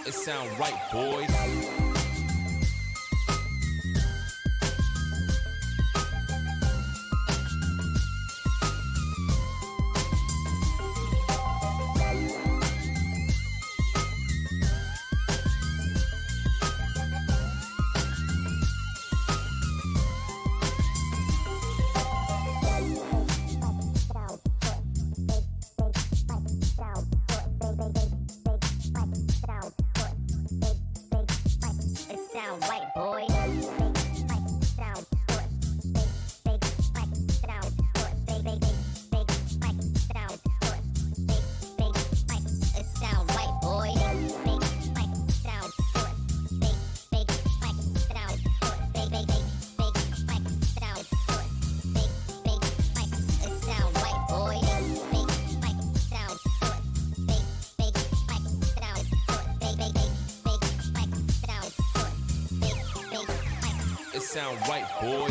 It sound right, boys. Sound right, boys.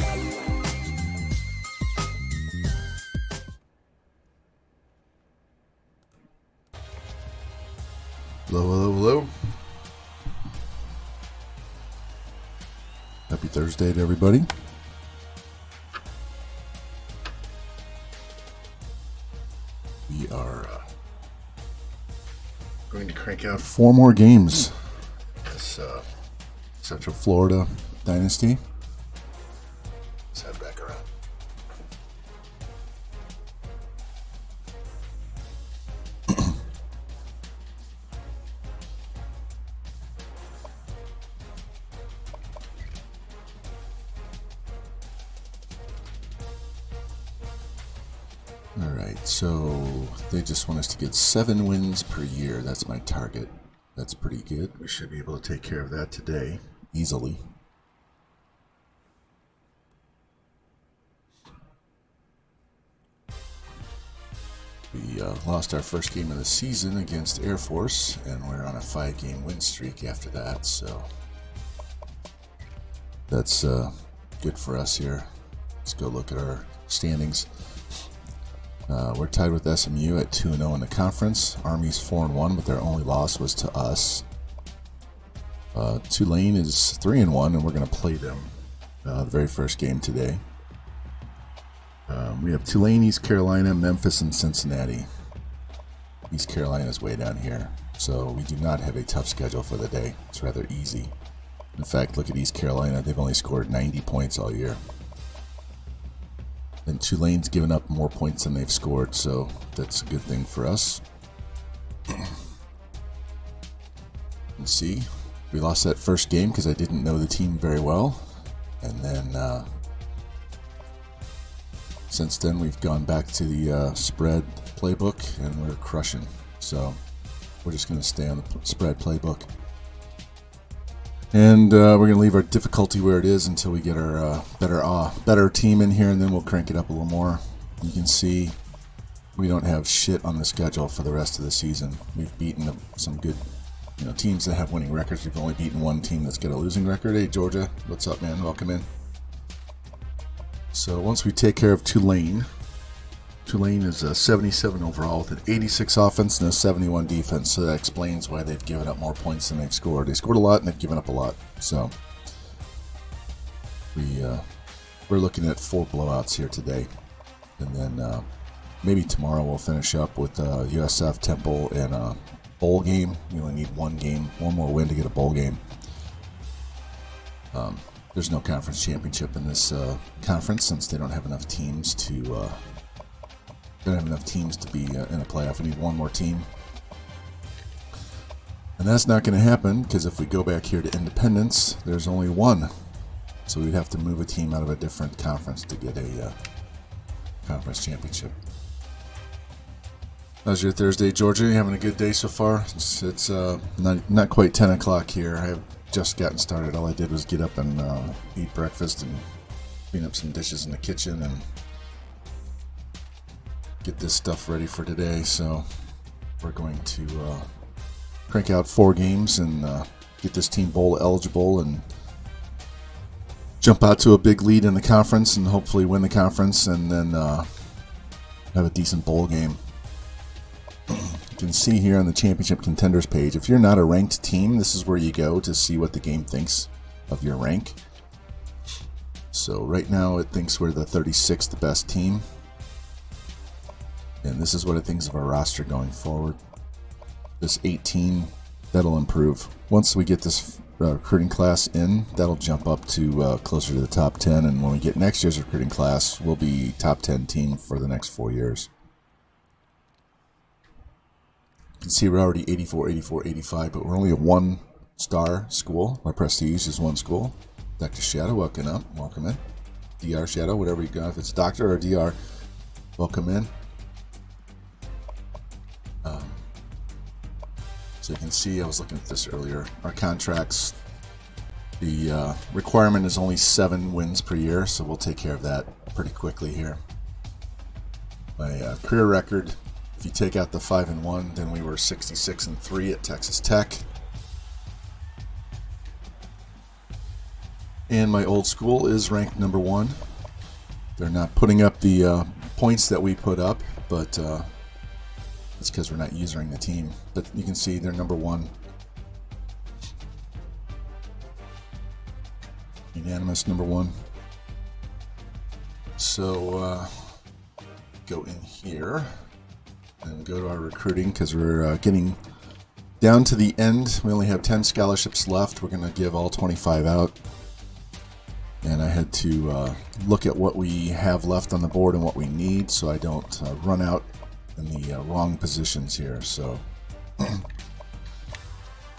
Hello. Happy Thursday to everybody. We are going to crank out 4 more games. This Central Florida Dynasty. Let's head back around. All right, so they just want us to get 7 wins per year. That's my target. That's pretty good. We should be able to take care of that today easily. We lost our first game of the season against Air Force, and we're on a 5-game win streak after that, so that's good for us here. Let's go look at our standings. We're tied with SMU at 2-0 in the conference. Army's 4-1, but their only loss was to us. Tulane is 3-1, and we're going to play them the very first game today. We have Tulane, East Carolina, Memphis, and Cincinnati. East Carolina is way down here, so we do not have a tough schedule for the day. It's rather easy. In fact, look at East Carolina. They've only scored 90 points all year. And Tulane's given up more points than they've scored, so that's a good thing for us. Let's see. We lost that first game because I didn't know the team very well. And then since then we've gone back to the spread playbook and we're crushing. So we're just going to stay on the spread playbook. And we're going to leave our difficulty where it is until we get our better team in here, and then we'll crank it up a little more. You can see we don't have shit on the schedule for the rest of the season. We've beaten some good teams that have winning records. We've only beaten one team that's got a losing record. Hey, Georgia. What's up, man? Welcome in. So once we take care of Tulane is 77 overall with an 86 offense and a 71 defense. So that explains why they've given up more points than they've scored. They scored a lot and they've given up a lot. So we're looking at 4 blowouts here today. And then maybe tomorrow we'll finish up with USF, Temple, and a bowl game. We only need one more win to get a bowl game. There's no conference championship in this conference since they don't have enough teams to be in a playoff. We need one more team, and that's not going to happen because if we go back here to Independence, there's only one, so we'd have to move a team out of a different conference to get a conference championship. How's your Thursday, Georgia? You having a good day so far? It's not quite 10 o'clock here. I have just gotten started. All I did was get up and eat breakfast and clean up some dishes in the kitchen and get this stuff ready for today. So we're going to crank out 4 games and get this team bowl eligible and jump out to a big lead in the conference and hopefully win the conference and then have a decent bowl game. You can see here on the championship contenders page, if you're not a ranked team, this is where you go to see what the game thinks of your rank. So right now it thinks we're the 36th best team. And this is what it thinks of our roster going forward. This 18, that'll improve. Once we get this recruiting class in, that'll jump up to closer to the top 10. And when we get next year's recruiting class, we'll be top 10 team for the next 4 years. You can see we're already 84, 84, 85, but we're only a 1-star school. Our prestige is 1 school. Dr. Shadow, welcome up. Welcome in. DR Shadow, whatever you got. If it's Doctor or DR, welcome in. So you can see, I was looking at this earlier, our contracts, the requirement is only 7 wins per year, so we'll take care of that pretty quickly here. My career record, if you take out the 5-1, then we were 66-3 at Texas Tech. And my old school is ranked number 1. They're not putting up the points that we put up, but it's because we're not using the team. But you can see they're number 1. Unanimous number 1. So go in here and go to our recruiting because we're getting down to the end. We only have 10 scholarships left. We're going to give all 25 out. And I had to look at what we have left on the board and what we need so I don't run out in the wrong positions here. So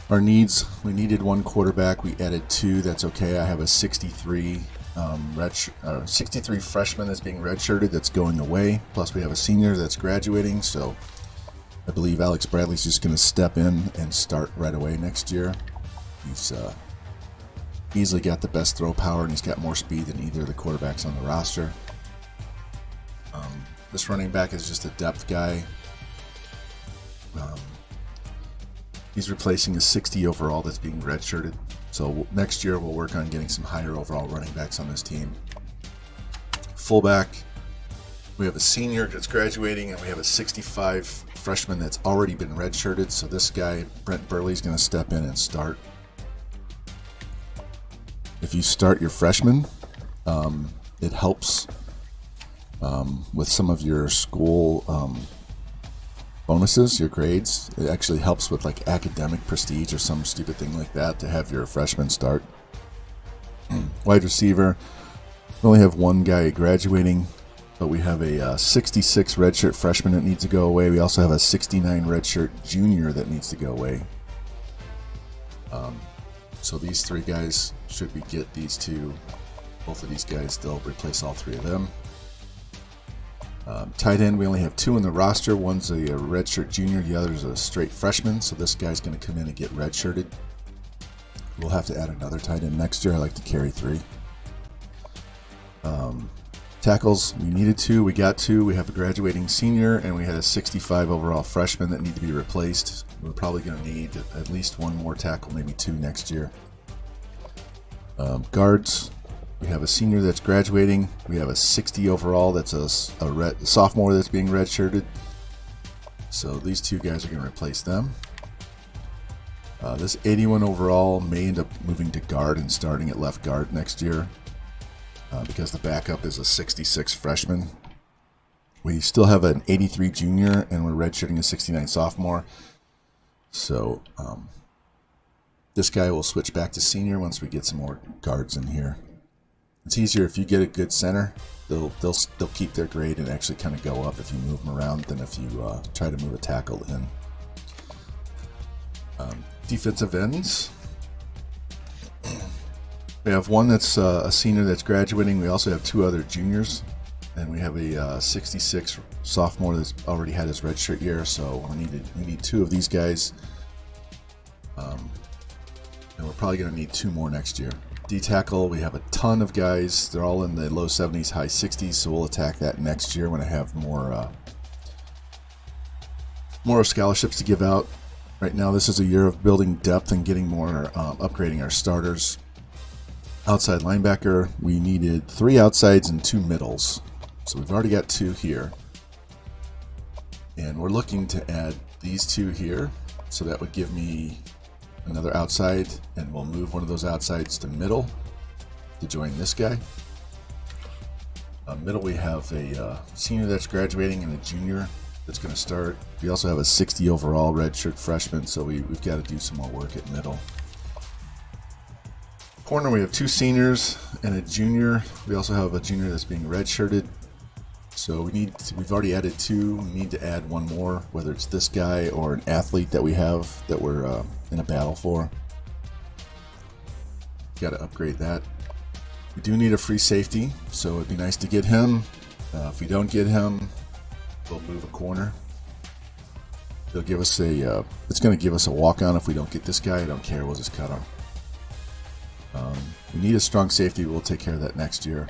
our needs, we needed 1 quarterback. We added 2. That's okay. I have a 63 63 freshman that's being redshirted that's going away. Plus we have a senior that's graduating. So I believe Alex Bradley's just going to step in and start right away next year. He's easily got the best throw power, and he's got more speed than either of the quarterbacks on the roster. This running back is just a depth guy. He's replacing a 60 overall that's being redshirted. So next year we'll work on getting some higher overall running backs on this team. Fullback, we have a senior that's graduating, and we have a 65 freshman that's already been redshirted. So this guy, Brent Burley, is going to step in and start. If you start your freshman, it helps with some of your school bonuses, your grades. It actually helps with like academic prestige or some stupid thing like that to have your freshman start. Wide receiver, we only have 1 guy graduating, but we have a 66 redshirt freshman that needs to go away. We also have a 69 redshirt junior that needs to go away. So these 3 guys, should we get these 2, both of these guys, they'll replace all 3 of them. Tight end, we only have 2 in the roster. One's a redshirt junior, the other's a straight freshman. So this guy's going to come in and get redshirted. We'll have to add another tight end next year. I like to carry 3. Tackles, we needed 2. We got 2. We have a graduating senior, and we had a 65 overall freshman that need to be replaced. We're probably going to need at least 1 more tackle, maybe 2 next year. Guards, we have a senior that's graduating. We have a 60 overall that's a sophomore that's being redshirted. So these 2 guys are going to replace them. This 81 overall may end up moving to guard and starting at left guard next year because the backup is a 66 freshman. We still have an 83 junior, and we're redshirting a 69 sophomore. So this guy will switch back to senior once we get some more guards in here. It's easier if you get a good center. They'll keep their grade and actually kind of go up if you move them around than if you try to move a tackle in. Defensive ends. We have 1 that's a senior that's graduating. We also have 2 other juniors, and we have a 66 sophomore that's already had his redshirt year. So we need 2 of these guys, and we're probably going to need 2 more next year. D-tackle, we have a ton of guys. They're all in the low 70s, high 60s, so we'll attack that next year when I have more scholarships to give out. Right now, this is a year of building depth and getting more, upgrading our starters. Outside linebacker, we needed 3 outsides and 2 middles. So we've already got 2 here. And we're looking to add these two here, so that would give me another outside, and we'll move one of those outsides to middle to join this guy. Middle, we have a senior that's graduating and a junior that's going to start. We also have a 60 overall redshirt freshman, so we've got to do some more work at middle. Corner, we have two seniors and a junior. We also have a junior that's being redshirted. So we've already added two. We need to add one more, whether it's this guy or an athlete that we have that we're in a battle for. Got to upgrade that. We do need a free safety, so it'd be nice to get him. If we don't get him, we'll move a corner. They'll give us it's going to give us a walk-on if we don't get this guy. I don't care. We'll just cut him. We need a strong safety. We'll take care of that next year.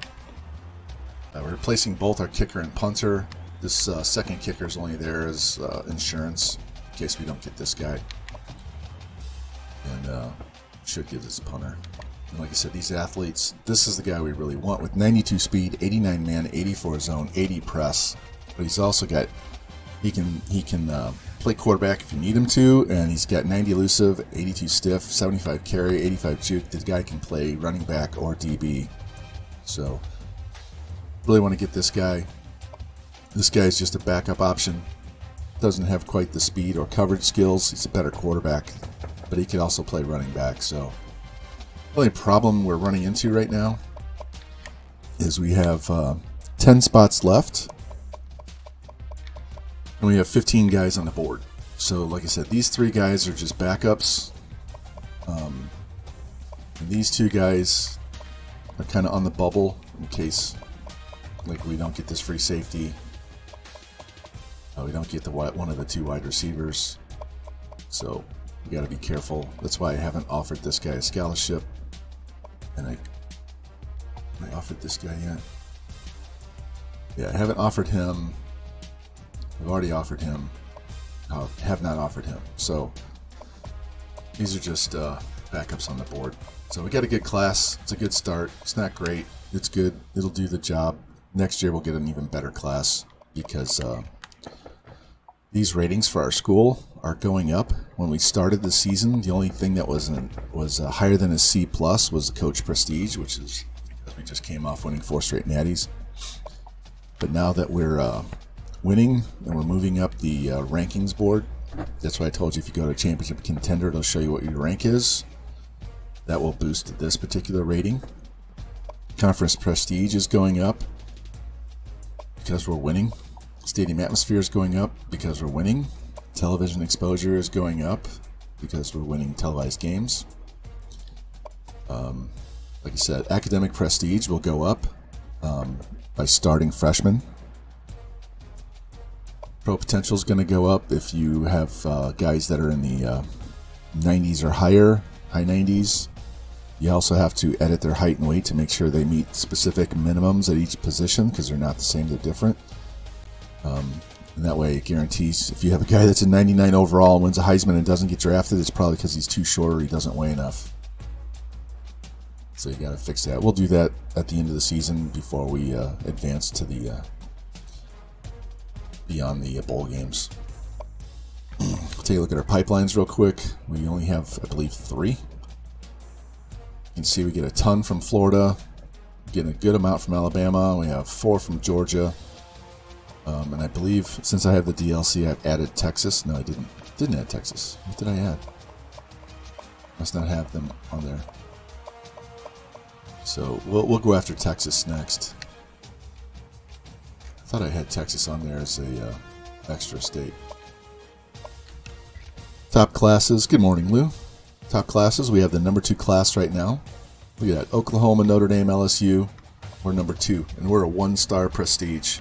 We're replacing both our kicker and punter. This second kicker is only there as insurance in case we don't get this guy. And should get this punter. And like I said, these athletes, this is the guy we really want with 92 speed, 89 man, 84 zone, 80 press. But he's also got, he can play quarterback if you need him to, and he's got 90 elusive, 82 stiff, 75 carry, 85 juke. This guy can play running back or DB. So really want to get this guy. This guy is just a backup option. Doesn't have quite the speed or coverage skills. He's a better quarterback, but he can also play running back. So the only problem we're running into right now is we have 10 spots left, and we have 15 guys on the board. So like I said, these three guys are just backups. And these two guys are kind of on the bubble in case like we don't get this free safety. We don't get one of the two wide receivers. So we got to be careful. That's why I haven't offered this guy a scholarship. And I offered this guy yet? Yeah, I haven't offered him. I've already offered him. I have not offered him. So these are just backups on the board. So we got a good class. It's a good start. It's not great. It's good. It'll do the job. Next year we'll get an even better class because these ratings for our school are going up. When we started the season, the only thing that was higher than a C+ was the coach prestige, which is because we just came off winning 4 straight natties. But now that we're winning and we're moving up the rankings board, that's why I told you if you go to Championship Contender, it'll show you what your rank is. That will boost this particular rating. Conference prestige is going up because we're winning. Stadium atmosphere is going up because we're winning. Television exposure is going up because we're winning televised games. Like I said, academic prestige will go up by starting freshmen. Pro potential is going to go up if you have guys that are in the 90s or higher, high 90s. You also have to edit their height and weight to make sure they meet specific minimums at each position because they're not the same, they're different. And that way it guarantees if you have a guy that's a 99 overall and wins a Heisman and doesn't get drafted, it's probably because he's too short or he doesn't weigh enough. So you got to fix that. We'll do that at the end of the season before we advance to the beyond the bowl games. Take a look at our pipelines real quick. We only have, I believe, 3. You can see we get a ton from Florida, getting a good amount from Alabama. We have 4 from Georgia. And I believe since I have the DLC, I've added Texas. No, I didn't add Texas. What did I add? Must not have them on there. So we'll go after Texas next. I thought I had Texas on there as a extra state. Top classes. Good morning, Lou. Top classes. We have the number 2 class right now. We got Oklahoma, Notre Dame, LSU. We're number 2, and we're a 1-star prestige.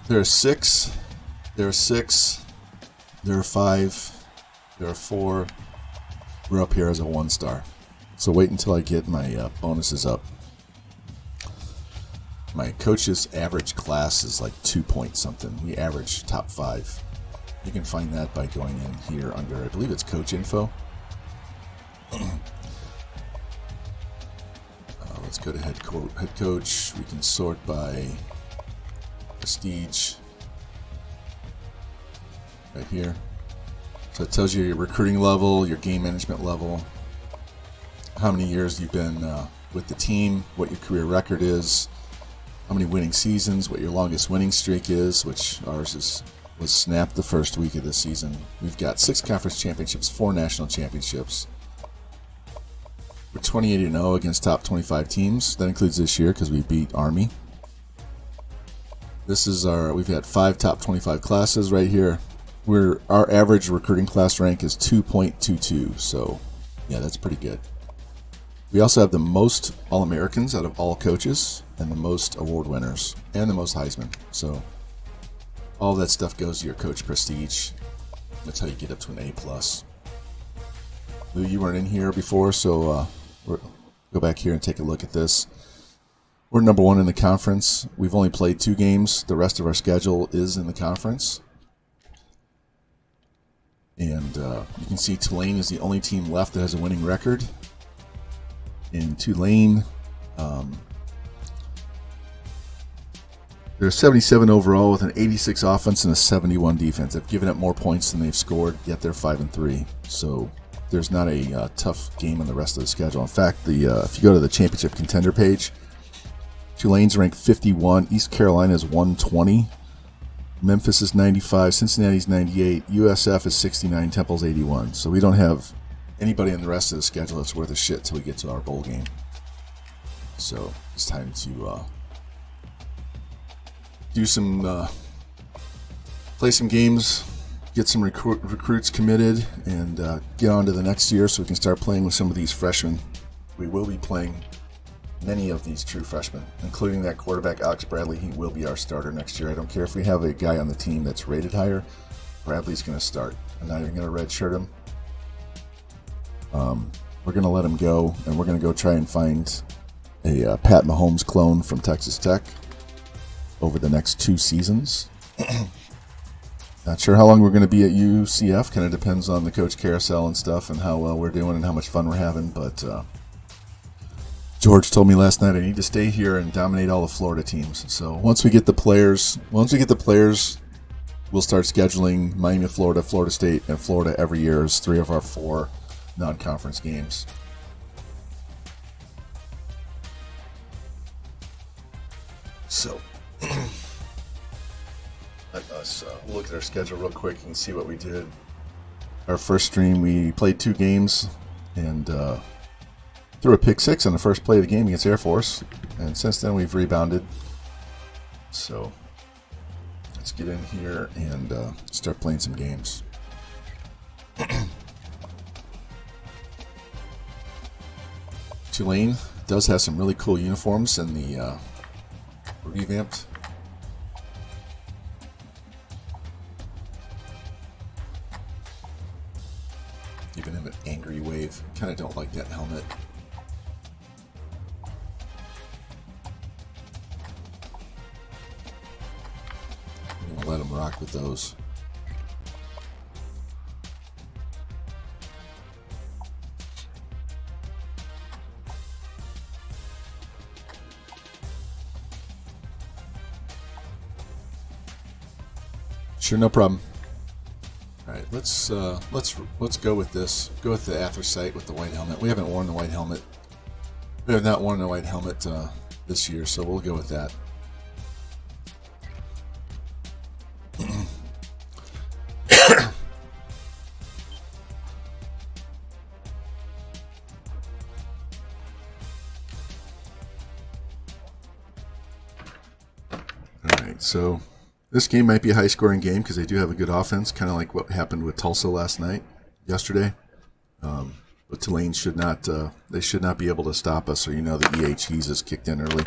There are 6. There are 6. There are 5. There are 4. We're up here as a 1-star. So wait until I get my bonuses up. My coach's average class is like 2 point something. We average top 5. You can find that by going in here under, I believe it's coach info. Let's go to head coach. We can sort by Prestige right here. So it tells you your recruiting level, your game management level, how many years you've been with the team, what your career record is, how many winning seasons, what your longest winning streak is, which ours was snapped the first week of this season. We've got 6 conference championships, 4 national championships. We're 28-0 against top 25 teams. That includes this year because we beat Army. This is we've had 5 top 25 classes right here. Our average recruiting class rank is 2.22, so yeah, that's pretty good. We also have the most All-Americans out of all coaches, and the most award winners, and the most Heisman. So all that stuff goes to your coach prestige. That's how you get up to an A+. Lou, you weren't in here before, so go back here and take a look at this. We're number 1 in the conference. We've only played 2 games. The rest of our schedule is in the conference. And you can see Tulane is the only team left that has a winning record. In Tulane, they're 77 overall with an 86 offense and a 71 defense. They've given up more points than they've scored, yet they're 5-3. So there's not a tough game on the rest of the schedule. In fact, if you go to the championship contender page, Tulane's ranked 51, East Carolina is 120, Memphis is 95, Cincinnati's 98, USF is 69, Temple's 81. So we don't have anybody in the rest of the schedule that's worth a shit till we get to our bowl game. So it's time to do some play some games, get some recruits committed, and get on to the next year so we can start playing with some of these freshmen. We will be playing many of these true freshmen, including that quarterback Alex Bradley. He will be our starter next year. I don't care if we have a guy on the team that's rated higher. Bradley's going to start. I'm not even going to redshirt him. We're going to let him go, and we're going to go try and find a Pat Mahomes clone from Texas Tech over the next 2 seasons. Not sure how long we're going to be at UCF. Kind of depends on the coach carousel and stuff and how well we're doing and how much fun we're having. But George told me last night I need to stay here and dominate all the Florida teams. So once we get the players, we'll start scheduling Miami, Florida, Florida State, and Florida every year as 3 of our 4 non-conference games. So let us look at our schedule real quick and see what we did. Our first stream, we played 2 games and threw a pick 6 on the first play of the game against Air Force, and since then we've rebounded. So let's get in here and start playing some games. Tulane does have some really cool uniforms in the revamped. Giving him an angry wave. Kind of don't like that helmet. I'm gonna let him rock with those. Sure, no problem. All right, let's go with this. Go with the anthracite with the white helmet. We haven't worn the white helmet. We have not worn the white helmet this year, so we'll go with that. All right, so this game might be a high-scoring game because they do have a good offense, kind of like what happened with Tulsa yesterday. But Tulane should not be able to stop us, or the EHEs is kicked in early.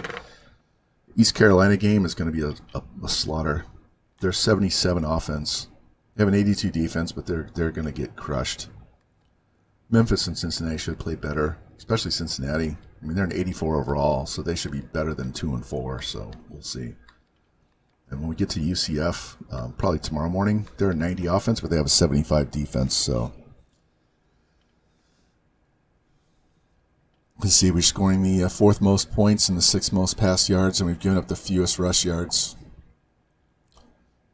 East Carolina game is going to be a slaughter. They're 77 offense. They have an 82 defense, but they're going to get crushed. Memphis and Cincinnati should play better, especially Cincinnati. I mean, they're an 84 overall, so they should be better than 2-4. So we'll see. And when we get to UCF, probably tomorrow morning, they're a 90 offense, but they have a 75 defense. So let's see, we're scoring the 4th most points and the 6th most pass yards, and we've given up the fewest rush yards.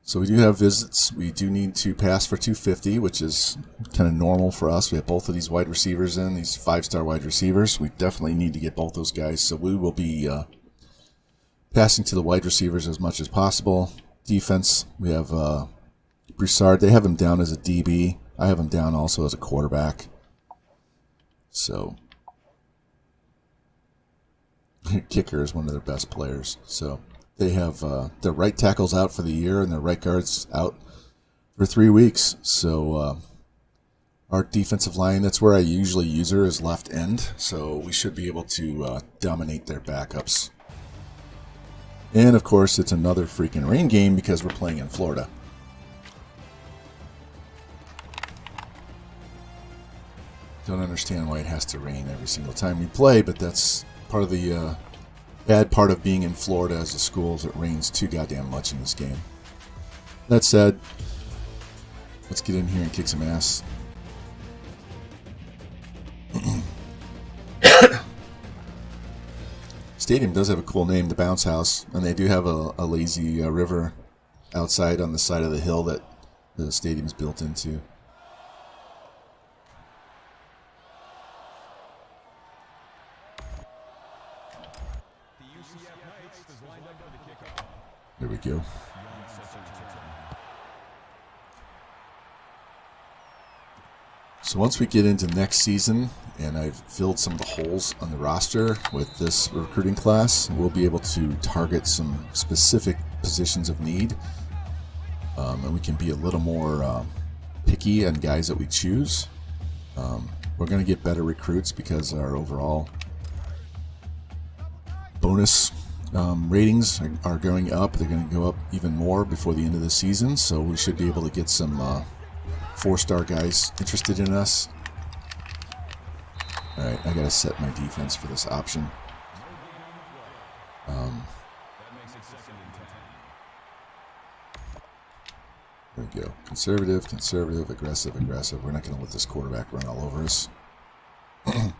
So we do have visits. We do need to pass for 250, which is kind of normal for us. We have both of these wide receivers in, these 5-star wide receivers. We definitely need to get both those guys. So we will be passing to the wide receivers as much as possible. Defense, we have Broussard. They have him down as a DB. I have him down also as a quarterback. So kicker is one of their best players. So they have their right tackles out for the year and their right guards out for 3 weeks. So our defensive line, that's where I usually use her, is left end. So we should be able to dominate their backups. And of course, it's another freaking rain game because we're playing in Florida. Don't understand why it has to rain every single time we play, but that's part of the bad part of being in Florida as a school is it rains too goddamn much in this game. That said, let's get in here and kick some ass. Stadium does have a cool name, the Bounce House, and they do have a lazy river outside on the side of the hill that the stadium is built into. There we go. So once we get into next season, and I've filled some of the holes on the roster with this recruiting class, we'll be able to target some specific positions of need. And we can be a little more picky on guys that we choose. We're going to get better recruits because our overall bonus ratings are going up. They're going to go up even more before the end of the season, so we should be able to get some 4-star guys interested in us. Alright, I got to set my defense for this option. There we go. Conservative, conservative, aggressive, aggressive. We're not going to let this quarterback run all over us. And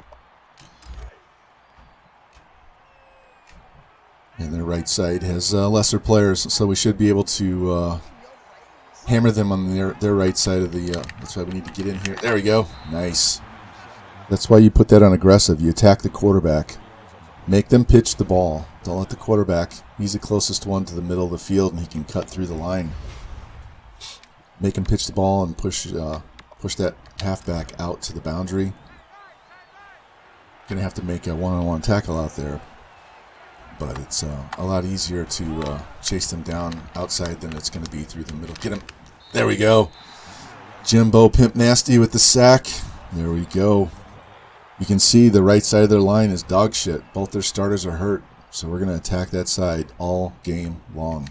their right side has lesser players, so we should be able to hammer them on their right side of the... that's why we need to get in here. There we go. Nice. That's why you put that on aggressive. You attack the quarterback. Make them pitch the ball. Don't let the quarterback... He's the closest one to the middle of the field, and he can cut through the line. Make him pitch the ball and push that halfback out to the boundary. Going to have to make a one-on-one tackle out there. But it's a lot easier to chase them down outside than it's going to be through the middle. Get him. There we go. Jimbo Pimp Nasty with the sack. There we go. You can see the right side of their line is dog shit. Both their starters are hurt. So we're going to attack that side all game long.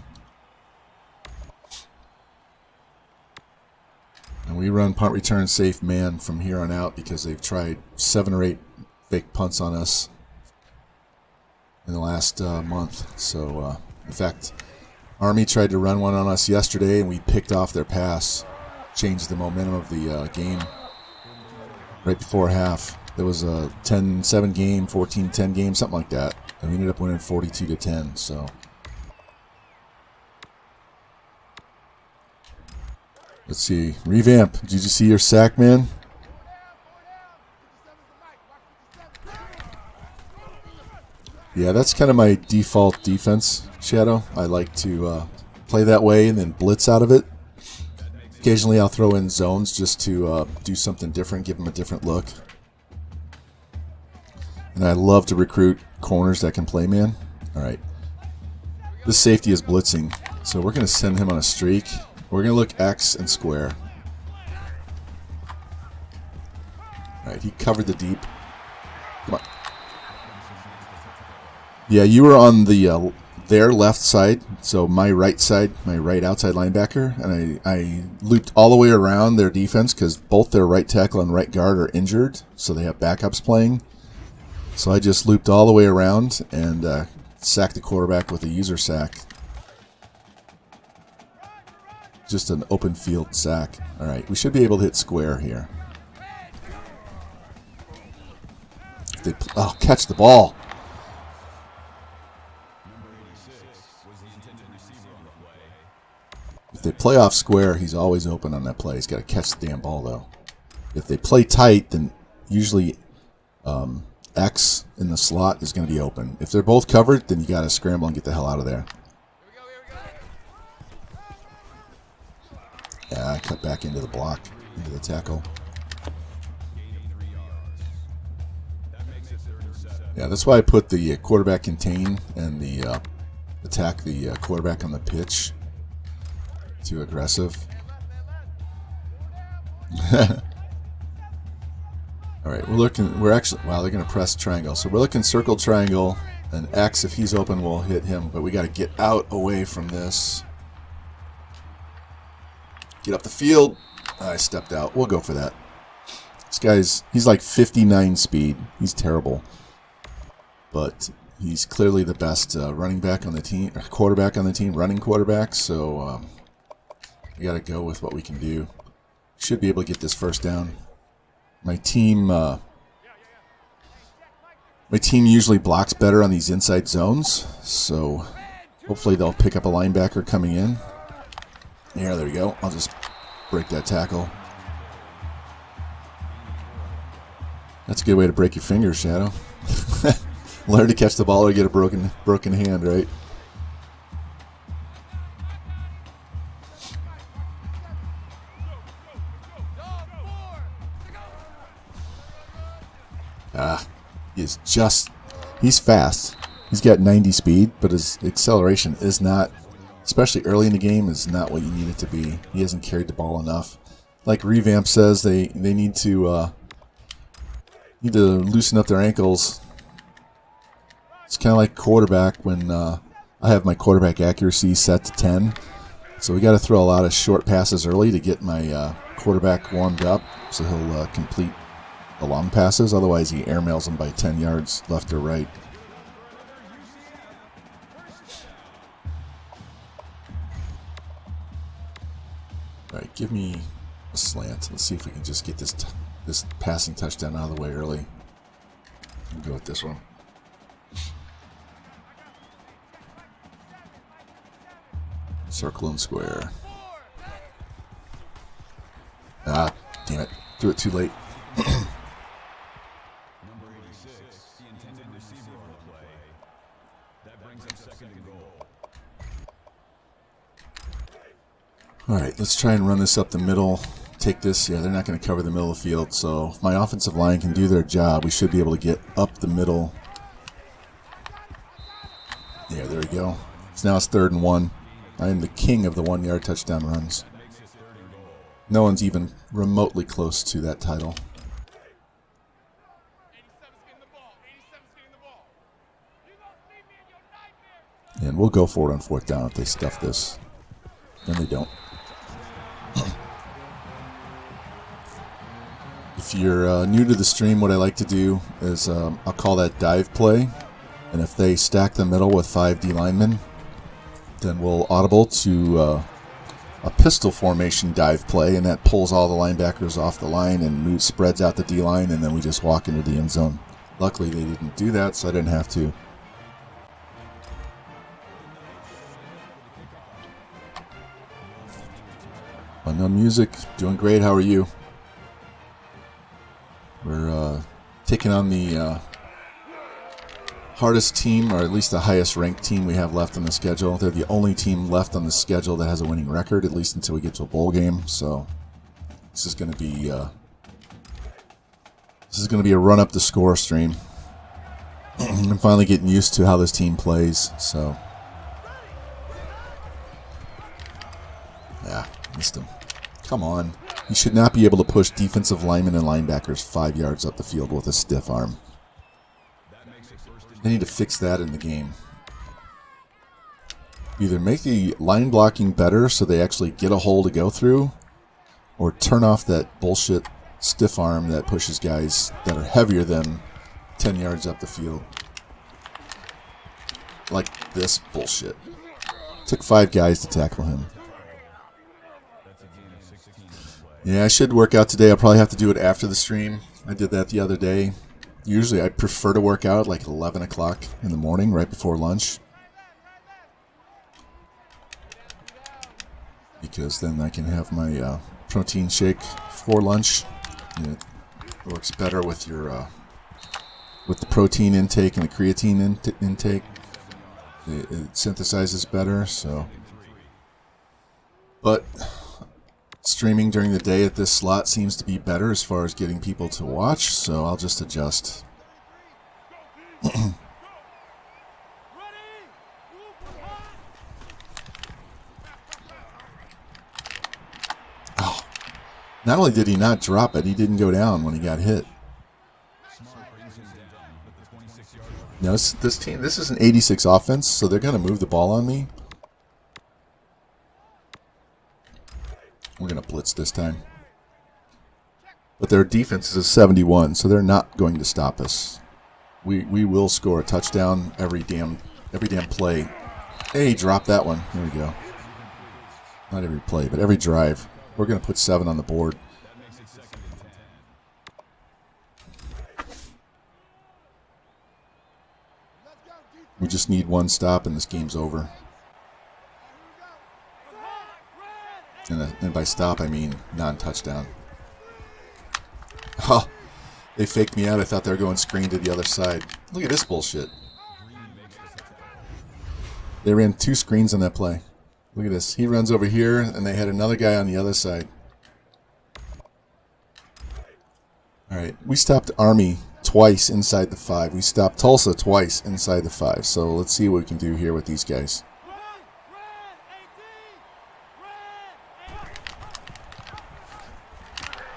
And we run punt return safe man from here on out because they've tried 7 or 8 fake punts on us in the last month. So, in fact, Army tried to run one on us yesterday, and we picked off their pass, changed the momentum of the game right before half. There was a 10-7 game, 14-10 game, something like that, and we ended up winning 42-10. So, let's see. Revamp. Did you see your sack, man? Yeah, that's kind of my default defense, Shadow. I like to play that way and then blitz out of it. Occasionally I'll throw in zones just to do something different, give them a different look. And I love to recruit corners that can play man. Alright. This safety is blitzing, so we're going to send him on a streak. We're going to look X and square. Alright, he covered the deep. Come on. Yeah, you were on the their left side, so my right side, my right outside linebacker, and I looped all the way around their defense because both their right tackle and right guard are injured, so they have backups playing. So I just looped all the way around and sacked the quarterback with a user sack. Just an open field sack. All right, we should be able to hit square here. Oh, catch the ball. If they play off square, he's always open on that play. He's got to catch the damn ball, though. If they play tight, then usually X in the slot is going to be open. If they're both covered, then you got to scramble and get the hell out of there. Yeah, I cut back into the block, into the tackle. Yeah, that's why I put the quarterback contain and the attack the quarterback on the pitch. Too aggressive. All right, we're actually, wow, they're going to press triangle. So we're looking circle triangle, and X, if he's open, will hit him. But we got to get out away from this. Get up the field. I stepped out. We'll go for that. This he's like 59 speed. He's terrible. But he's clearly the best running back on the team, or quarterback on the team, running quarterback. So we got to go with what we can do. Should be able to get this first down. My team usually blocks better on these inside zones, so hopefully they'll pick up a linebacker coming in. Yeah, there we go. I'll just break that tackle. That's a good way to break your fingers, Shadow. Learn to catch the ball or get a broken hand, right? He's fast. He's got 90 speed, but his acceleration is not, especially early in the game, is not what you need it to be. He hasn't carried the ball enough. Like Revamp says, they need to loosen up their ankles. It's kind of like quarterback when I have my quarterback accuracy set to 10. So we got to throw a lot of short passes early to get my quarterback warmed up so he'll complete the long passes. Otherwise, he airmails them by 10 yards left or right. All right, give me a slant. Let's see if we can just get this passing touchdown out of the way early. We'll go with this one. Circle and square. Ah, damn it. Threw it too late. All right, let's try and run this up the middle. Take this. Yeah, they're not going to cover the middle of the field. So if my offensive line can do their job, we should be able to get up the middle. Yeah, there we go. So now it's 3rd and 1. I am the king of the 1-yard touchdown runs. No one's even remotely close to that title. And we'll go for it on 4th down if they stuff this. Then they don't. If you're new to the stream, what I like to do is I'll call that dive play. And if they stack the middle with 5 D linemen, then we'll audible to a pistol formation dive play, and that pulls all the linebackers off the line and spreads out the D line, and then we just walk into the end zone. Luckily, they didn't do that, so I didn't have to. Unknown Music, doing great. How are you? We're taking on the hardest team, or at least the highest ranked team we have left on the schedule. They're the only team left on the schedule that has a winning record, at least until we get to a bowl game. So this is going to be a run up the score stream. I'm finally getting used to how this team plays. So yeah, missed him. Come on. You should not be able to push defensive linemen and linebackers 5 yards up the field with a stiff arm. They need to fix that in the game. Either make the line blocking better so they actually get a hole to go through, or turn off that bullshit stiff arm that pushes guys that are heavier than 10 yards up the field. Like this bullshit. Took 5 guys to tackle him. Yeah, I should work out today. I'll probably have to do it after the stream. I did that the other day. Usually I prefer to work out like 11 o'clock in the morning, right before lunch. because then I can have my protein shake for lunch. And it works better with your with the protein intake and the creatine intake. It synthesizes better. So, but streaming during the day at this slot seems to be better as far as getting people to watch. So I'll just adjust. Oh, not only did he not drop it, he didn't go down when he got hit. No, this team, this is an 86 offense, so they're going to move the ball on me. We're going to blitz this time. But their defense is a 71, so they're not going to stop us. We will score a touchdown every damn play. Hey, drop that one. There we go. Not every play, but every drive. We're going to put 7 on the board. We just need one stop and this game's over. And by stop, I mean non-touchdown. Oh, they faked me out. I thought they were going screen to the other side. Look at this bullshit. They ran 2 screens on that play. Look at this. He runs over here, and they had another guy on the other side. All right, we stopped Army twice inside the 5. We stopped Tulsa twice inside the 5. So let's see what we can do here with these guys.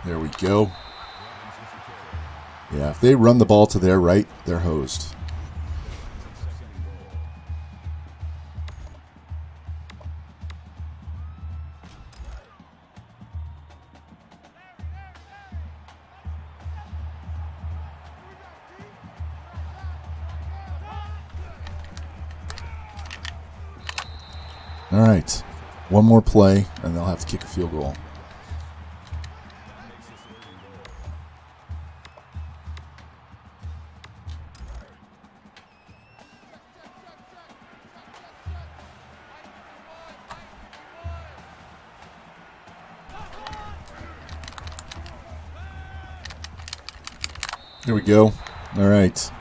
There we go. Yeah, if they run the ball to their right, they're hosed. All right, one more play, and they'll have to kick a field goal. Here we go. All right.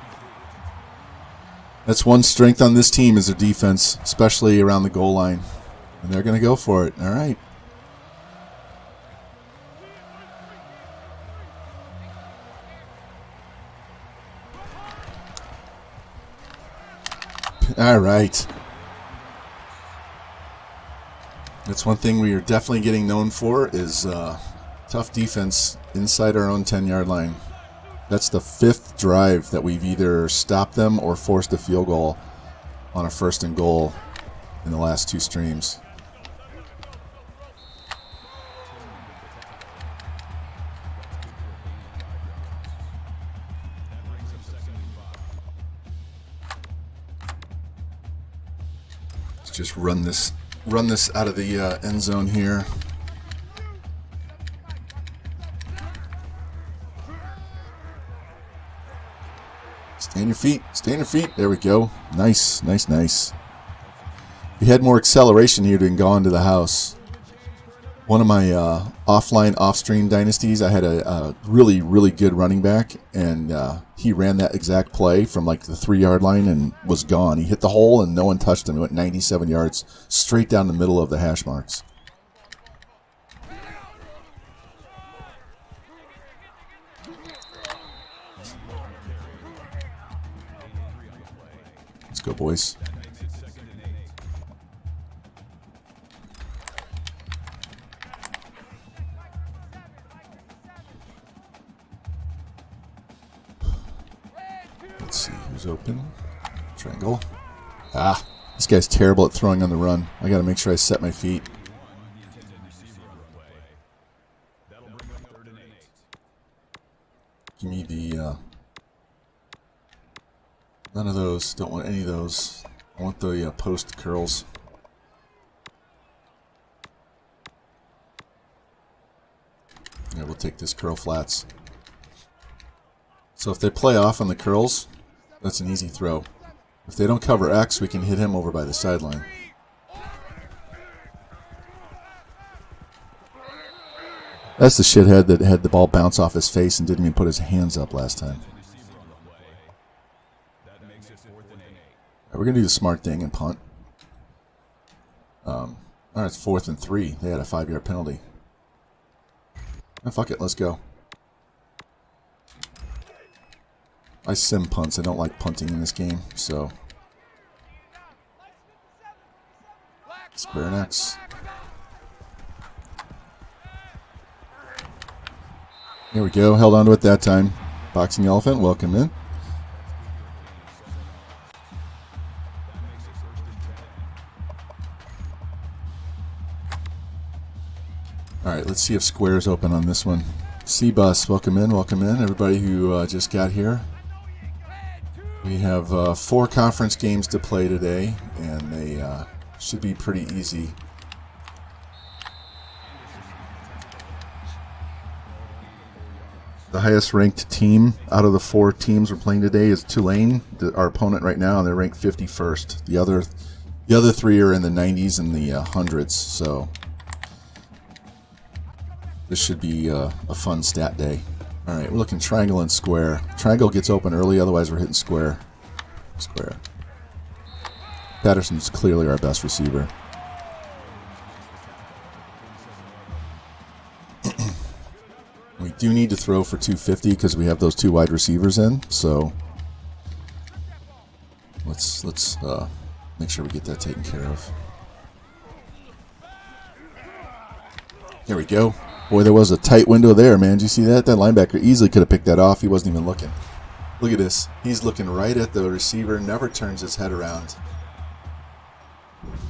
That's one strength on this team is their defense, especially around the goal line. And they're going to go for it. All right. All right. That's one thing we are definitely getting known for is tough defense inside our own 10-yard line. That's the 5th drive that we've either stopped them or forced a field goal on a 1st and goal in the last 2 streams. Let's just run this out of the end zone here. Stay on your feet. Stay on your feet. There we go. Nice, nice, nice. If you had more acceleration here to go into the house. One of my offline, off-stream dynasties, I had a really, really good running back, and he ran that exact play from like the 3-yard line and was gone. He hit the hole, and no one touched him. He went 97 yards straight down the middle of the hash marks. Let's go, boys. Let's see who's open. Triangle. Ah, this guy's terrible at throwing on the run. I got to make sure I set my feet. Give me the... none of those. Don't want any of those. I want the post curls. Yeah, we'll take this curl flats. So if they play off on the curls, that's an easy throw. If they don't cover X, we can hit him over by the sideline. That's the shithead that had the ball bounce off his face and didn't even put his hands up last time. Right, we're going to do the smart thing and punt. All right, it's 4th and 3. They had a 5-yard penalty. Oh, fuck it, let's go. I sim punts. I don't like punting in this game, so. Square next. Here we go. Held on to it that time. Boxing Elephant, welcome in. All right, let's see if square's open on this one. C-Bus, welcome in, welcome in. Everybody who just got here. We have 4 conference games to play today, and they should be pretty easy. The highest ranked team out of the 4 teams we're playing today is Tulane, our opponent right now, and they're ranked 51st. The other 3 are in the 90s and the hundreds, so this should be a fun stat day. All right, we're looking triangle and square. Triangle gets open early, otherwise we're hitting square. Square. Patterson's clearly our best receiver. We do need to throw for 250 because we have those 2 wide receivers in. So let's make sure we get that taken care of. There we go. Boy, there was a tight window there, man. Did you see that? That linebacker easily could have picked that off. He wasn't even looking. Look at this. He's looking right at the receiver, never turns his head around.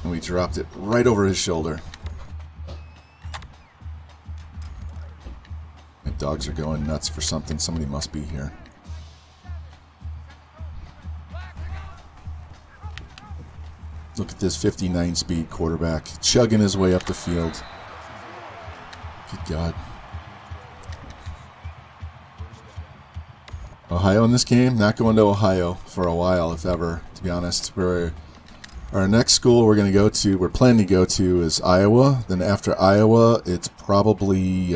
And we dropped it right over his shoulder. My dogs are going nuts for something. Somebody must be here. Look at this 59 speed quarterback chugging his way up the field. Good God. Ohio in this game? Not going to Ohio for a while, if ever, to be honest. Our next school we're planning to go to is Iowa. Then after Iowa, it's probably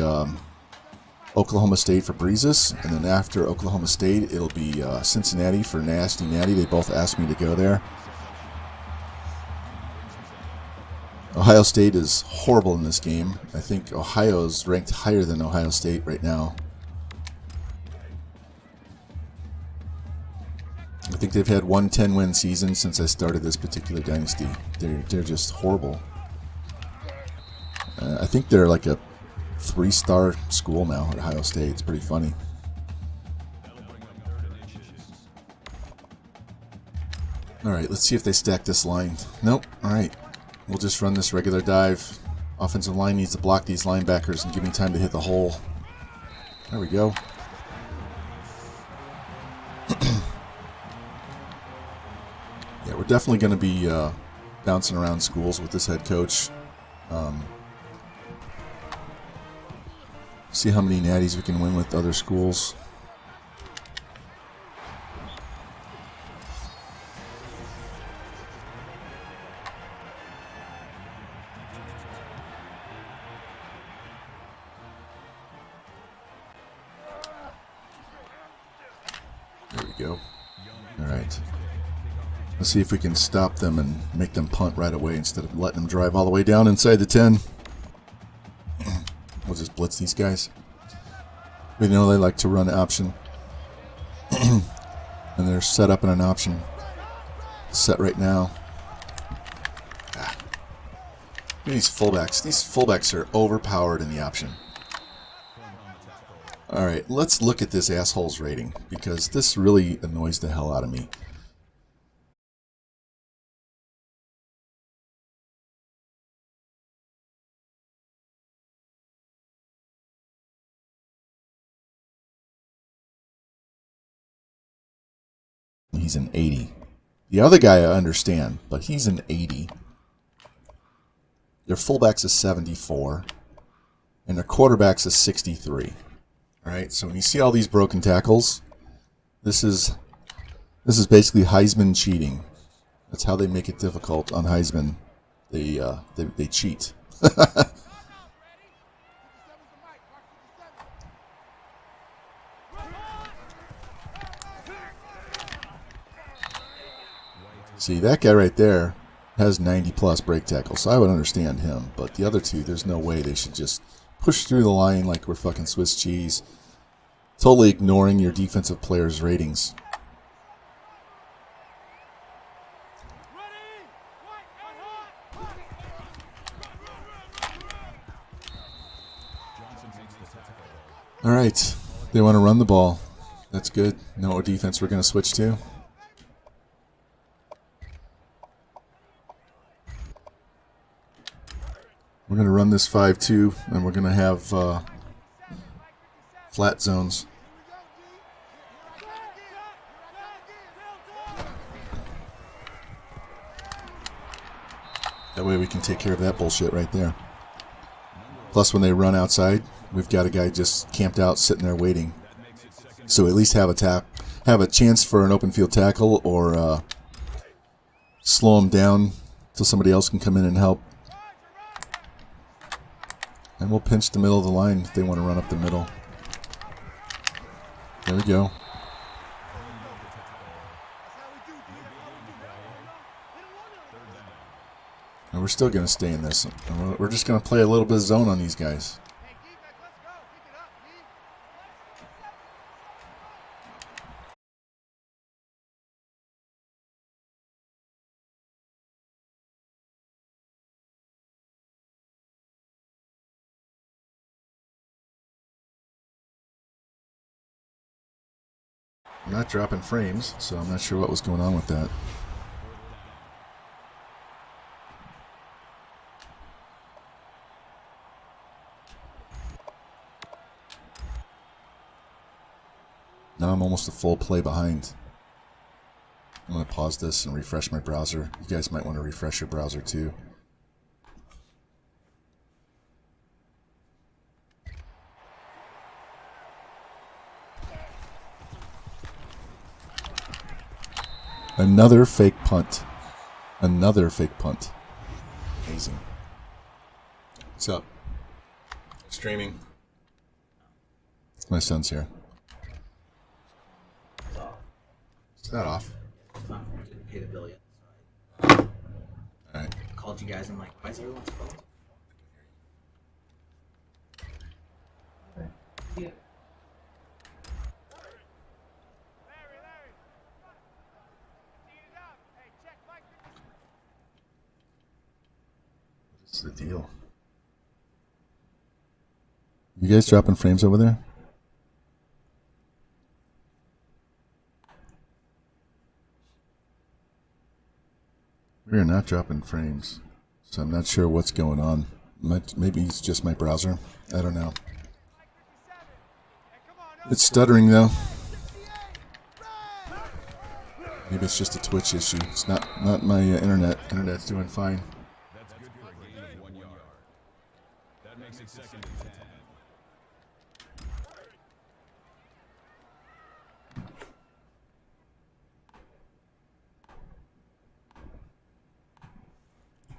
Oklahoma State for Breezes. And then after Oklahoma State, it'll be Cincinnati for Nasty Natty. They both asked me to go there. Ohio State is horrible in this game. I think Ohio's ranked higher than Ohio State right now. I think they've had one 10-win season since I started this particular dynasty. They're just horrible. I think they're like a 3-star school now at Ohio State. It's pretty funny. All right, let's see if they stack this line. Nope. All right. We'll just run this regular dive. Offensive line needs to block these linebackers and give me time to hit the hole. There we go. Yeah, we're definitely going to be bouncing around schools with this head coach. See how many natties we can win with other schools. Go. All right. Let's see if we can stop them and make them punt right away instead of letting them drive all the way down inside the 10. We'll just blitz these guys. We know they like to run option. And they're set up in an option. Set right now. Look at these fullbacks. These fullbacks are overpowered in the option. Alright, let's look at this asshole's rating, because this really annoys the hell out of me. He's an 80. The other guy I understand, but he's an 80. Their fullbacks is 74, and their quarterbacks is 63. All right, so when you see all these broken tackles, this is basically Heisman cheating. That's how they make it difficult on Heisman. They cheat. See, that guy right there has 90-plus break tackles, so I would understand him. But the other two, there's no way they should just push through the line like we're fucking Swiss cheese, totally ignoring your defensive players' ratings. All right, they want to run the ball. That's good. Know what defense we're going to switch to. We're going to run this 5-2, and we're going to have flat zones. That way we can take care of that bullshit right there. Plus, when they run outside, we've got a guy just camped out, sitting there waiting. So at least have a chance for an open field tackle, or slow them down till somebody else can come in and help. And we'll pinch the middle of the line if they want to run up the middle. There we go. And we're still going to stay in this. We're just going to play a little bit of zone on these guys. I'm not dropping frames, so I'm not sure what was going on with that. Now I'm almost a full play behind. I'm going to pause this and refresh my browser. You guys might want to refresh your browser too. Another fake punt. Another fake punt. Amazing. What's up? Streaming. My son's here. It's not off. It's not for me to pay the bill yet. Alright. I called you guys and I'm like, why is everyone's phone? Yeah. What's the deal? You guys dropping frames over there? We are not dropping frames, so I'm not sure what's going on. Maybe it's just my browser. I don't know. It's stuttering though. Maybe it's just a Twitch issue. It's not my internet. Internet's doing fine. That's good for a gain of 1 yard. That makes it second and 10.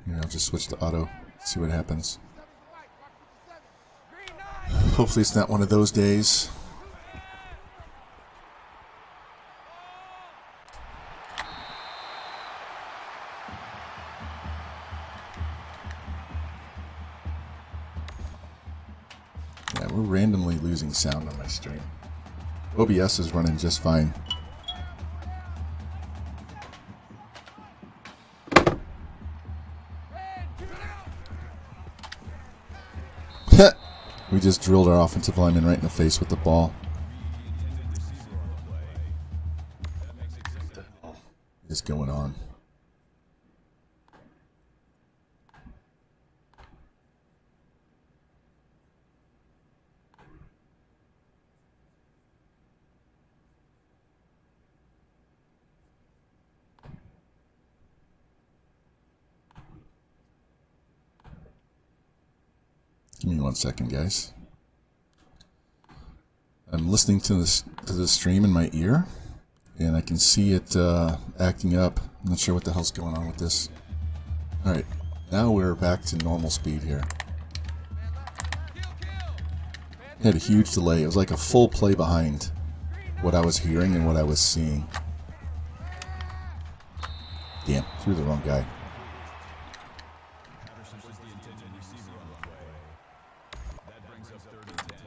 Here, I'll just switch to auto. See what happens. Hopefully it's not one of those days. Yeah, we're randomly losing sound on my stream. OBS is running just fine. We just drilled our offensive lineman right in the face with the ball. What the hell is going on? Give me 1 second, guys. I'm listening to the stream in my ear, and I can see it acting up. I'm not sure what the hell's going on with this. All right, now we're back to normal speed here. Had a huge delay. It was like a full play behind what I was hearing and what I was seeing. Damn, threw the wrong guy. Patterson was the intended receiver on the play. That brings up 3rd and 10.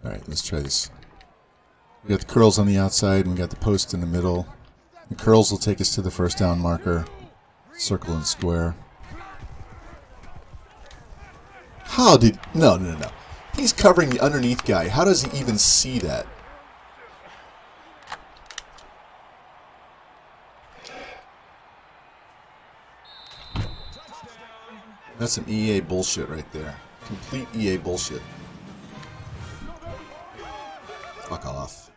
All right, let's try this. We got the curls on the outside, and we got the post in the middle. The curls will take us to the first down marker. Circle and square. How did... No. He's covering the underneath guy. How does he even see that? That's some EA bullshit right there. Complete EA bullshit. Fuck off.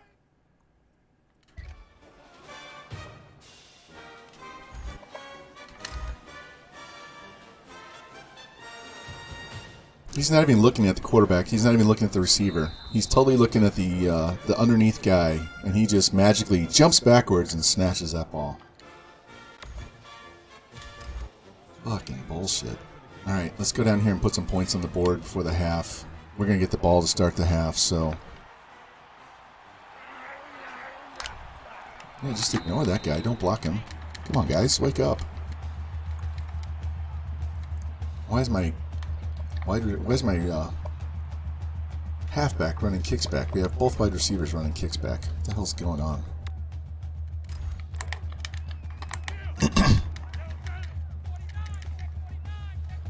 He's not even looking at the quarterback. He's not even looking at the receiver. He's totally looking at the underneath guy, and he just magically jumps backwards and snatches that ball. Fucking bullshit. All right, let's go down here and put some points on the board for the half. We're going to get the ball to start the half, so... Yeah, just ignore that guy. Don't block him. Come on, guys. Wake up. Where's my halfback running kicks back? We have both wide receivers running kicks back. What the hell's going on?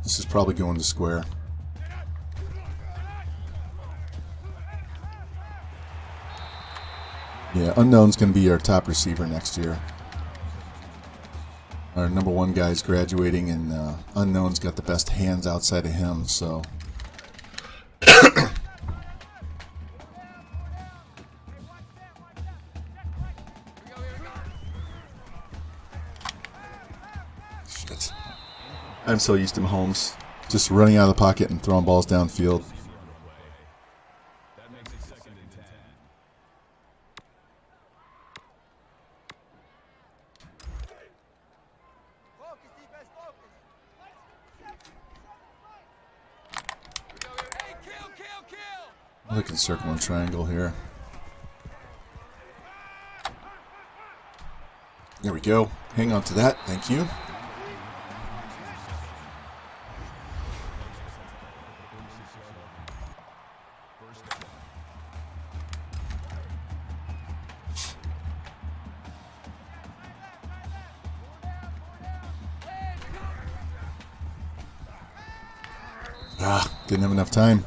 This is probably going to square. Yeah, Unknown's going to be our top receiver next year. Our number 1 guy's graduating, and Unknown's got the best hands outside of him, so... Shit. I'm so used to Mahomes just running out of the pocket and throwing balls downfield. That makes it 2nd and 10. Look at circle and triangle here. There we go. Hang on to that. Thank you. Didn't have enough time.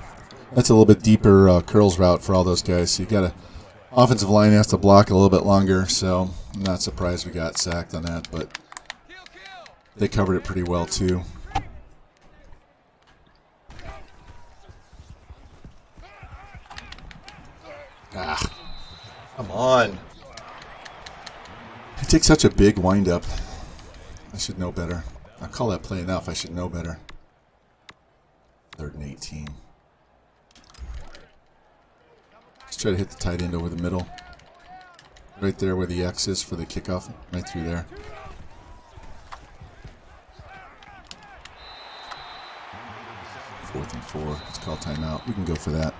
That's a little bit deeper curls route for all those guys. So you got offensive line has to block a little bit longer, so I'm not surprised we got sacked on that, but they covered it pretty well too. Come on. He takes such a big wind-up. I should know better. I call that play enough. I should know better. 3rd and 18. Let's try to hit the tight end over the middle. Right there where the X is for the kickoff. Right through there. Fourth and 4. Let's call timeout. We can go for that.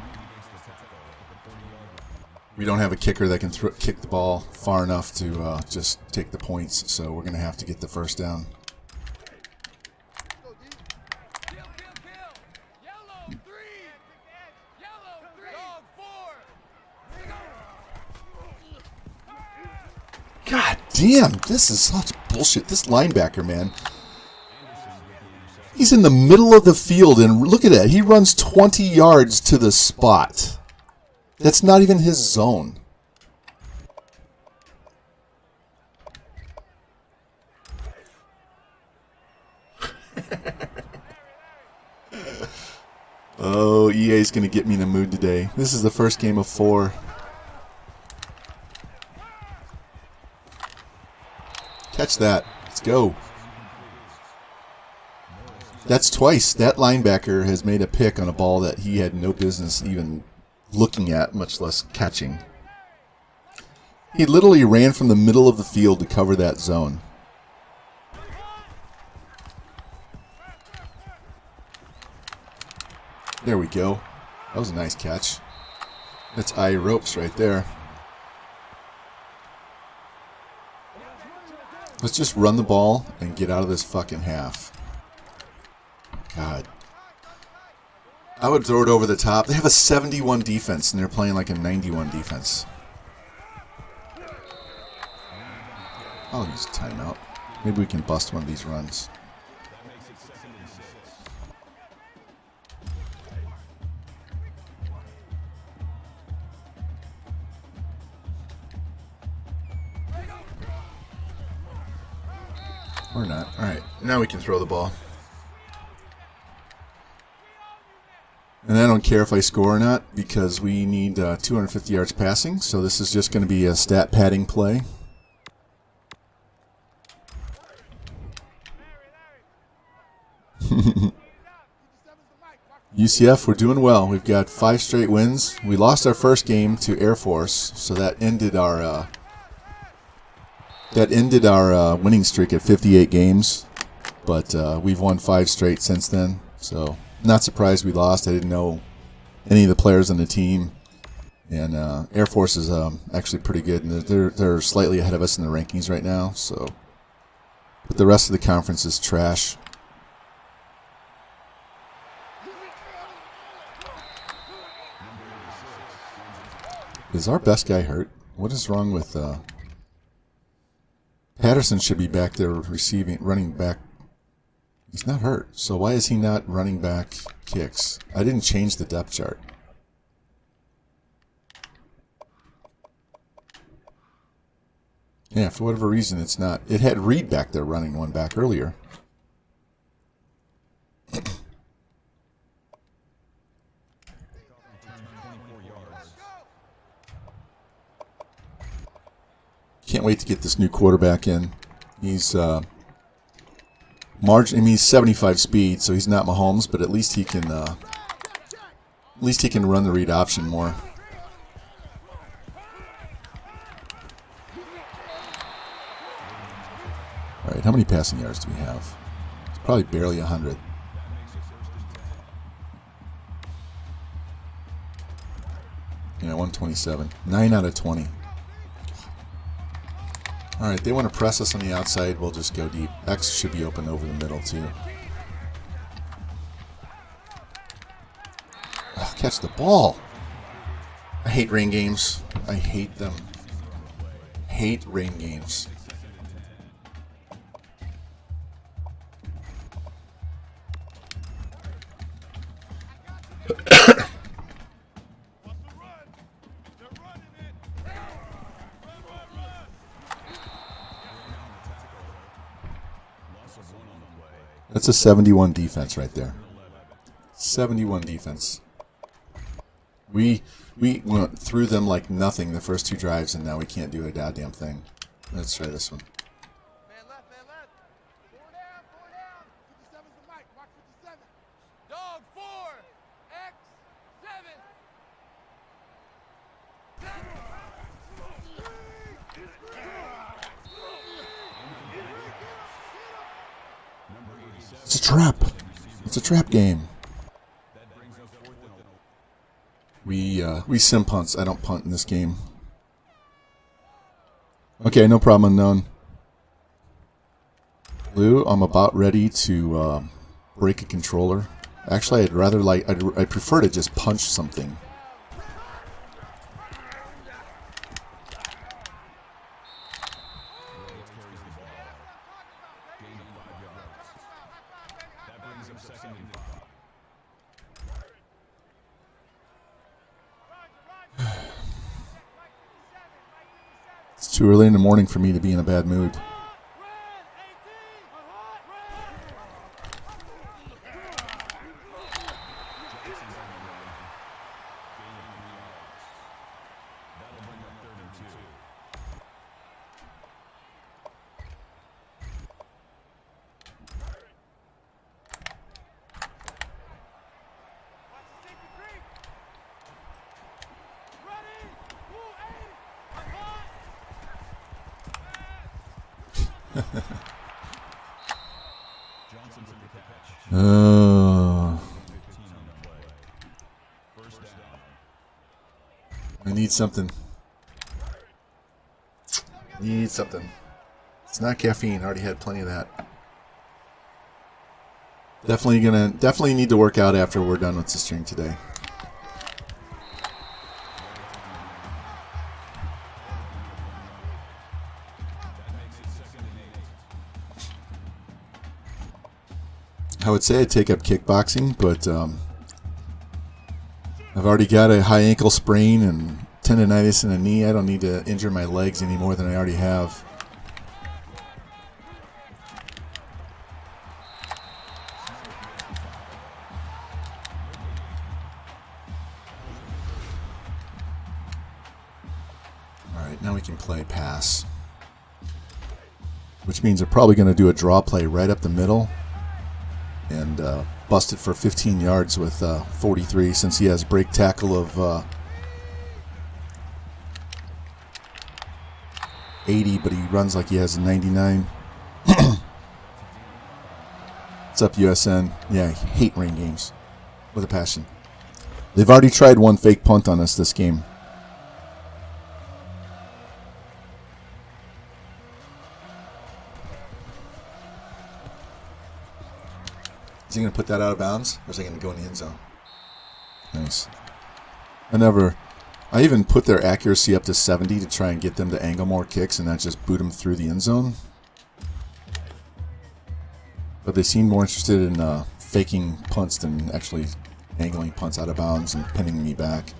We don't have a kicker that can kick the ball far enough to just take the points, so we're going to have to get the first down. God damn, this is such bullshit. This linebacker, man. He's in the middle of the field, and look at that. He runs 20 yards to the spot. That's not even his zone. Oh, EA's going to get me in the mood today. This is the first game of 4. Catch that. Let's go. That's twice. That linebacker has made a pick on a ball that he had no business even looking at, much less catching. He literally ran from the middle of the field to cover that zone. There we go. That was a nice catch. That's eye ropes right there. Let's just run the ball and get out of this fucking half. God. I would throw it over the top. They have a 71 defense, and they're playing like a 91 defense. I'll use a timeout. Maybe we can bust one of these runs. Or not. Alright, now we can throw the ball. And I don't care if I score or not, because we need 250 yards passing, so this is just going to be a stat padding play. UCF, we're doing well. We've got 5 straight wins. We lost our first game to Air Force, so that ended our winning streak at 58 games. But we've won 5 straight since then, so not surprised we lost. I didn't know any of the players on the team, and Air Force is actually pretty good, and they're slightly ahead of us in the rankings right now. So, but the rest of the conference is trash. Is our best guy hurt? What is wrong with Patterson? Should be back there running back. He's not hurt, so why is he not running back kicks? I didn't change the depth chart. Yeah, for whatever reason, it's not. It had Reed back there running one back earlier. Can't wait to get this new quarterback in. He's he's 75 speed, so he's not Mahomes, but at least he can run the read option more. All right, how many passing yards do we have? It's probably barely 100. Yeah, 127. 9 out of 20. All right, they want to press us on the outside. We'll just go deep. X should be open over the middle, too. Oh, catch the ball. I hate rain games. I hate them. Hate rain games. That's a 71 defense right there. 71 defense. We went through them like nothing the first 2 drives, and now we can't do a goddamn thing. Let's try this one. Man left, man left. 4 down, 4 down. 57's the mic. Watch 57. Dog 4. X 7. It's a trap. It's a trap game. We sim punts. I don't punt in this game. Okay, no problem, unknown. Lou, I'm about ready to break a controller. Actually, I'd prefer to just punch something. It's too early in the morning for me to be in a bad mood. need something. Need something. It's not caffeine. I already had plenty of that. Definitely need to work out after we're done with the stream today. I would say I'd take up kickboxing, but I've already got a high ankle sprain and tendonitis in a knee. I don't need to injure my legs any more than I already have. Alright, now we can play pass. Which means they're probably going to do a draw play right up the middle. And bust it for 15 yards with 43 since he has break tackle of 80, but he runs like he has a 99. What's up, USN? Yeah, I hate rain games with a passion. They've already tried one fake punt on us this game. Is he going to put that out of bounds, or is he going to go in the end zone? Nice. I even put their accuracy up to 70 to try and get them to angle more kicks and not just boot them through the end zone. But they seem more interested in faking punts than actually angling punts out of bounds and pinning me back.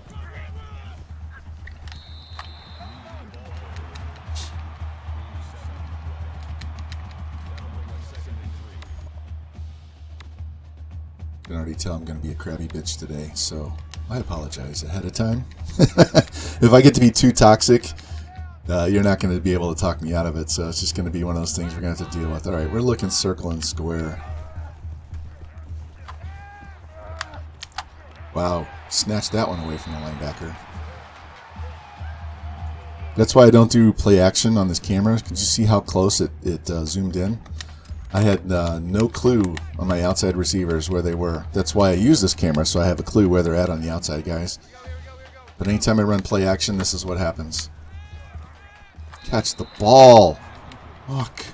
I can already tell I'm going to be a crabby bitch today, so I apologize ahead of time. If I get to be too toxic, you're not going to be able to talk me out of it, so it's just going to be one of those things we're going to have to deal with. All right, we're looking circle and square. Wow, snatched that one away from the linebacker. That's why I don't do play action on this camera. Can you see how close it zoomed in? I had no clue on my outside receivers where they were. That's why I use this camera, so I have a clue where they're at on the outside guys. But anytime I run play action, this is what happens. Catch the ball. Fuck.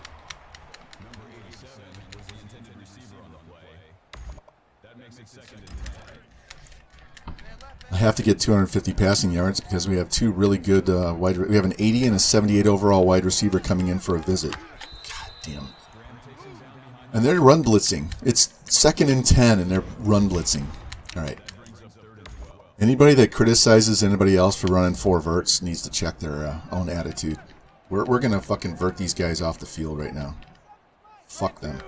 I have to get 250 passing yards because we have two really good we have an 80 and a 78 overall wide receiver coming in for a visit. God damn. And they're run blitzing. It's 2nd and 10, and they're run blitzing. All right. Anybody that criticizes anybody else for running 4 verts needs to check their own attitude. We're going to fucking vert these guys off the field right now. Fuck them.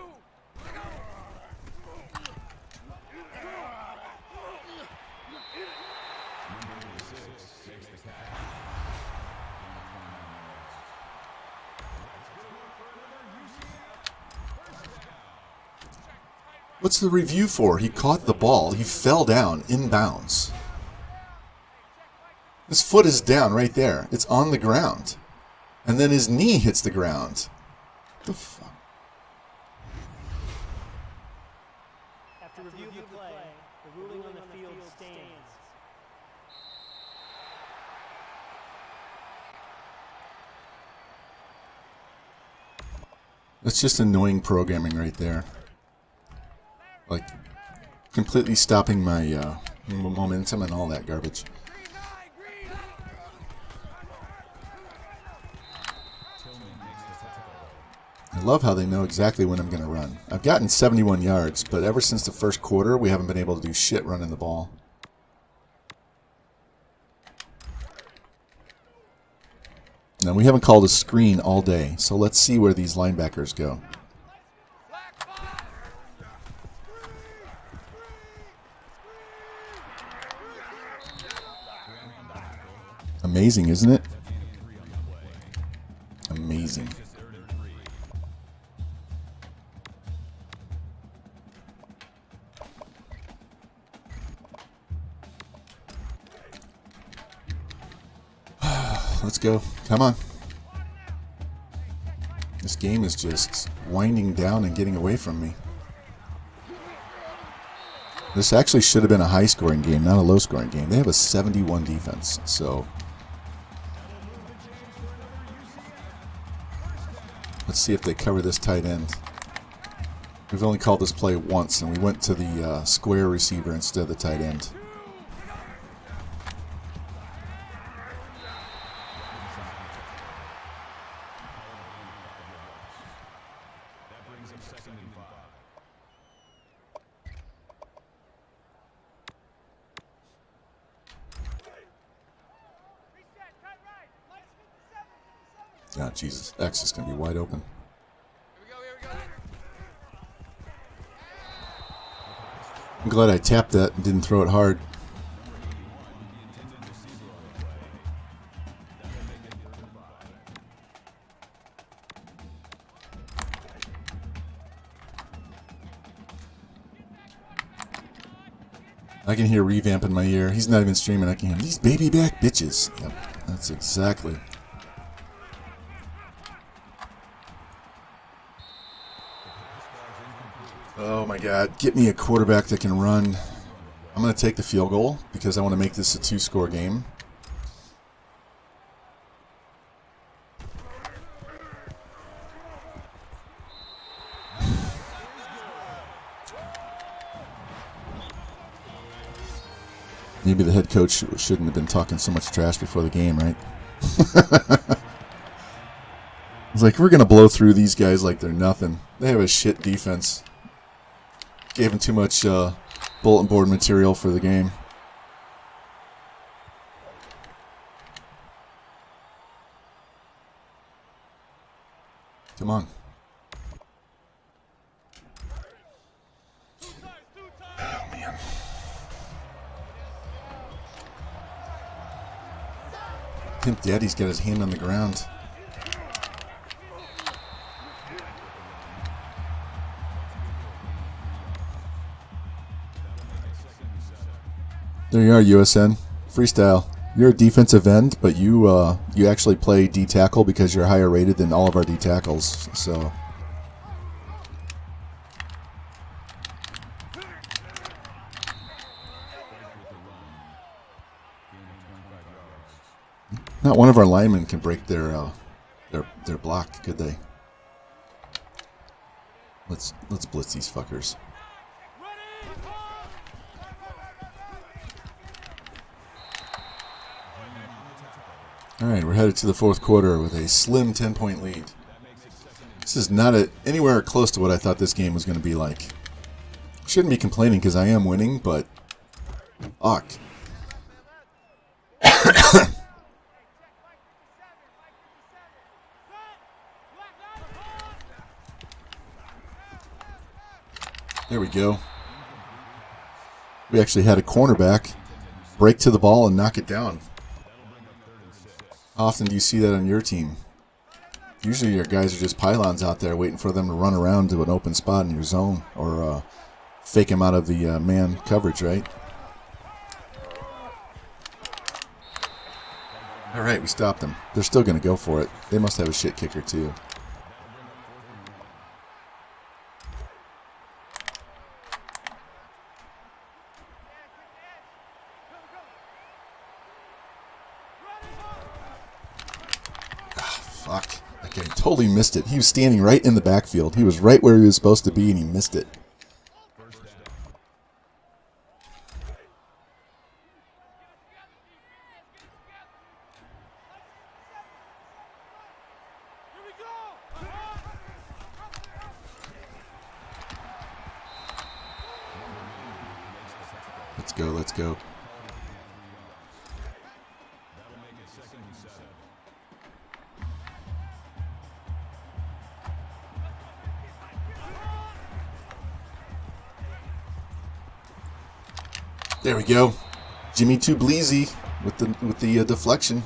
What's the review for? He caught the ball. He fell down inbounds. His foot is down right there. It's on the ground. And then his knee hits the ground. What the fuck? After review of the play, the ruling on the field stands. That's just annoying programming right there. Like, completely stopping my momentum and all that garbage. I love how they know exactly when I'm going to run. I've gotten 71 yards, but ever since the first quarter, we haven't been able to do shit running the ball. Now, we haven't called a screen all day, so let's see where these linebackers go. Amazing, isn't it? Amazing. Let's go. Come on. This game is just winding down and getting away from me. This actually should have been a high-scoring game, not a low-scoring game. They have a 71 defense, so Let's see if they cover this tight end. We've only called this play once, and we went to the square receiver instead of the tight end. That brings up 2nd and 5. Oh, Jesus. X is going to be wide open. I'm glad I tapped that and didn't throw it hard. I can hear Revamp in my ear. He's not even streaming. I can hear him. These baby back bitches. Yep, that's exactly. Oh my God, get me a quarterback that can run. I'm going to take the field goal because I want to make this a 2-score game. Maybe the head coach shouldn't have been talking so much trash before the game, right? It's like, we're going to blow through these guys like they're nothing. They have a shit defense. Gave him too much bulletin board material for the game. Come on. Oh, man. I think Daddy's got his hand on the ground. There you are, USN. Freestyle. You're a defensive end, but you actually play D tackle because you're higher rated than all of our D tackles. So. Not one of our linemen can break their block, could they? Let's blitz these fuckers. All right, we're headed to the fourth quarter with a slim 10-point lead. This is not anywhere close to what I thought this game was going to be like. Shouldn't be complaining because I am winning, but fuck. There we go. We actually had a cornerback break to the ball and knock it down. How often do you see that on your team? Usually your guys are just pylons out there waiting for them to run around to an open spot in your zone or fake them out of the man coverage, right? All right, we stopped them. They're still going to go for it. They must have a shit kicker too. Fuck. Okay, totally missed it. He was standing right in the backfield. He was right where he was supposed to be, and he missed it. Let's go, let's go. There we go. Jimmy Too Bleezy with the deflection.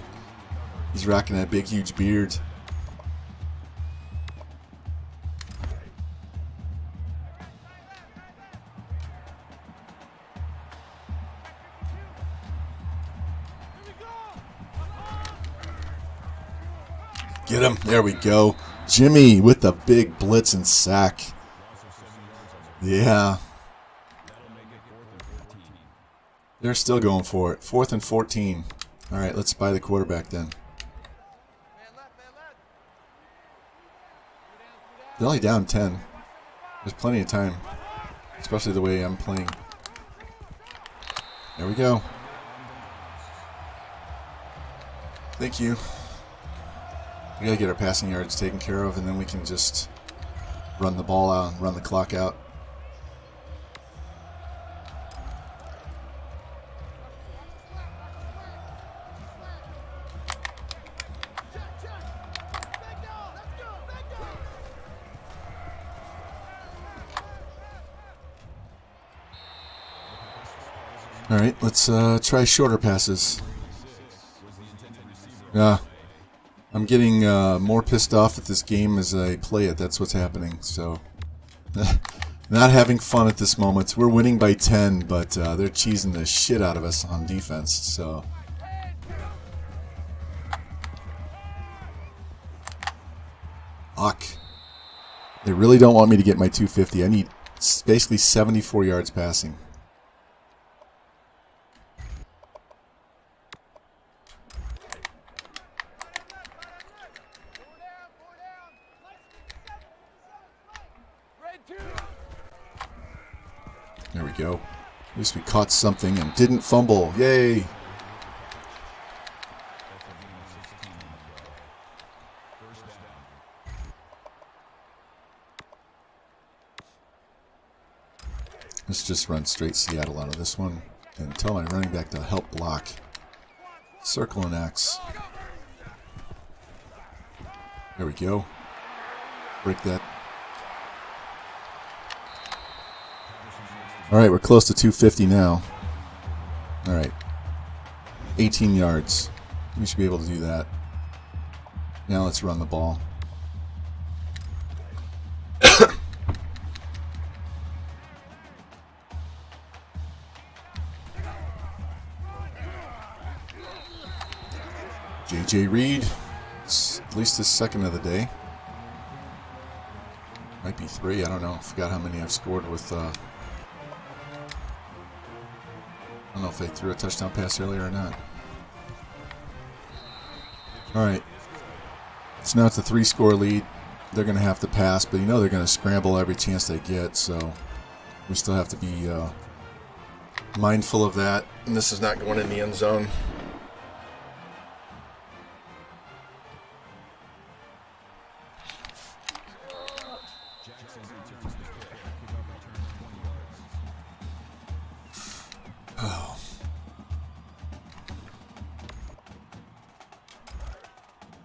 He's rocking that big, huge beard. Get him. There we go. Jimmy with the big blitz and sack. Yeah. They're still going for it. 4th and 14. All right, let's buy the quarterback then. They're only down 10. There's plenty of time, especially the way I'm playing. There we go. Thank you. We gotta get our passing yards taken care of, and then we can just run the ball out and run the clock out. All right, let's try shorter passes. Yeah, I'm getting more pissed off at this game as I play it. That's what's happening. So, not having fun at this moment. We're winning by 10, but they're cheesing the shit out of us on defense. So, fuck. They really don't want me to get my 250. I need basically 74 yards passing. There we go. At least we caught something and didn't fumble. Yay! Let's just run straight Seattle out of this one and tell my running back to help block. Circle and X. There we go. Break that. All right, we're close to 250 now. All right. 18 yards. We should be able to do that. Now let's run the ball. J.J. Reed. It's at least his second of the day. Might be 3. I don't know. I forgot how many I've scored with... I don't know if they threw a touchdown pass earlier or not. Alright. So now it's a 3-score lead. They're going to have to pass, but you know they're going to scramble every chance they get, so we still have to be mindful of that. And this is not going in the end zone.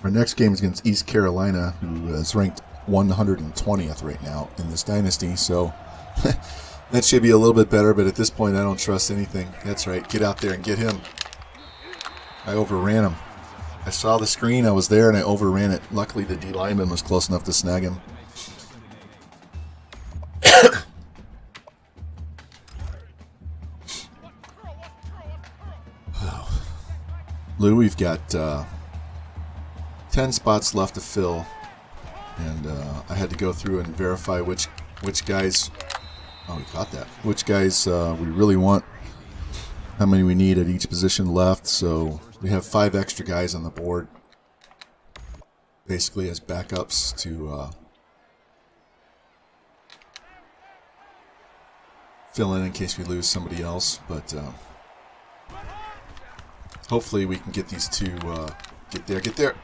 Our next game is against East Carolina, who is ranked 120th right now in this dynasty, so that should be a little bit better, but at this point I don't trust anything. That's right, get out there and get him. I overran him. I saw the screen, I was there, and I overran it. Luckily the D lineman was close enough to snag him. Lou, we've got 10 spots left to fill, and I had to go through and verify which guys. Oh, we caught that. Which guys we really want. How many we need at each position left. So we have 5 extra guys on the board, basically as backups to fill in case we lose somebody else. But hopefully we can get these two. Get there.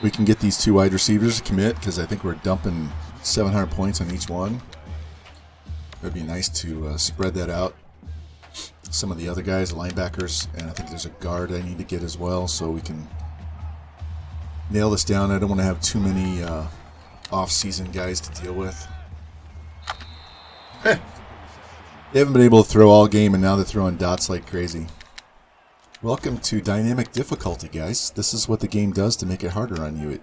We can get these 2 wide receivers to commit, because I think we're dumping 700 points on each one. It would be nice to spread that out. Some of the other guys, linebackers, and I think there's a guard I need to get as well, so we can nail this down. I don't want to have too many off-season guys to deal with. They haven't been able to throw all game, and now they're throwing dots like crazy. Welcome to dynamic difficulty, guys. This is what the game does to make it harder on you. It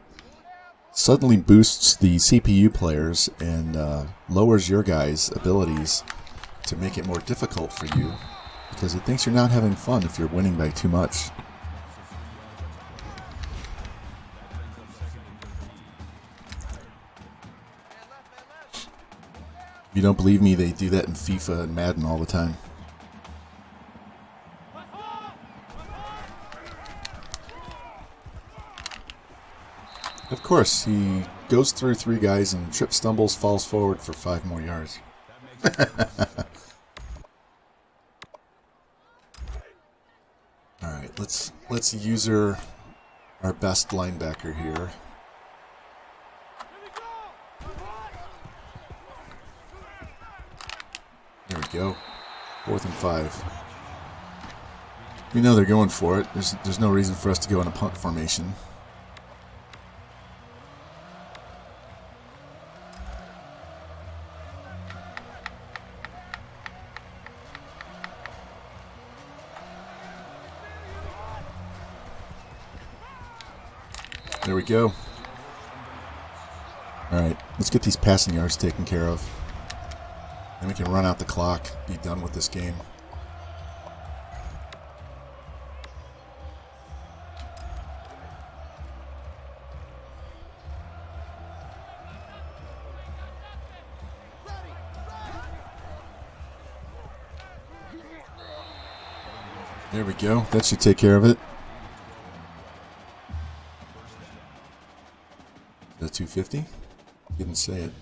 suddenly boosts the CPU players and lowers your guys' abilities to make it more difficult for you, because it thinks you're not having fun if you're winning by too much. If you don't believe me, they do that in FIFA and Madden all the time. Of course, he goes through 3 guys and trips, stumbles, falls forward for 5 more yards. All right, let's use our best linebacker here. There we go. 4th and 5. We know they're going for it. There's no reason for us to go in a punt formation. There we go. All right, let's get these passing yards taken care of. Then we can run out the clock, be done with this game. There we go. That should take care of it. The 250? Didn't say it.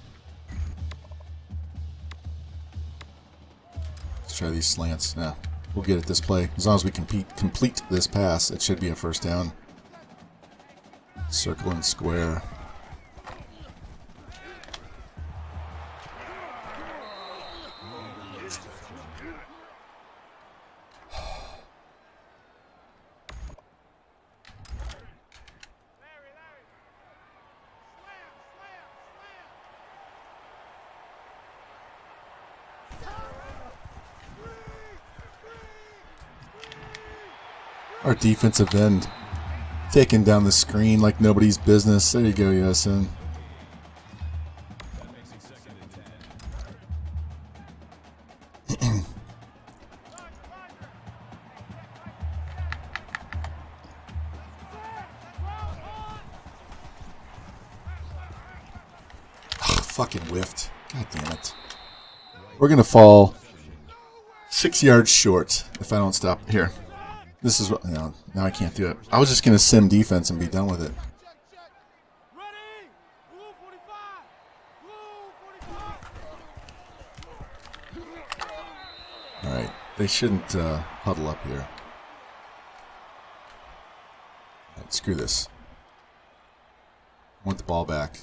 Let's try these slants. Nah, we'll get it this play. As long as we complete this pass, it should be a first down. Circle and square. Our defensive end taking down the screen like nobody's business. There you go, Yosin. That makes it 2nd and 10. Fucking whiffed. God damn it. We're going to fall 6 yards short if I don't stop here. This is what, now I can't do it. I was just going to sim defense and be done with it. Ready? Blue 45. Blue 45. All right. They shouldn't huddle up here. All right, screw this. I want the ball back.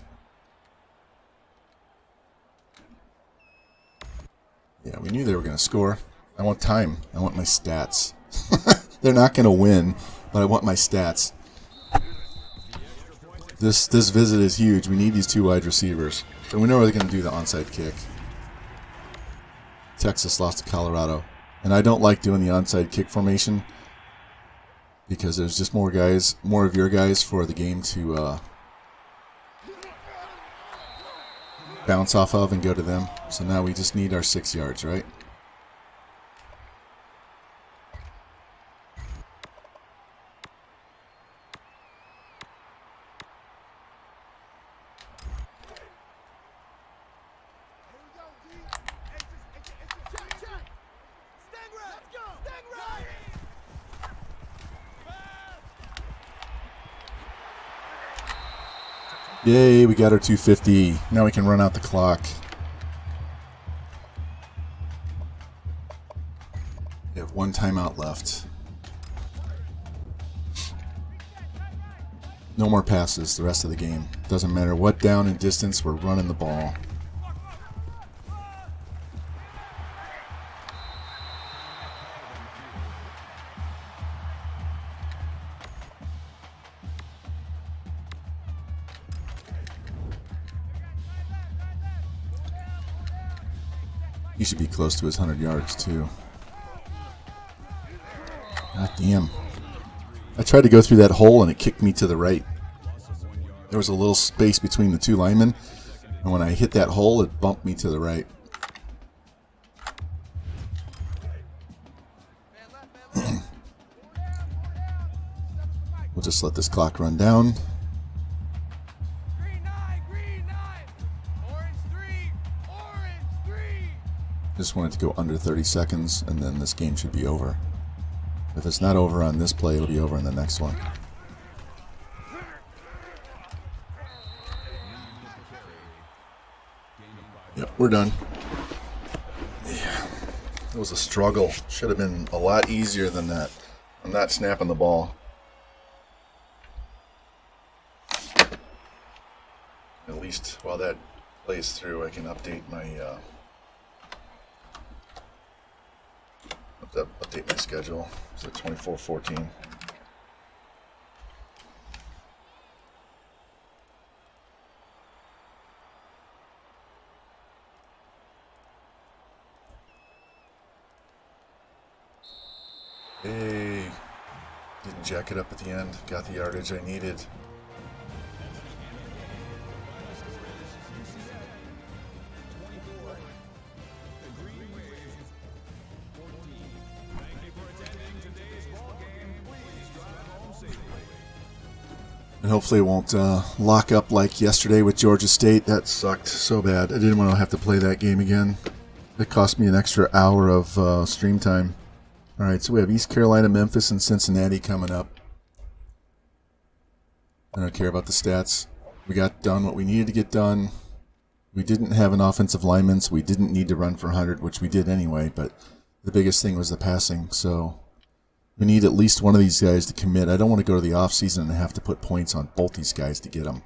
Yeah, we knew they were going to score. I want time. I want my stats. They're not going to win, but I want my stats. This visit is huge. We need these 2 wide receivers. So we know they're going to do the onside kick. Texas lost to Colorado. And I don't like doing the onside kick formation because there's just more of your guys for the game to bounce off of and go to them. So now we just need our 6 yards, right? Yay, we got our 250. Now we can run out the clock. We have 1 timeout left. No more passes the rest of the game. Doesn't matter what down and distance, we're running the ball. He should be close to his 100 yards, too. God damn. I tried to go through that hole, and it kicked me to the right. There was a little space between the 2 linemen, and when I hit that hole, it bumped me to the right. We'll just let this clock run down. Just want it to go under 30 seconds, and then this game should be over. If it's not over on this play, it'll be over in the next one. we're done. Yeah, it was a struggle. Should have been a lot easier than that. I'm not snapping the ball. At least while that plays through, I can update my update my schedule. It's at 24-14. Hey, didn't jack it up at the end. Got the yardage I needed. And hopefully it won't lock up like yesterday with Georgia State. That sucked so bad. I didn't want to have to play that game again. It cost me an extra hour of stream time. All right, so we have East Carolina, Memphis, and Cincinnati coming up. I don't care about the stats. We got done what we needed to get done. We didn't have an offensive lineman, so we didn't need to run for 100, which we did anyway, but the biggest thing was the passing. So we need at least one of these guys to commit. I don't want to go to the offseason and have to put points on both these guys to get them.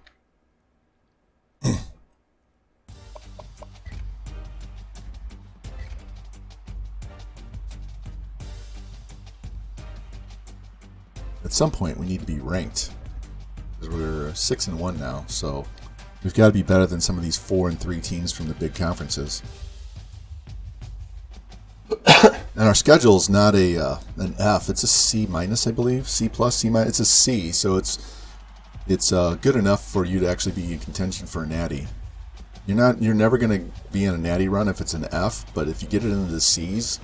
At some point, we need to be ranked, because we're 6-1 now. So we've got to be better than some of these 4-3 teams from the big conferences. And our schedule is not an F; it's a C minus, I believe. C plus, C minus. It's a C, so it's good enough for you to actually be in contention for a natty. You're never going to be in a natty run if it's an F, but if you get it into the C's,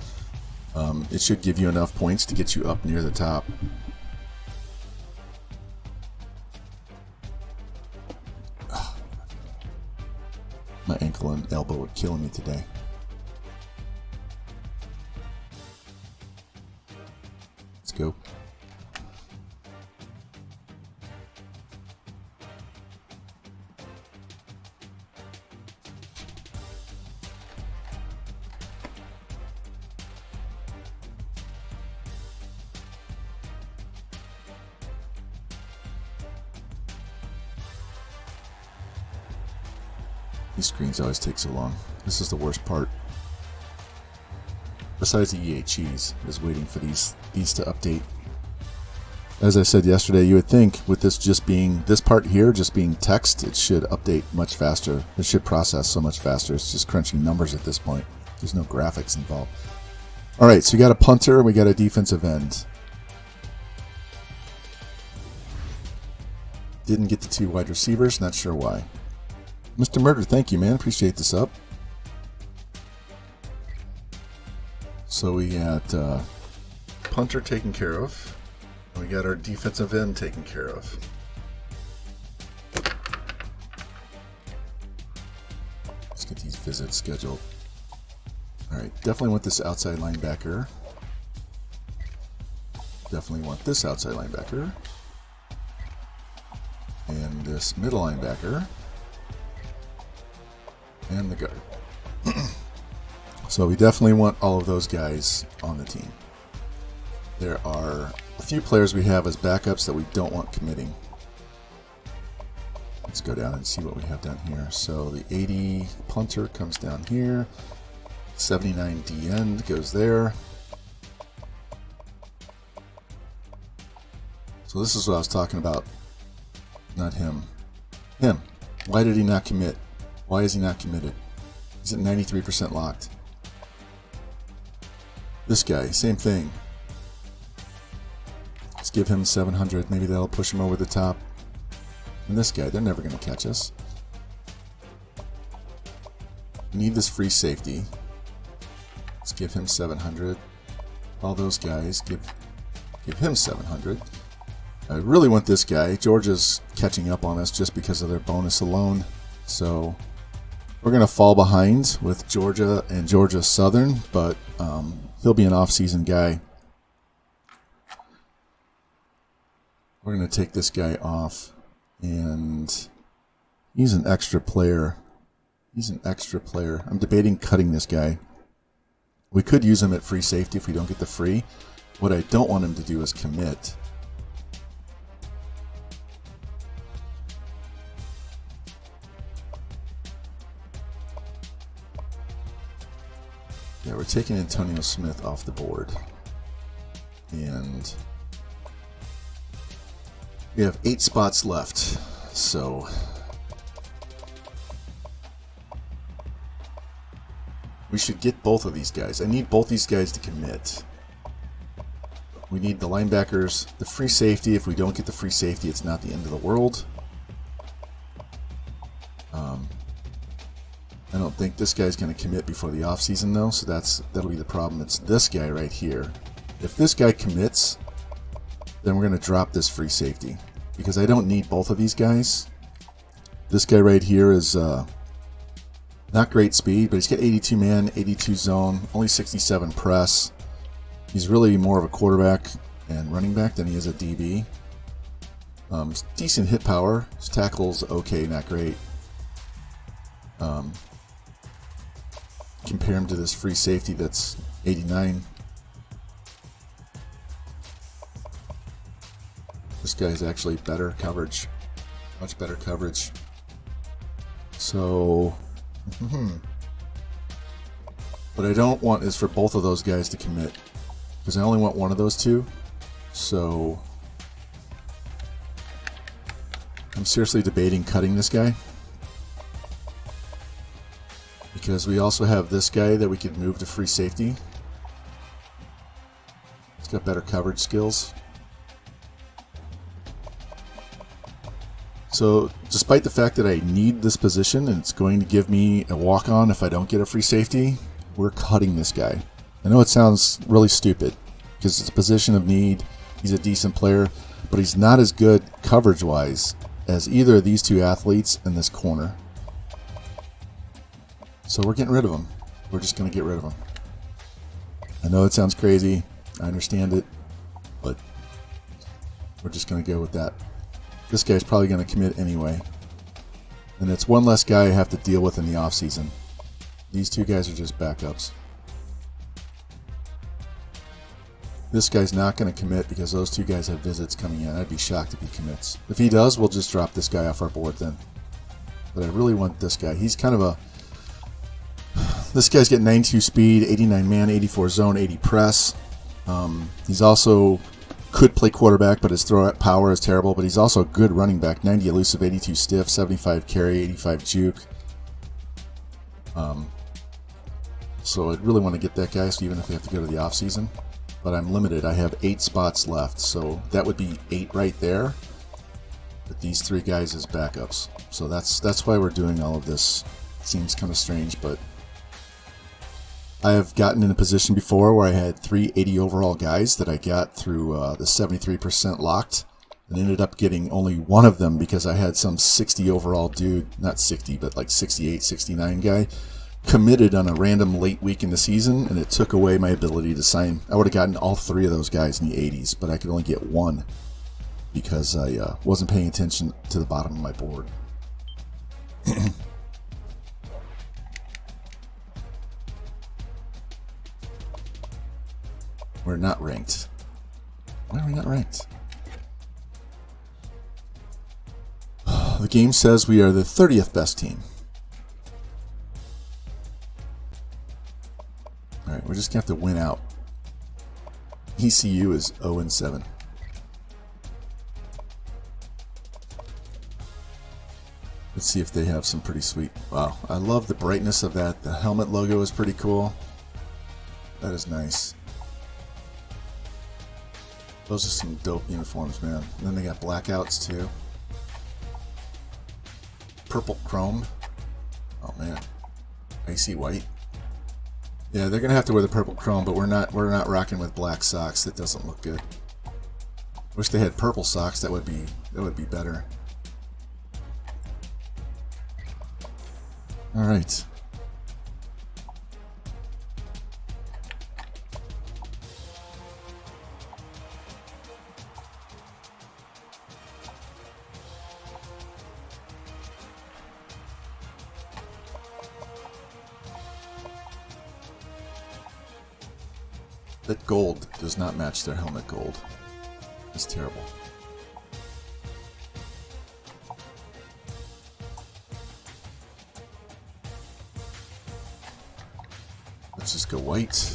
it should give you enough points to get you up near the top. My ankle and elbow are killing me today. Let's go. These screens always take so long. This is the worst part. Besides the EHEs, is waiting for these to update. As I said yesterday, you would think with this just being, this part here just being text, it should update much faster. It should process so much faster. It's just crunching numbers at this point. There's no graphics involved. Alright, so we got a punter and we got a defensive end. Didn't get the 2 wide receivers, not sure why. Mr. Murder, thank you, man. Appreciate the sub. So we got punter taken care of. And we got our defensive end taken care of. Let's get these visits scheduled. Alright, definitely want this outside linebacker. Definitely want this outside linebacker. And this middle linebacker. And the guard. So we definitely want all of those guys on the team. There are a few players we have as backups that we don't want committing. Let's go down and see what we have down here. So the 80 punter comes down here. 79 D end goes there. So this is what I was talking about. Not him. Him. Why did he not commit? Why is he not committed? He's at 93% locked. This guy, same thing. Let's give him 700. Maybe that'll push him over the top. And this guy, they're never going to catch us. We need this free safety. Let's give him 700. All those guys, give him 700. I really want this guy. Georgia's catching up on us just because of their bonus alone. So we're going to fall behind with Georgia and Georgia Southern, but he'll be an off-season guy. We're going to take this guy off, and he's an extra player. He's an extra player. I'm debating cutting this guy. We could use him at free safety if we don't get the free. What I don't want him to do is commit. Yeah, we're taking Antonio Smith off the board. And we have 8 spots left. So we should get both of these guys. I need both these guys to commit. We need the linebackers, the free safety. If we don't get the free safety, it's not the end of the world. I don't think this guy's going to commit before the offseason, though, so that'll be the problem. It's this guy right here. If this guy commits, then we're going to drop this free safety, because I don't need both of these guys. This guy right here is not great speed, but he's got 82 man, 82 zone, only 67 press. He's really more of a quarterback and running back than he is a DB. Decent hit power. His tackle's okay, not great. Compare him to this free safety that's 89. This guy's actually better coverage. Much better coverage. So, what I don't want is for both of those guys to commit, because I only want one of those two. So, I'm seriously debating cutting this guy, because we also have this guy that we could move to free safety. He's got better coverage skills. So, despite the fact that I need this position and it's going to give me a walk-on if I don't get a free safety, we're cutting this guy. I know it sounds really stupid because it's a position of need. He's a decent player, but he's not as good coverage-wise as either of these two athletes in this corner. So we're getting rid of him. We're just going to get rid of him. I know it sounds crazy. I understand it, but we're just going to go with that. This guy's probably going to commit anyway. And it's one less guy I have to deal with in the offseason. These two guys are just backups. This guy's not going to commit because those two guys have visits coming in. I'd be shocked if he commits. If he does, we'll just drop this guy off our board then. But I really want this guy. He's kind of a... This guy's got 92 speed, 89 man, 84 zone, 80 press. He's also... could play quarterback, but his throw power is terrible. But he's also a good running back. 90 elusive, 82 stiff, 75 carry, 85 juke. So I'd really want to get that guy, so even if we have to go to the offseason. But I'm limited. I have 8 spots left, so that would be 8 right there. With these 3 guys as backups. So that's why we're doing all of this. Seems kind of strange, but I have gotten in a position before where I had 3 80 overall guys that I got through the 73% locked, and ended up getting only one of them because I had some 60 overall dude, not 60, but like 68, 69 guy, committed on a random late week in the season, and it took away my ability to sign. I would have gotten all 3 of those guys in the 80s, but I could only get one because I wasn't paying attention to the bottom of my board. We're not ranked. Why are we not ranked? The game says we are the 30th best team. Alright, we're just going to have to win out. ECU is 0-7. Let's see if they have some pretty sweet... Wow, I love the brightness of that. The helmet logo is pretty cool. That is nice. Those are some dope uniforms, man. And then they got blackouts too. Purple chrome. Oh man, icy white. Yeah, they're gonna have to wear the purple chrome, but we're not rocking with black socks. That doesn't look good. Wish they had purple socks. That would be better. All right. That gold does not match their helmet gold. It's terrible. Let's just go white.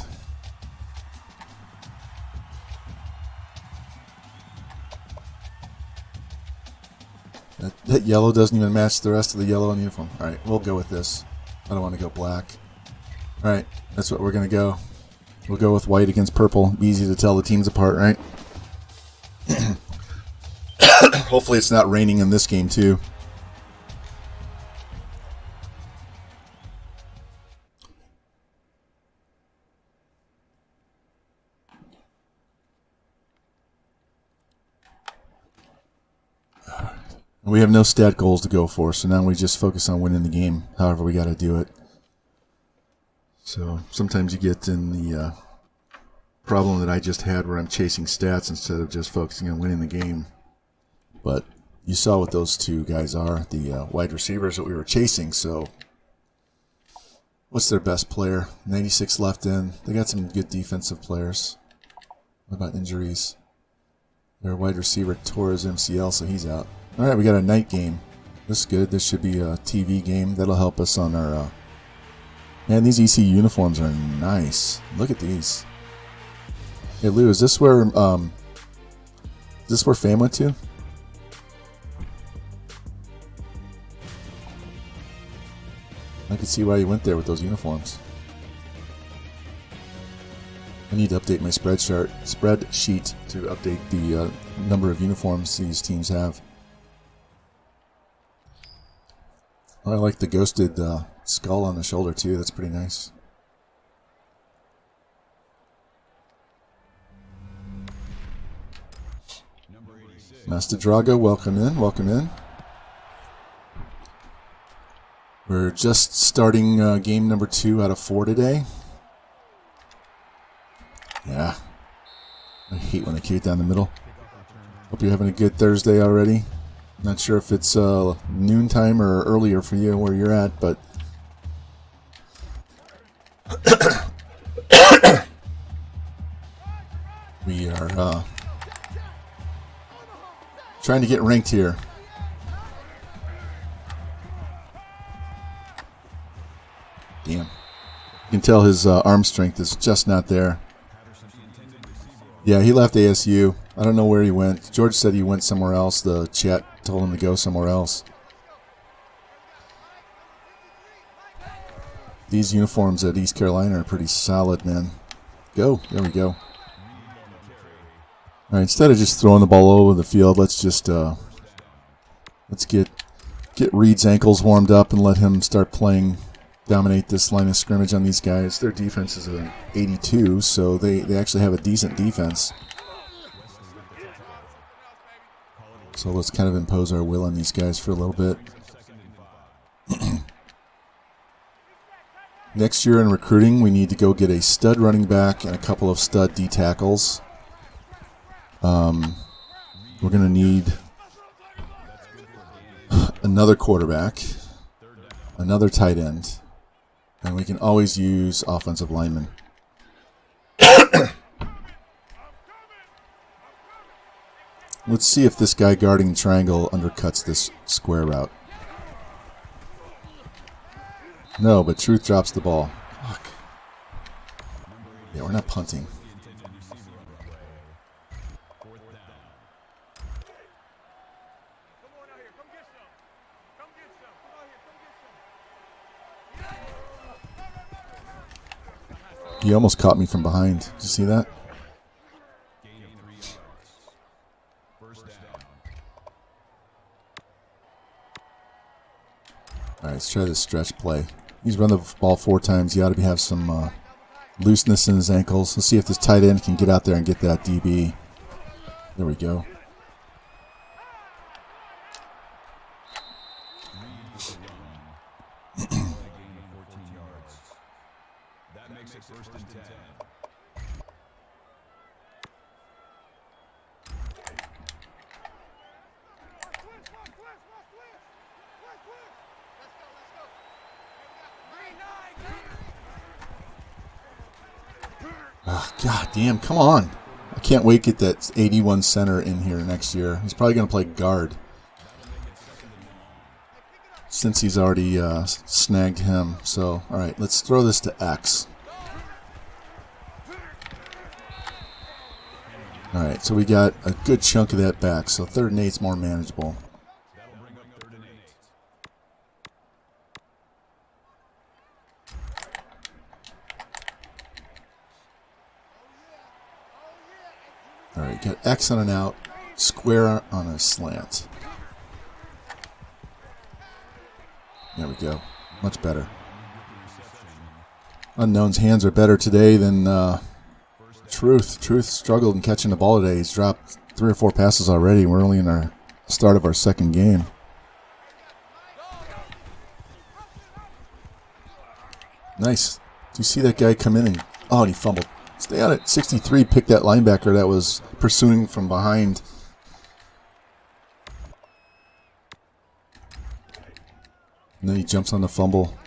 That yellow doesn't even match the rest of the yellow in the uniform. Alright, we'll go with this. I don't want to go black. Alright, that's what we're going to go. We'll go with white against purple. Easy to tell the teams apart, right? Hopefully it's not raining in this game too. We have no stat goals to go for, so now we just focus on winning the game, however we got to do it. So sometimes you get in the problem that I just had where I'm chasing stats instead of just focusing on winning the game. But you saw what those two guys are, the wide receivers that we were chasing. So what's their best player? 96 left in. They got some good defensive players. What about injuries? Their wide receiver tore his MCL, so he's out. All right, we got a night game. This is good. This should be a TV game. That'll help us on our... Man, these EC uniforms are nice. Look at these. Hey, Lou, is this where Fam went to? I can see why you went there with those uniforms. I need to update my spreadsheet to update the number of uniforms these teams have. Oh, I like the ghosted skull on the shoulder too. That's pretty nice. Master Drago, welcome in, welcome in. We're just starting game number 2 out of 4 today. Yeah. I hate when I kick it down the middle. Hope you're having a good Thursday already. Not sure if it's noontime or earlier for you where you're at, but we are trying to get ranked here. Damn. You can tell his arm strength is just not there. Yeah, he left ASU. I don't know where he went. George said he went somewhere else. The chat told him to go somewhere else. These uniforms at East Carolina are pretty solid, man. Go. There we go. All right, instead of just throwing the ball all over the field, let's just let's get Reed's ankles warmed up and let him start playing, dominate this line of scrimmage on these guys. Their defense is an 82, so they actually have a decent defense. So let's kind of impose our will on these guys for a little bit. Next year in recruiting, we need to go get a stud running back and a couple of stud D tackles. We're going to need another quarterback, another tight end, and we can always use offensive linemen. Let's see if this guy guarding triangle undercuts this square route. No, but Truth drops the ball. Fuck. Yeah, we're not punting. He almost caught me from behind. Did you see that? All right, let's try this stretch play. He's run the ball 4 times. He ought to have some looseness in his ankles. Let's see if this tight end can get out there and get that DB. There we go. Oh, God damn, come on. I can't wait to get that 81 center in here next year. He's probably going to play guard. Since he's already snagged him. So, all right, let's throw this to X. All right, so we got a good chunk of that back. So 3rd and 8's more manageable. That'll bring up 3rd and 8. All right, got X on an out, square on a slant. There we go. Much better. Unknown's hands are better today than Truth. Truth struggled in catching the ball today. He's dropped 3 or 4 passes already. We're only in our start of our 2nd game. Nice. Do you see that guy come in and... Oh, and he fumbled. Stay on it. 63 picked that linebacker that was pursuing from behind. And then he jumps on the fumble.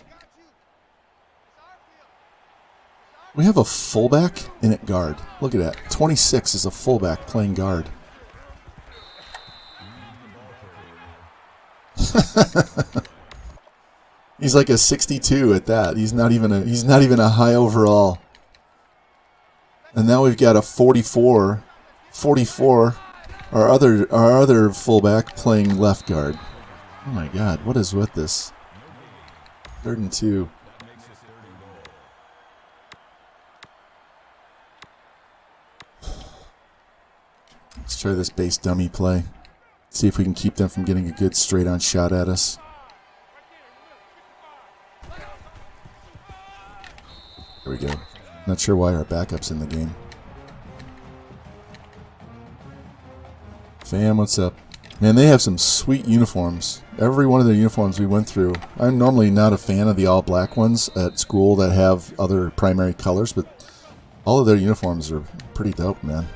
We have a fullback in at guard. Look at that. 26 is a fullback playing guard. He's like a 62 at that. He's not even a high overall. And now we've got a 44, our other fullback playing left guard. Oh my God, what is with this? 3rd and 2. Let's try this base dummy play. See if we can keep them from getting a good straight-on shot at us. There we go. Not sure why our backup's in the game. Fam, what's up? Man, they have some sweet uniforms. Every one of their uniforms we went through. I'm normally not a fan of the all-black ones at school that have other primary colors, but all of their uniforms are pretty dope, man.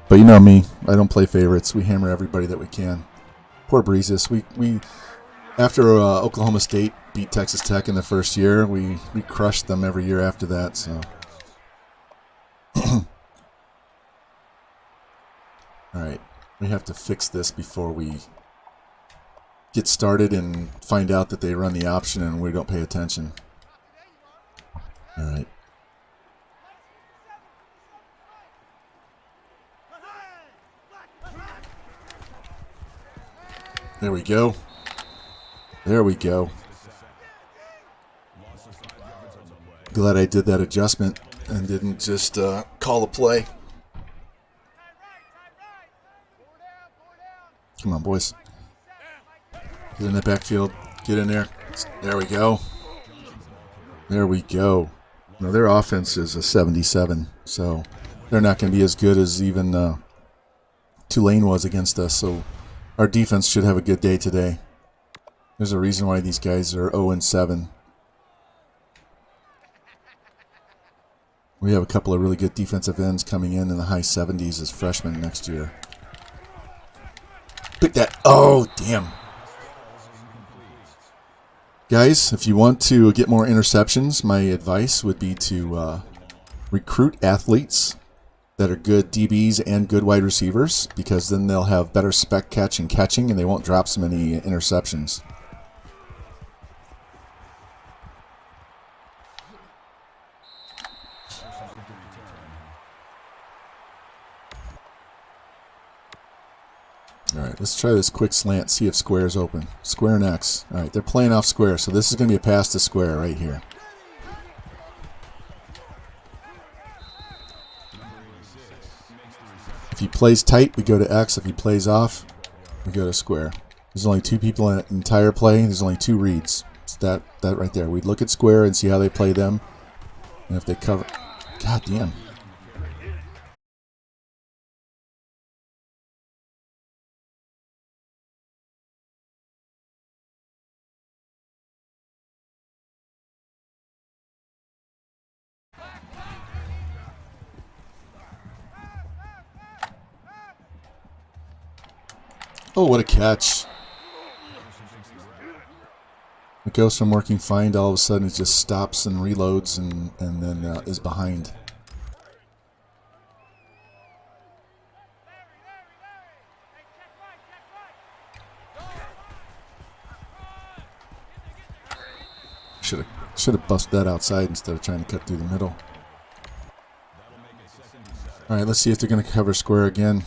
But you know me, I don't play favorites. We hammer everybody that we can. Poor Breezes. We after Oklahoma State beat Texas Tech in the first year, we crushed them every year after that. So, all right, we have to fix this before we get started and find out that they run the option and we don't pay attention. All right. There we go. There we go. Glad I did that adjustment and didn't just call the play. Come on, boys. Get in the backfield. Get in there. There we go. There we go. No, their offense is a 77, so they're not going to be as good as even Tulane was against us, so our defense should have a good day today. There's a reason why these guys are 0-7. We have a couple of really good defensive ends coming in the high 70s as freshmen next year. Pick that. Oh, damn. Guys, if you want to get more interceptions, my advice would be to recruit athletes that are good DBs and good wide receivers, because then they'll have better spec catch and catching and they won't drop so many interceptions. All right, let's try this quick slant, see if square's open. Square and X. All right, they're playing off square, so this is going to be a pass to square right here. If he plays tight, we go to X. If he plays off, we go to square. There's only 2 people in the entire play. There's only 2 reads. It's that right there. We'd look at square and see how they play them. And if they cover... God damn. Oh, what a catch. goes from working fine to all of a sudden it just stops and reloads and then is behind. Should have busted that outside instead of trying to cut through the middle. All right, let's see if they're going to cover square again.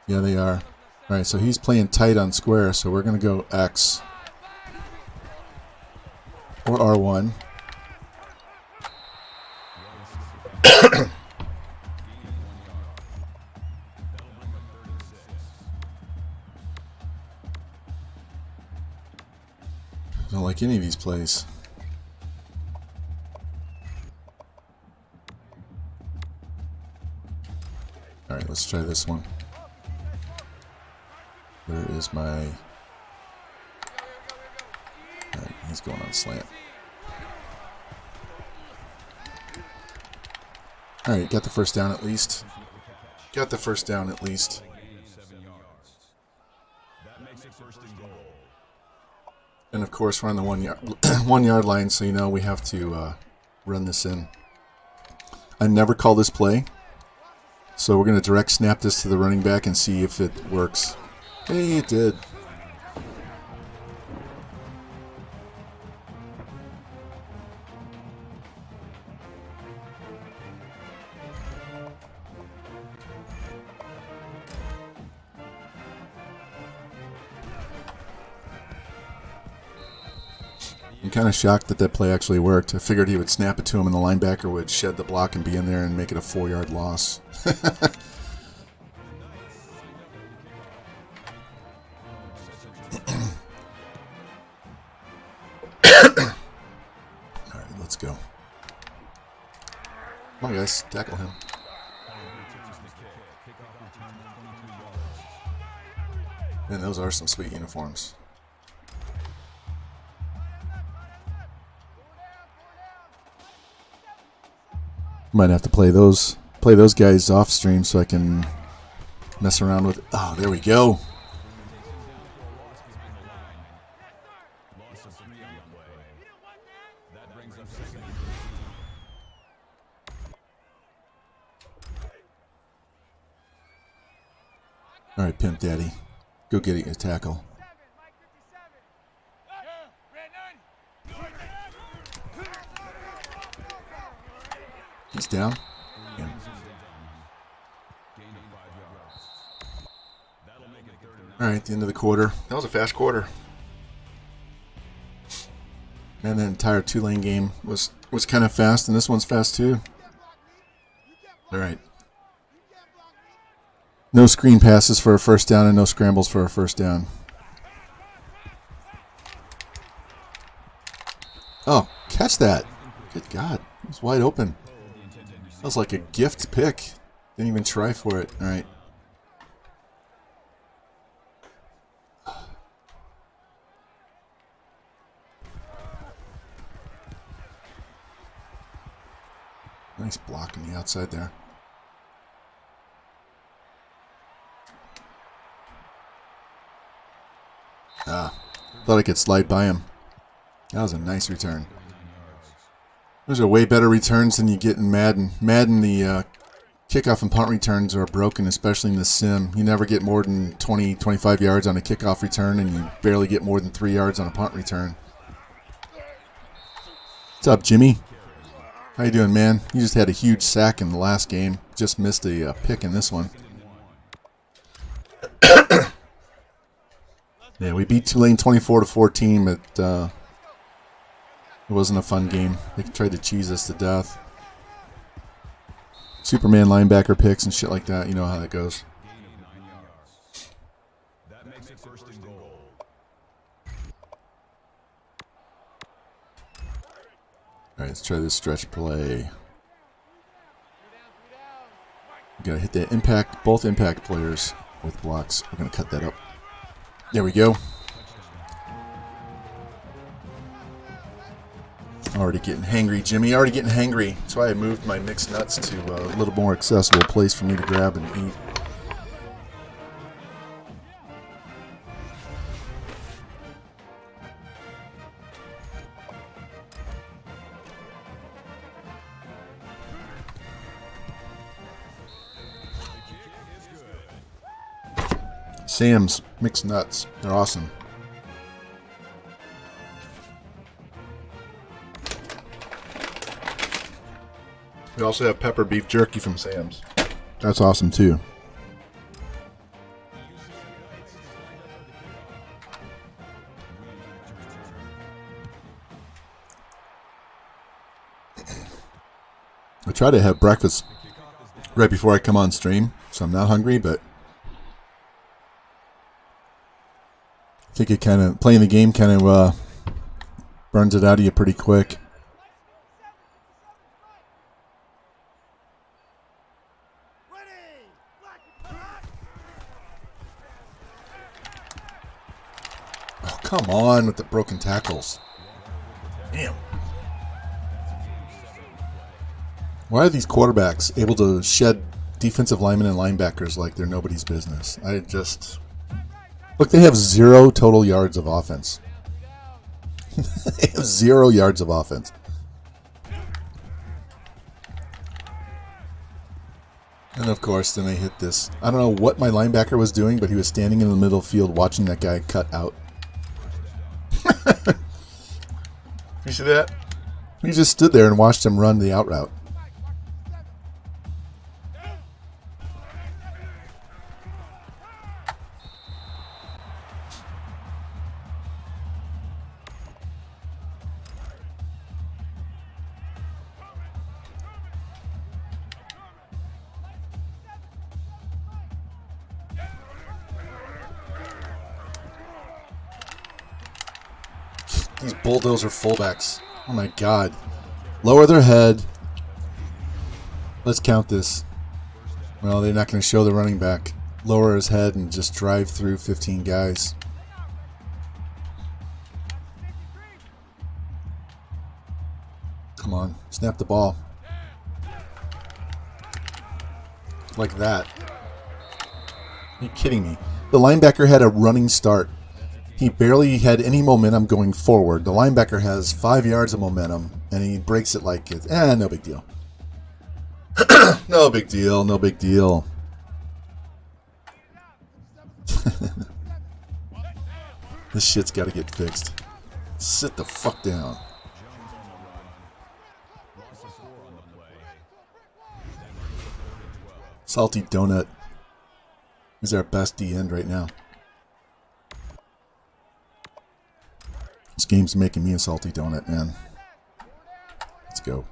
Yeah, they are. All right, so he's playing tight on square, so we're going to go X or R1. Don't like any of these plays. All right, let's try this one. Where is my... All right, he's going on slant. All right, got the first down at least. Got the first down at least. And of course, we're on the 1 yard 1 yard line, so you know we have to run this in. I never call this play, so we're going to direct snap this to the running back and see if it works. Hey, it did. I'm kind of shocked that that play actually worked. I figured he would snap it to him and the linebacker would shed the block and be in there and make it a 4-yard loss. Alright, let's go. Come on, guys, tackle him. Man, those are some sweet uniforms. Might have to play those guys off stream so I can mess around with. Oh, there we go. All right, Pimp Daddy, go get it, a tackle. He's down. Yeah. All right, the end of the quarter. That was a fast quarter. And the entire Tulane game was kind of fast, and this one's fast too. All right. No screen passes for a first down and no scrambles for a first down. Oh, catch that. Good God. It was wide open. That was like a gift pick. Didn't even try for it. All right. Nice block on the outside there. Ah, thought I could slide by him. That was a nice return. Those are way better returns than you get in Madden. Madden, the kickoff and punt returns are broken, especially in the sim. You never get more than 20, 25 yards on a kickoff return, and you barely get more than 3 yards on a punt return. What's up, Jimmy? How you doing, man? You just had a huge sack in the last game. Just missed a pick in this one. Yeah, we beat Tulane 24-14, but it wasn't a fun game. They tried to cheese us to death. Superman linebacker picks and shit like that. You know how that goes. All right, let's try this stretch play. We gotta hit that impact, both impact players with blocks. We're gonna cut that up. There we go. Already getting hangry, Jimmy. Already getting hangry. That's why I moved my mixed nuts to a little more accessible place for me to grab and eat. Sam's mixed nuts. They're awesome. We also have pepper beef jerky from Sam's. That's awesome too. I try to have breakfast right before I come on stream, so I'm not hungry, but I think it kind of, playing the game kind of burns it out of you pretty quick. Oh, come on with the broken tackles. Damn. Why are these quarterbacks able to shed defensive linemen and linebackers like they're nobody's business? I just... Look, they have 0 total yards of offense. They have 0 yards of offense. And of course, then they hit this. I don't know what my linebacker was doing, but he was standing in the middle field watching that guy cut out. You see that? He just stood there and watched him run the out route. These bulldozer fullbacks. Oh my god. Lower their head. Let's count this. Well, they're not going to show the running back. Lower his head and just drive through 15 guys. Come on. Snap the ball. Like that. Are you kidding me? The linebacker had a running start. He barely had any momentum going forward. The linebacker has 5 yards of momentum, and he breaks it like it's... no big deal. No big deal, no big deal. This shit's got to get fixed. Sit the fuck down. Salty Donut is our best D-end right now. This game's making me a salty donut, man. Let's go.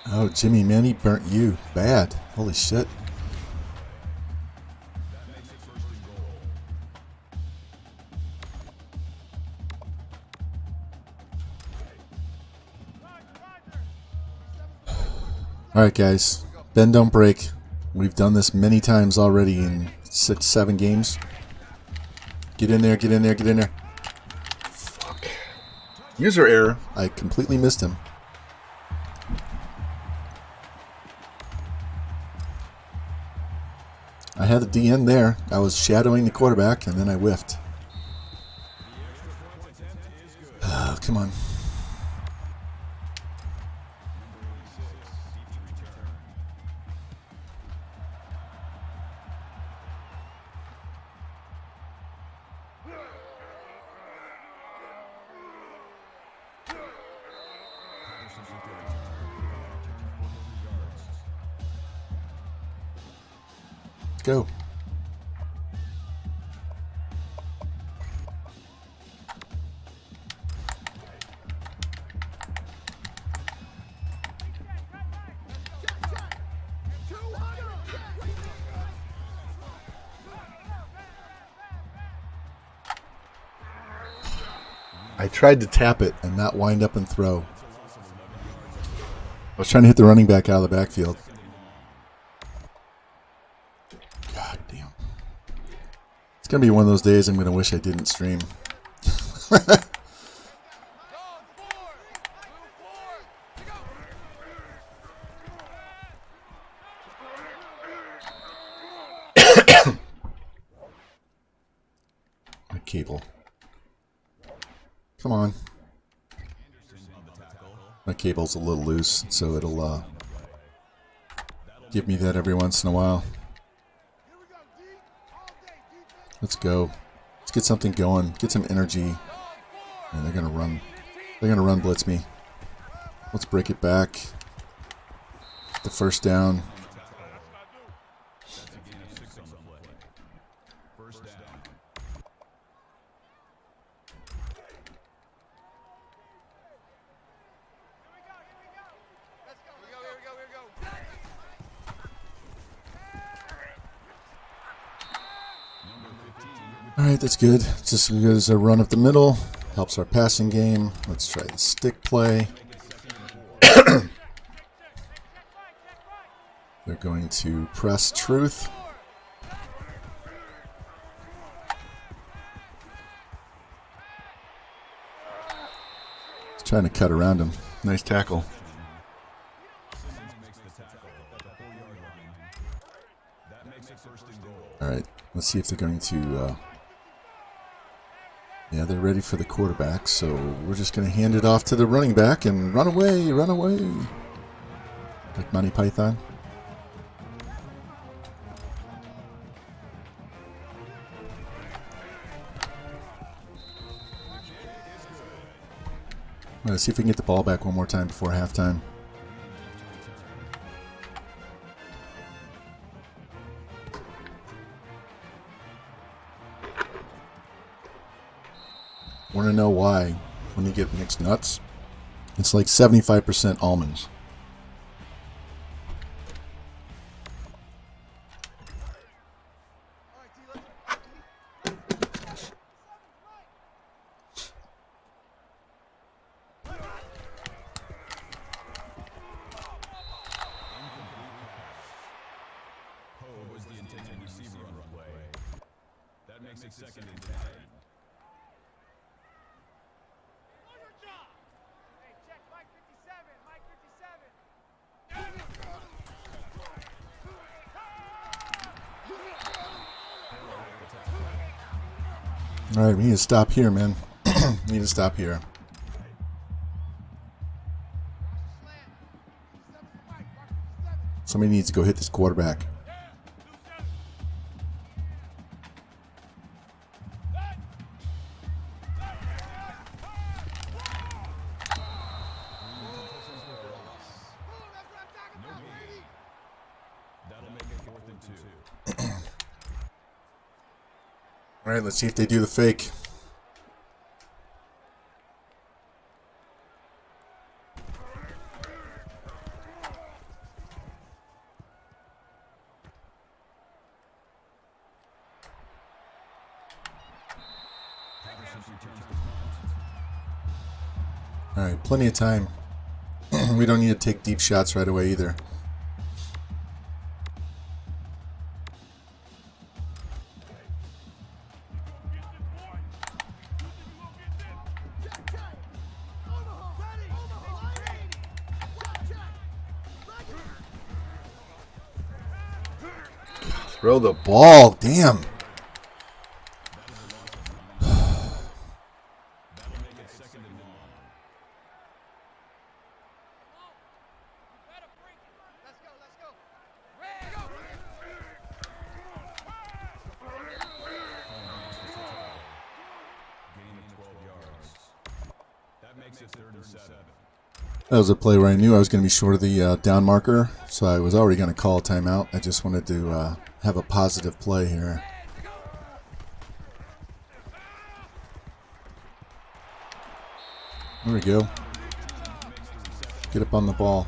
Oh, Jimmy, man, he burnt you. Bad. Holy shit. Alright, guys. Bend, don't break. We've done this many times already in 6-7 games. Get in there, get in there, get in there. Fuck. User error. I completely missed him. I had the DN there. I was shadowing the quarterback, and then I whiffed. Oh, come on. Go. I tried to tap it and not wind up and throw. I was trying to hit the running back out of the backfield. It's going to be one of those days I'm going to wish I didn't stream. My cable. Come on. My cable's a little loose, so it'll give me that every once in a while. Let's go. Let's get something going. Get some energy. And they're gonna run. They're gonna run blitz me. Let's break it back. The first down. Alright, that's good. Just as good as a run up the middle. Helps our passing game. Let's try the stick play. They're going to press truth. Trying to cut around him. Nice tackle. Alright, let's see if they're going to... yeah, they're ready for the quarterback, so we're just going to hand it off to the running back and run away, run away. Like Monty Python. Let's see if we can get the ball back one more time before halftime. Want to know why when you get mixed nuts? It's like 75% almonds. Alright, we need to stop here, man. We need to stop here. Somebody needs to go hit this quarterback. Alright, let's see if they do the fake. Alright, plenty of time. We don't need to take deep shots right away either. Throw the ball, damn. That was a play where I knew I was going to be short of the down marker, so I was already going to call a timeout. I just wanted to have a positive play here. There we go. Get up on the ball.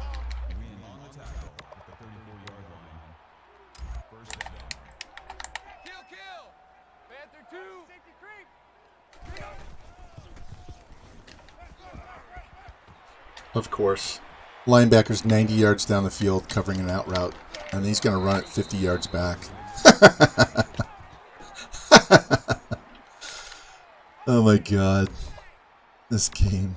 Of course. Linebacker's 90 yards down the field covering an out route, and he's going to run it 50 yards back. Oh my god. This game.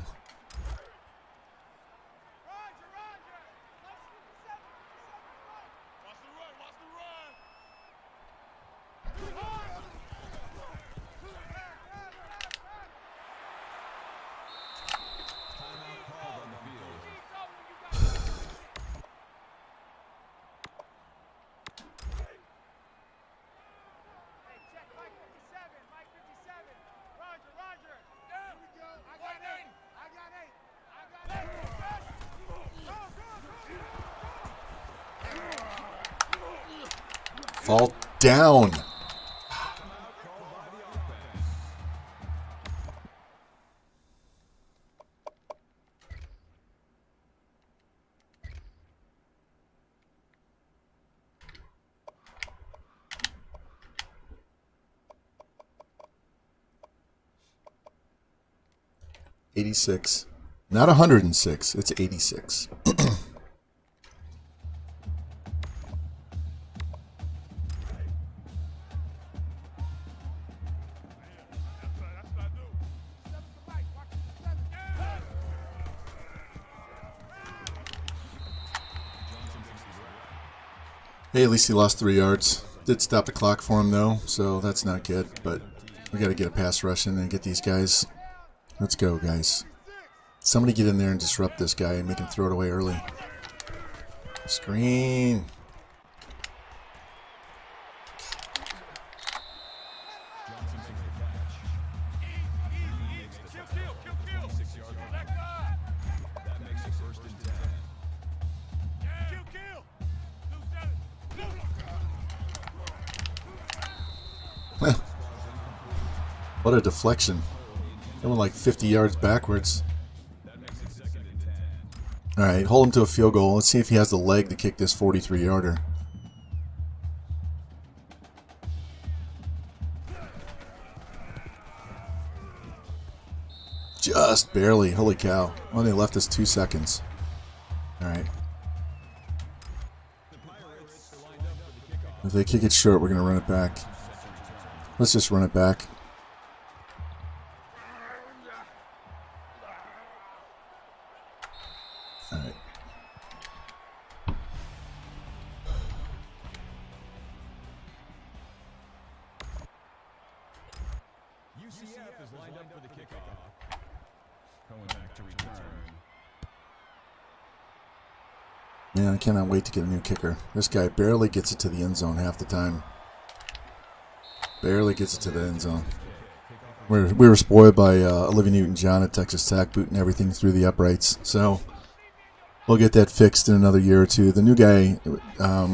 Fall down. $86. Not 106. It's 86. Hey, at least he lost 3 yards. Did stop the clock for him, though, so that's not good. But we got to get a pass rush in and get these guys. Let's go, guys. Somebody get in there and disrupt this guy and make him throw it away early. Screen. What a deflection. It went like 50 yards backwards. Alright, hold him to a field goal. Let's see if he has the leg to kick this 43-yarder. Just barely. Holy cow. Only left us 2 seconds. Alright. If they kick it short, we're going to run it back. Let's just run it back. Alright. UCF is lined up for the kickoff. Going back to return. Man, I cannot wait to get a new kicker. This guy barely gets it to the end zone half the time. Barely gets it to the end zone. We were spoiled by Olivia Newton-John at Texas Tech, booting everything through the uprights. So we'll get that fixed in another year or two. The new guy,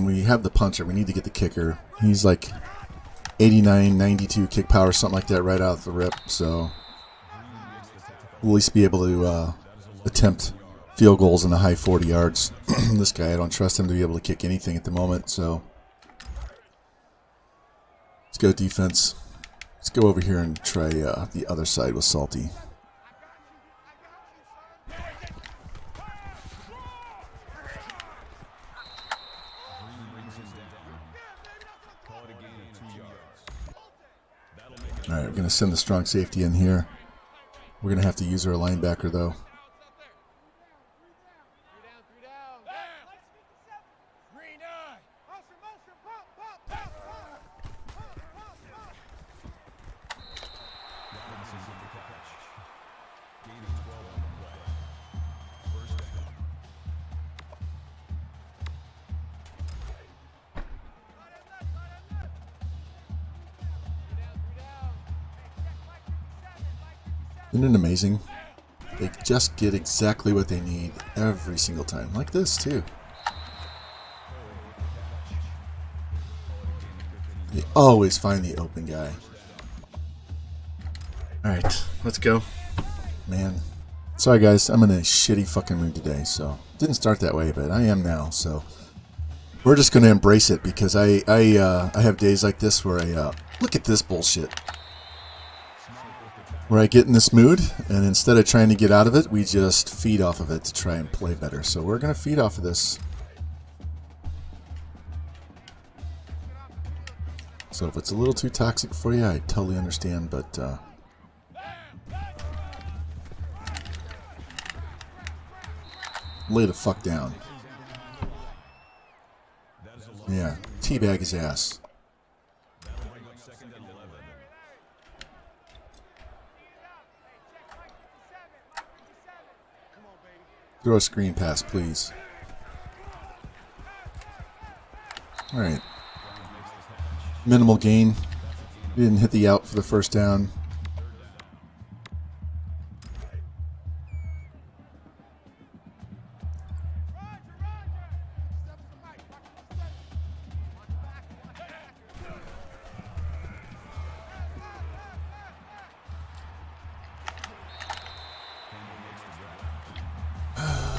we have the puncher. We need to get the kicker. He's like 89, 92 kick power, something like that, right out of the rip. So we'll at least be able to attempt field goals in the high 40 yards. This guy, I don't trust him to be able to kick anything at the moment. So let's go defense. Let's go over here and try the other side with Salty. Alright, we're going to send the strong safety in here. We're going to have to use our linebacker, though. Isn't it amazing? They just get exactly what they need every single time. Like this, too. They always find the open guy. Alright, let's go. Man. Sorry, guys. I'm in a shitty fucking mood today, so... Didn't start that way, but I am now, so... We're just going to embrace it, because I have days like this where I... look at this bullshit. Where I get in this mood, and instead of trying to get out of it, we just feed off of it to try and play better. So we're going to feed off of this. So if it's a little too toxic for you, I totally understand, but lay the fuck down. Yeah, teabag his ass. Throw a screen pass, please. All right. Minimal gain. We didn't hit the out for the first down.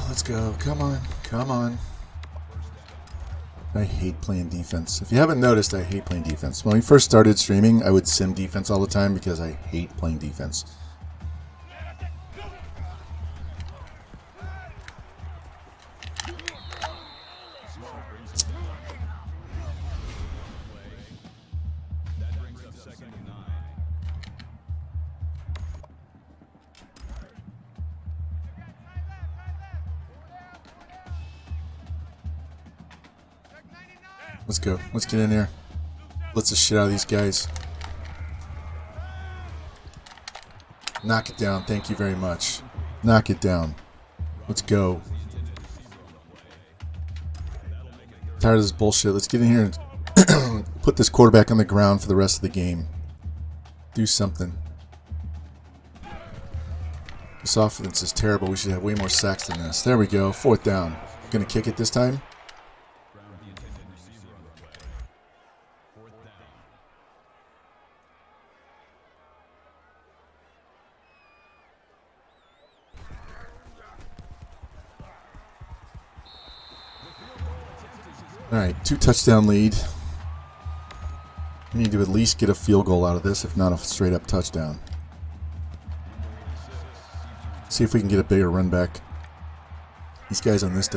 Let's go. Come on. Come on. I hate playing defense. If you haven't noticed, I hate playing defense. When we first started streaming, I would sim defense all the time because I hate playing defense. Let's go. Let's get in there. Let's the shit out of these guys. Knock it down. Thank you very much. Knock it down. Let's go. Tired of this bullshit. Let's get in here and put this quarterback on the ground for the rest of the game. Do something. This offense is terrible. We should have way more sacks than this. There we go. 4th down. Gonna kick it this time? Alright, 2 touchdown lead. We need to at least get a field goal out of this, if not a straight up touchdown. See if we can get a bigger run back. These guys on this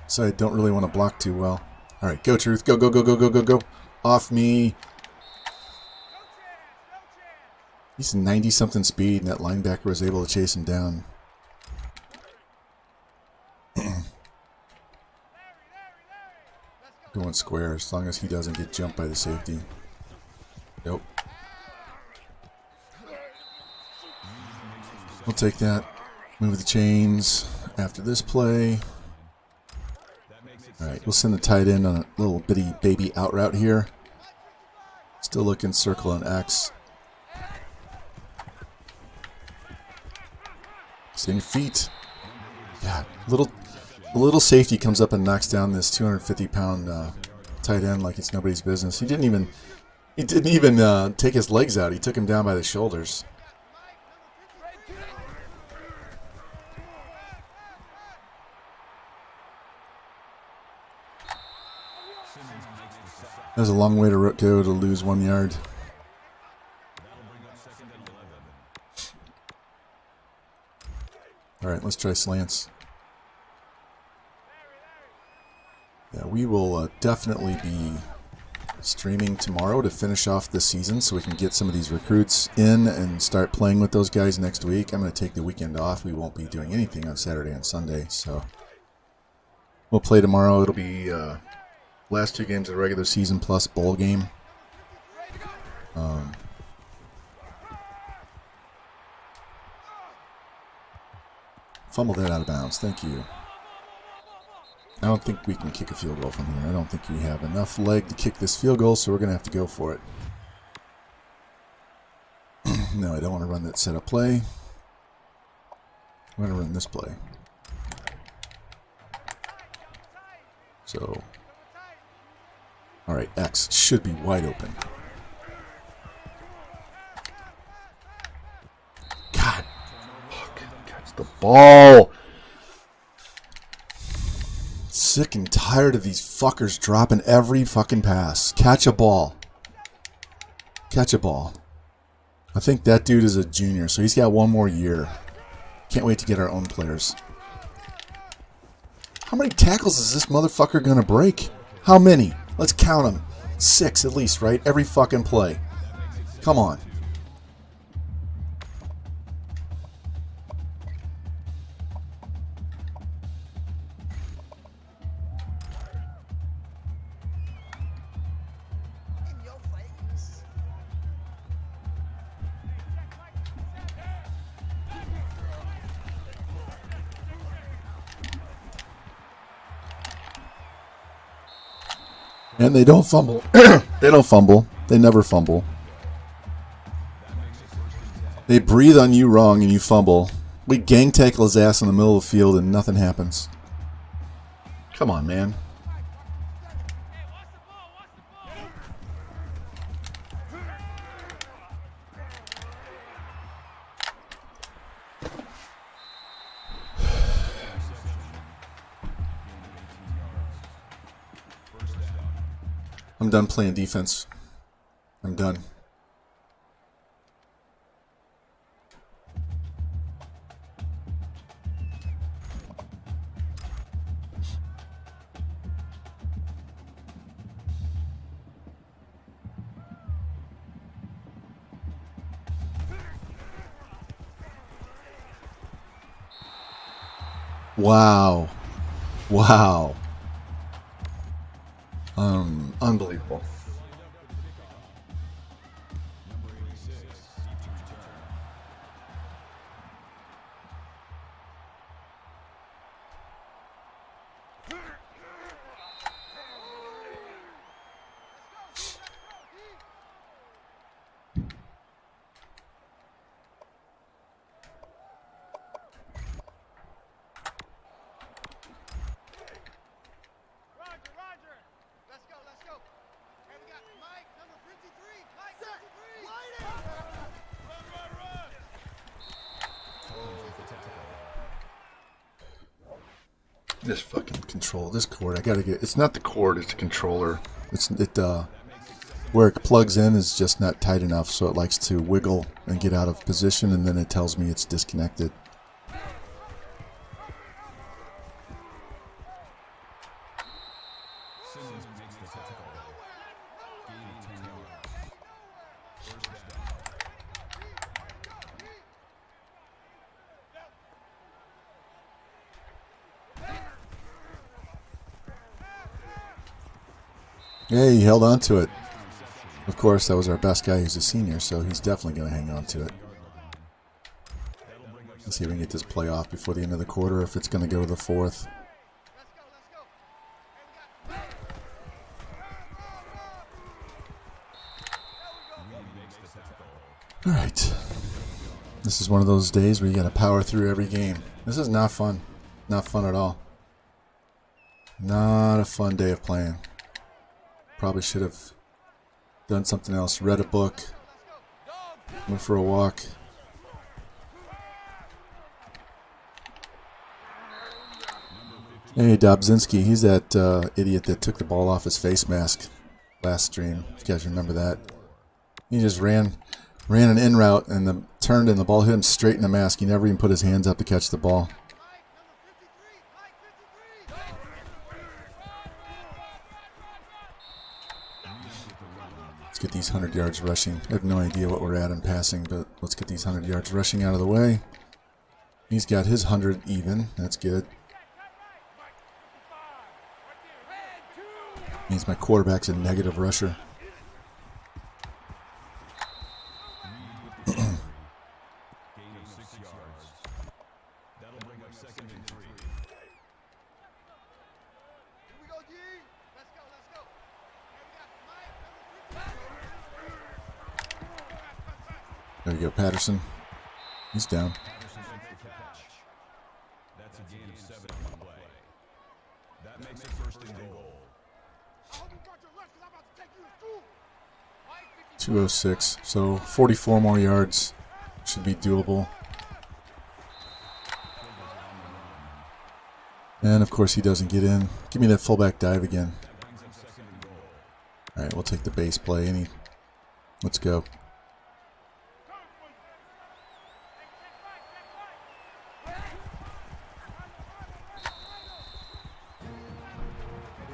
side don't really want to block too well. Alright, go Truth. Go, go, go, go, go, go, go. Off me. He's 90-something speed, and that linebacker was able to chase him down. Going square as long as he doesn't get jumped by the safety. Nope. We'll take that. Move the chains after this play. Alright, we'll send the tight end on a little bitty baby out route here. Still looking circle and X. Stay on your feet. Yeah, a little safety comes up and knocks down this 250-pound tight end like it's nobody's business. He didn't even take his legs out. He took him down by the shoulders. That's a long way to go to lose 1 yard. All right, let's try slants. Yeah, we will definitely be streaming tomorrow to finish off the season so we can get some of these recruits in and start playing with those guys next week. I'm going to take the weekend off. We won't be doing anything on Saturday and Sunday, so we'll play tomorrow. It'll be last 2 games of the regular season plus bowl game. Fumbled that out of bounds. Thank you. I don't think we can kick a field goal from here. I don't think we have enough leg to kick this field goal, so we're going to have to go for it. No, I don't want to run that setup play. I'm going to run this play. So, all right, X should be wide open. God, fuck, catch the ball. Sick and tired of these fuckers dropping every fucking pass. Catch a ball. Catch a ball. I think that dude is a junior, so he's got 1 more year. Can't wait to get our own players. How many tackles is this motherfucker going to break? How many? Let's count them. 6 at least, right? Every fucking play. Come on. And they don't fumble. They don't fumble. They never fumble. They breathe on you wrong and you fumble. We gang tackle his ass in the middle of the field and nothing happens. Come on, man. I'm done playing defense. I'm done. Wow. Wow. Unbelievable. Roger. Let's go. Hey, we got Mike, number 53. Mike, 53. Light it! Run. This fucking control, this cord, I gotta get. It's not the cord, it's the controller. Where it plugs in is just not tight enough, so it likes to wiggle and get out of position, and then it tells me it's disconnected. Yeah, he held on to it. Of course, that was our best guy. He's a senior, so he's definitely going to hang on to it. Let's see if we can get this play off before the end of the quarter, if it's going to go to the fourth. All right. This is one of those days where you got to power through every game. This is not fun. Not fun at all. Not a fun day of playing. Probably should have done something else. Read a book. Went for a walk. Hey, Dobzinski. He's that idiot that took the ball off his face mask last stream. If you guys remember that. He just ran an in route and turned and the ball hit him straight in the mask. He never even put his hands up to catch the ball. Let's get these 100 yards rushing. I have no idea what we're at in passing, but let's get these 100 yards rushing out of the way. He's got his 100 even. That's good. Means my quarterback's a negative rusher. There we go, Patterson. He's down. That's a gain of 7 on the play. That makes it first and goal. 206. So 44 more yards should be doable. And of course he doesn't get in. Give me that fullback dive again. All right, we'll take the base play. Let's go.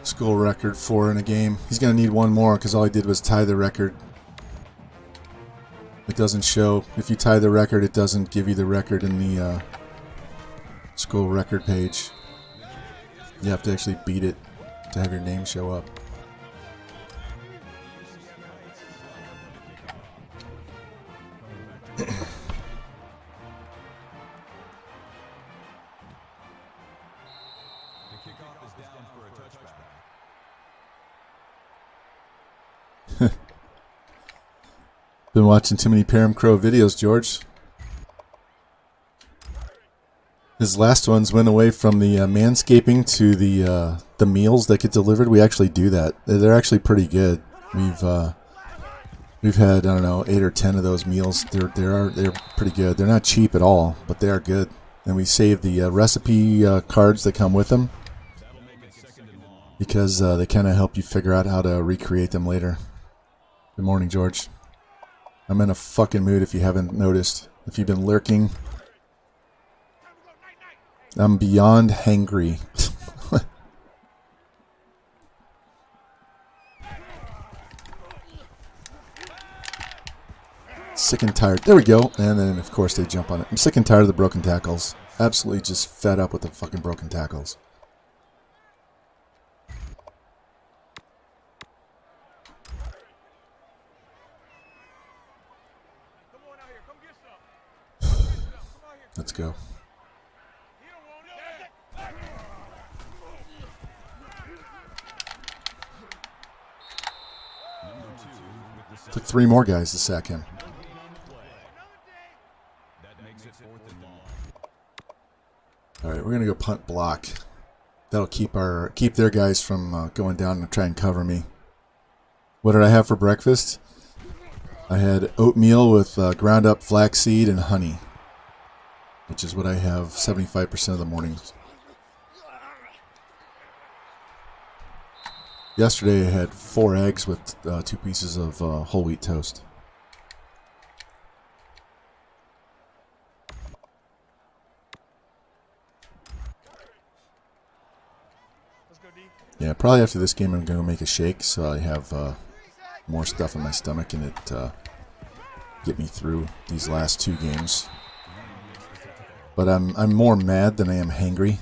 School record 4 in a game. He's going to need one more because all he did was tie the record. It doesn't show. If you tie the record, it doesn't give you the record in the school record page. You have to actually beat it to have your name show up. Been watching too many Param Crow videos, George. His last ones went away from the manscaping to the meals that get delivered. We actually do that. They're actually pretty good. We've had, I don't know, 8 or 10 of those meals. They're pretty good. They're not cheap at all, but they are good. And we save the recipe cards that come with them because they kind of help you figure out how to recreate them later. Good morning, George. I'm in a fucking mood if you haven't noticed. If you've been lurking, I'm beyond hangry. Sick and tired. There we go. And then, of course, they jump on it. I'm sick and tired of the broken tackles. Absolutely just fed up with the fucking broken tackles. Let's go. Took 3 more guys to sack him. All right, we're gonna go punt block. That'll keep their guys from going down and try and cover me. What did I have for breakfast? I had oatmeal with ground up flaxseed and honey, which is what I have 75% of the mornings. Yesterday I had 4 eggs with 2 pieces of whole wheat toast. Yeah, probably after this game I'm going to make a shake so I have more stuff in my stomach and it get me through these last 2 games. But I'm more mad than I am hangry.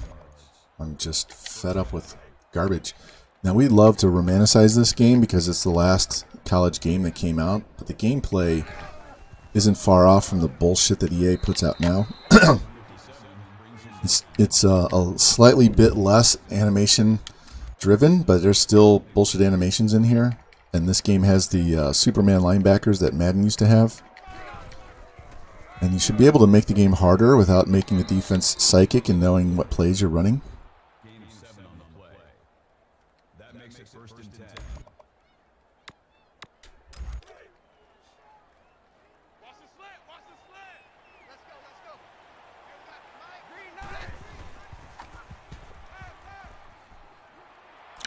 I'm just fed up with garbage. Now, we love to romanticize this game because it's the last college game that came out, but the gameplay isn't far off from the bullshit that EA puts out now. It's a slightly bit less animation driven, but there's still bullshit animations in here. And this game has the Superman linebackers that Madden used to have. And you should be able to make the game harder without making the defense psychic and knowing what plays you're running.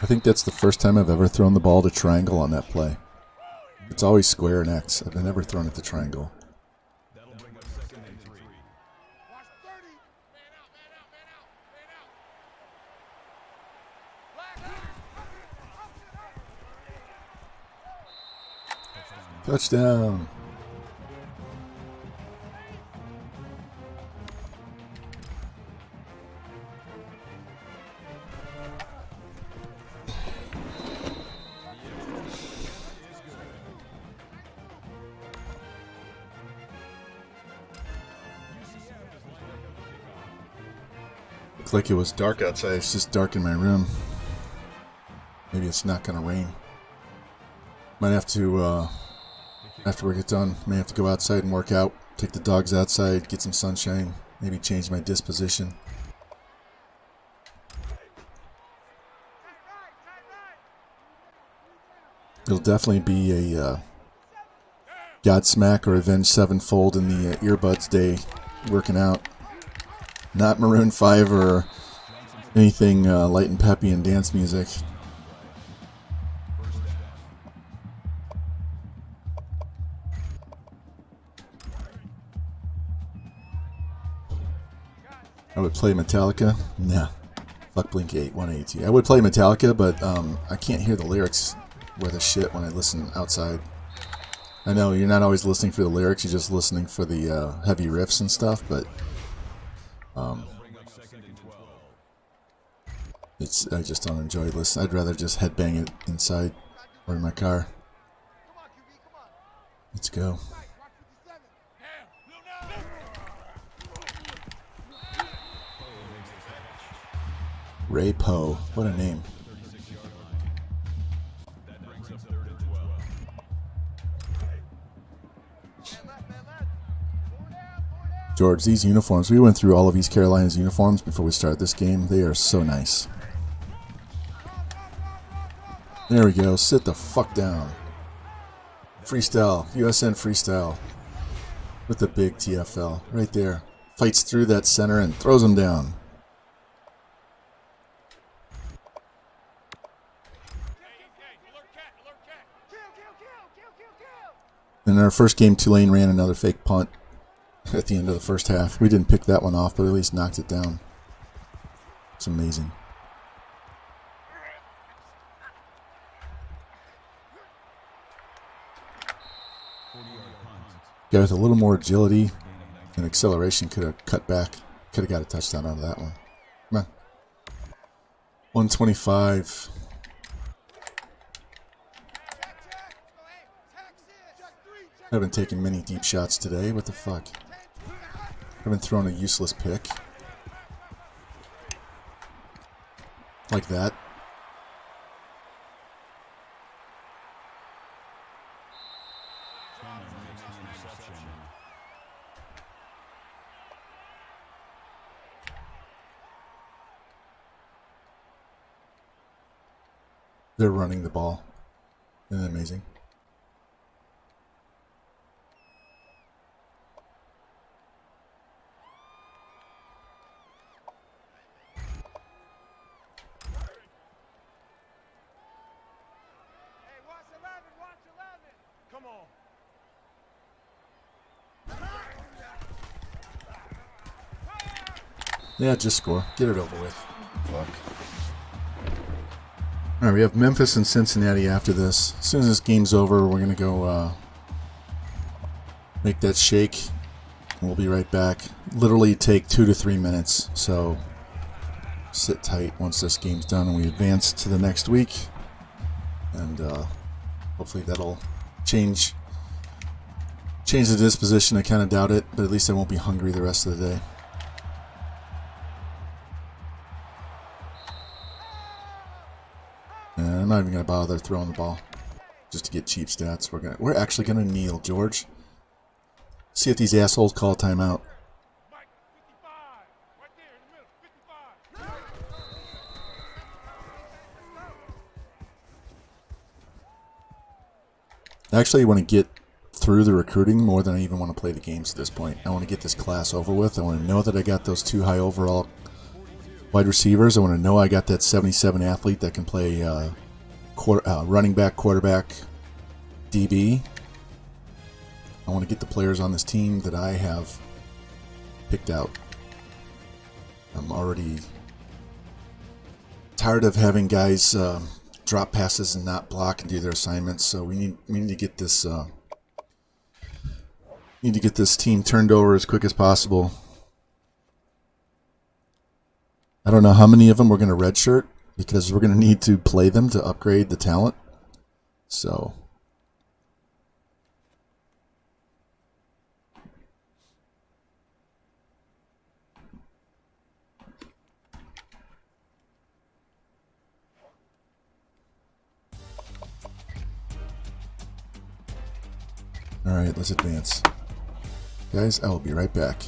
I think that's the first time I've ever thrown the ball to triangle on that play. It's always square and X. I've never thrown it to triangle. Touchdown. Looked like it was dark outside. It's just dark in my room. Maybe it's not going to rain. Might have to, after we get done, may have to go outside and work out. Take the dogs outside, get some sunshine. Maybe change my disposition. It'll definitely be a Godsmack or Avenged Sevenfold in the earbuds day working out. Not Maroon 5 or anything light and peppy and dance music. I would play Metallica. Nah. Fuck Blink 182. I would play Metallica, but I can't hear the lyrics worth a shit when I listen outside. I know you're not always listening for the lyrics, you're just listening for the heavy riffs and stuff, but I just don't enjoy listening. I'd rather just headbang it inside or in my car. Let's go. Ray Poe. What a name. George, these uniforms, we went through all of East Carolina's uniforms before we started this game. They are so nice. There we go. Sit the fuck down. Freestyle. USN freestyle. With the big TFL. Right there. Fights through that center and throws him down. In our first game, Tulane ran another fake punt at the end of the first half. We didn't pick that one off, but at least knocked it down. It's amazing. Guy with a little more agility and acceleration could have cut back. Could have got a touchdown out of that one. Come on. 125. Haven't taken many deep shots today. What the fuck? Haven't thrown a useless pick. Like that. They're running the ball. Isn't that amazing? Yeah, just score. Get it over with. Fuck. Alright, we have Memphis and Cincinnati after this. As soon as this game's over, we're going to go make that shake. And we'll be right back. Literally take 2 to 3 minutes. So sit tight once this game's done and we advance to the next week. And hopefully that'll change the disposition. I kind of doubt it, but at least I won't be hungry the rest of the day. I'm not even going to bother throwing the ball just to get cheap stats. We're actually going to kneel, George. See if these assholes call timeout. I actually want to get through the recruiting more than I even want to play the games at this point. I want to get this class over with. I want to know that I got those 2 high overall wide receivers. I want to know I got that 77 athlete that can play running back, quarterback, DB. I want to get the players on this team that I have picked out. I'm already tired of having guys drop passes and not block and do their assignments. So we need to get this team turned over as quick as possible. I don't know how many of them we're going to redshirt because we're going to need to play them to upgrade the talent. So all right, let's advance. Guys, I will be right back.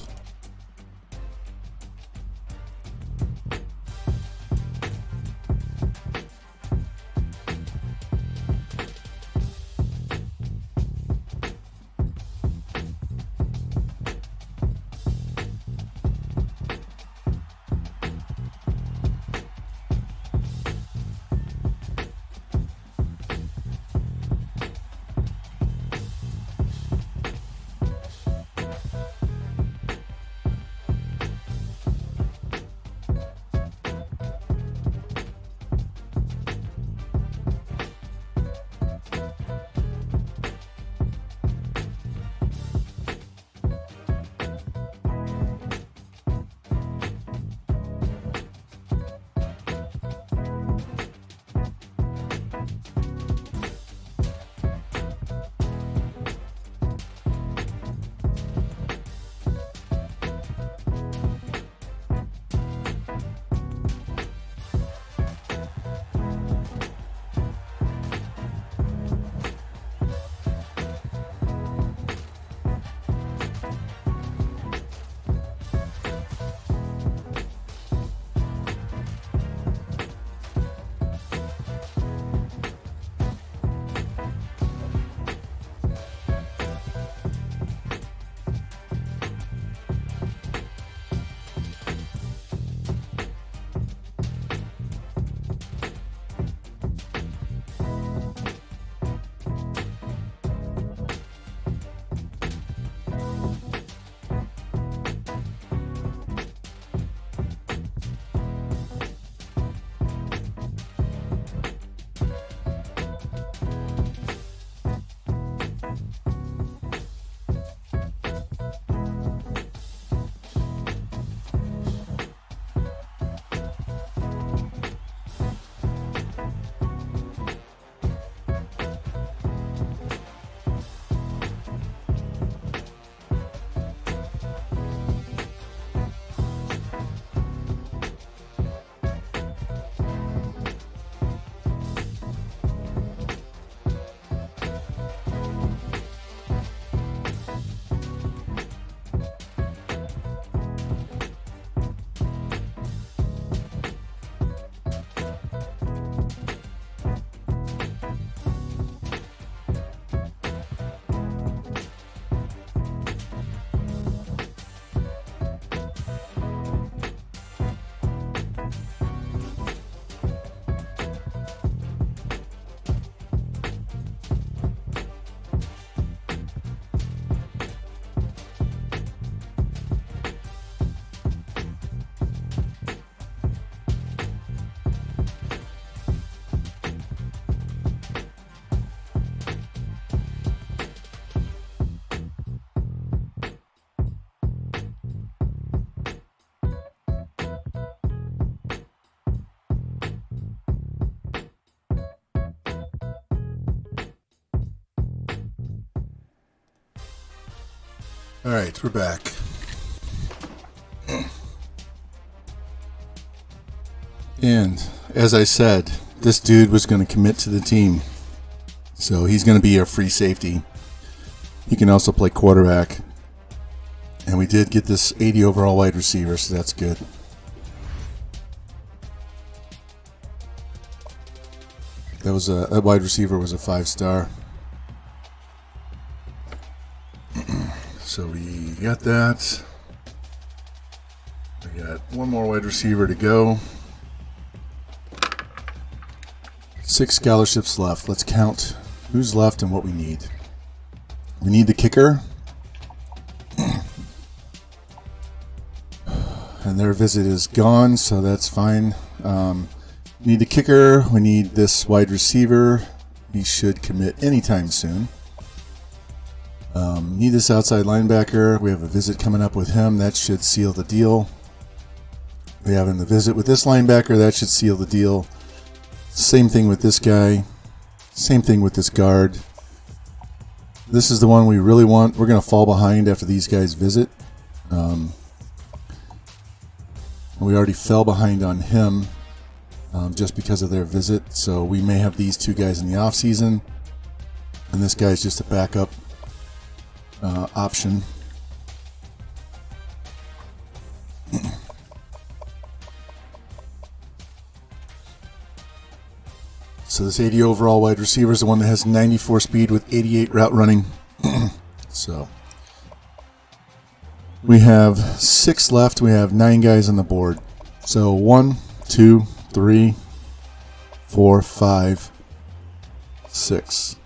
All right, we're back. And as I said, this dude was going to commit to the team. So he's going to be our free safety. He can also play quarterback. And we did get this 80 overall wide receiver, so that's good. That wide receiver was a 5-star. So we got that. We got one more wide receiver to go. 6 scholarships left. Let's count who's left and what we need. We need the kicker. And their visit is gone, so that's fine. We need the kicker. We need this wide receiver. He should commit anytime soon. Need this outside linebacker. We have a visit coming up with him. That should seal the deal. We have the visit with this linebacker. That should seal the deal. Same thing with this guy. Same thing with this guard. This is the one we really want. We're going to fall behind after these guys visit. We already fell behind on him just because of their visit. So we may have these 2 guys in the off season, and this guy's just a backup option. So this 80 overall wide receiver is the one that has 94 speed with 88 route running. So we have 6 left. We have 9 guys on the board. So 1, 2, 3, 4, 5, 6.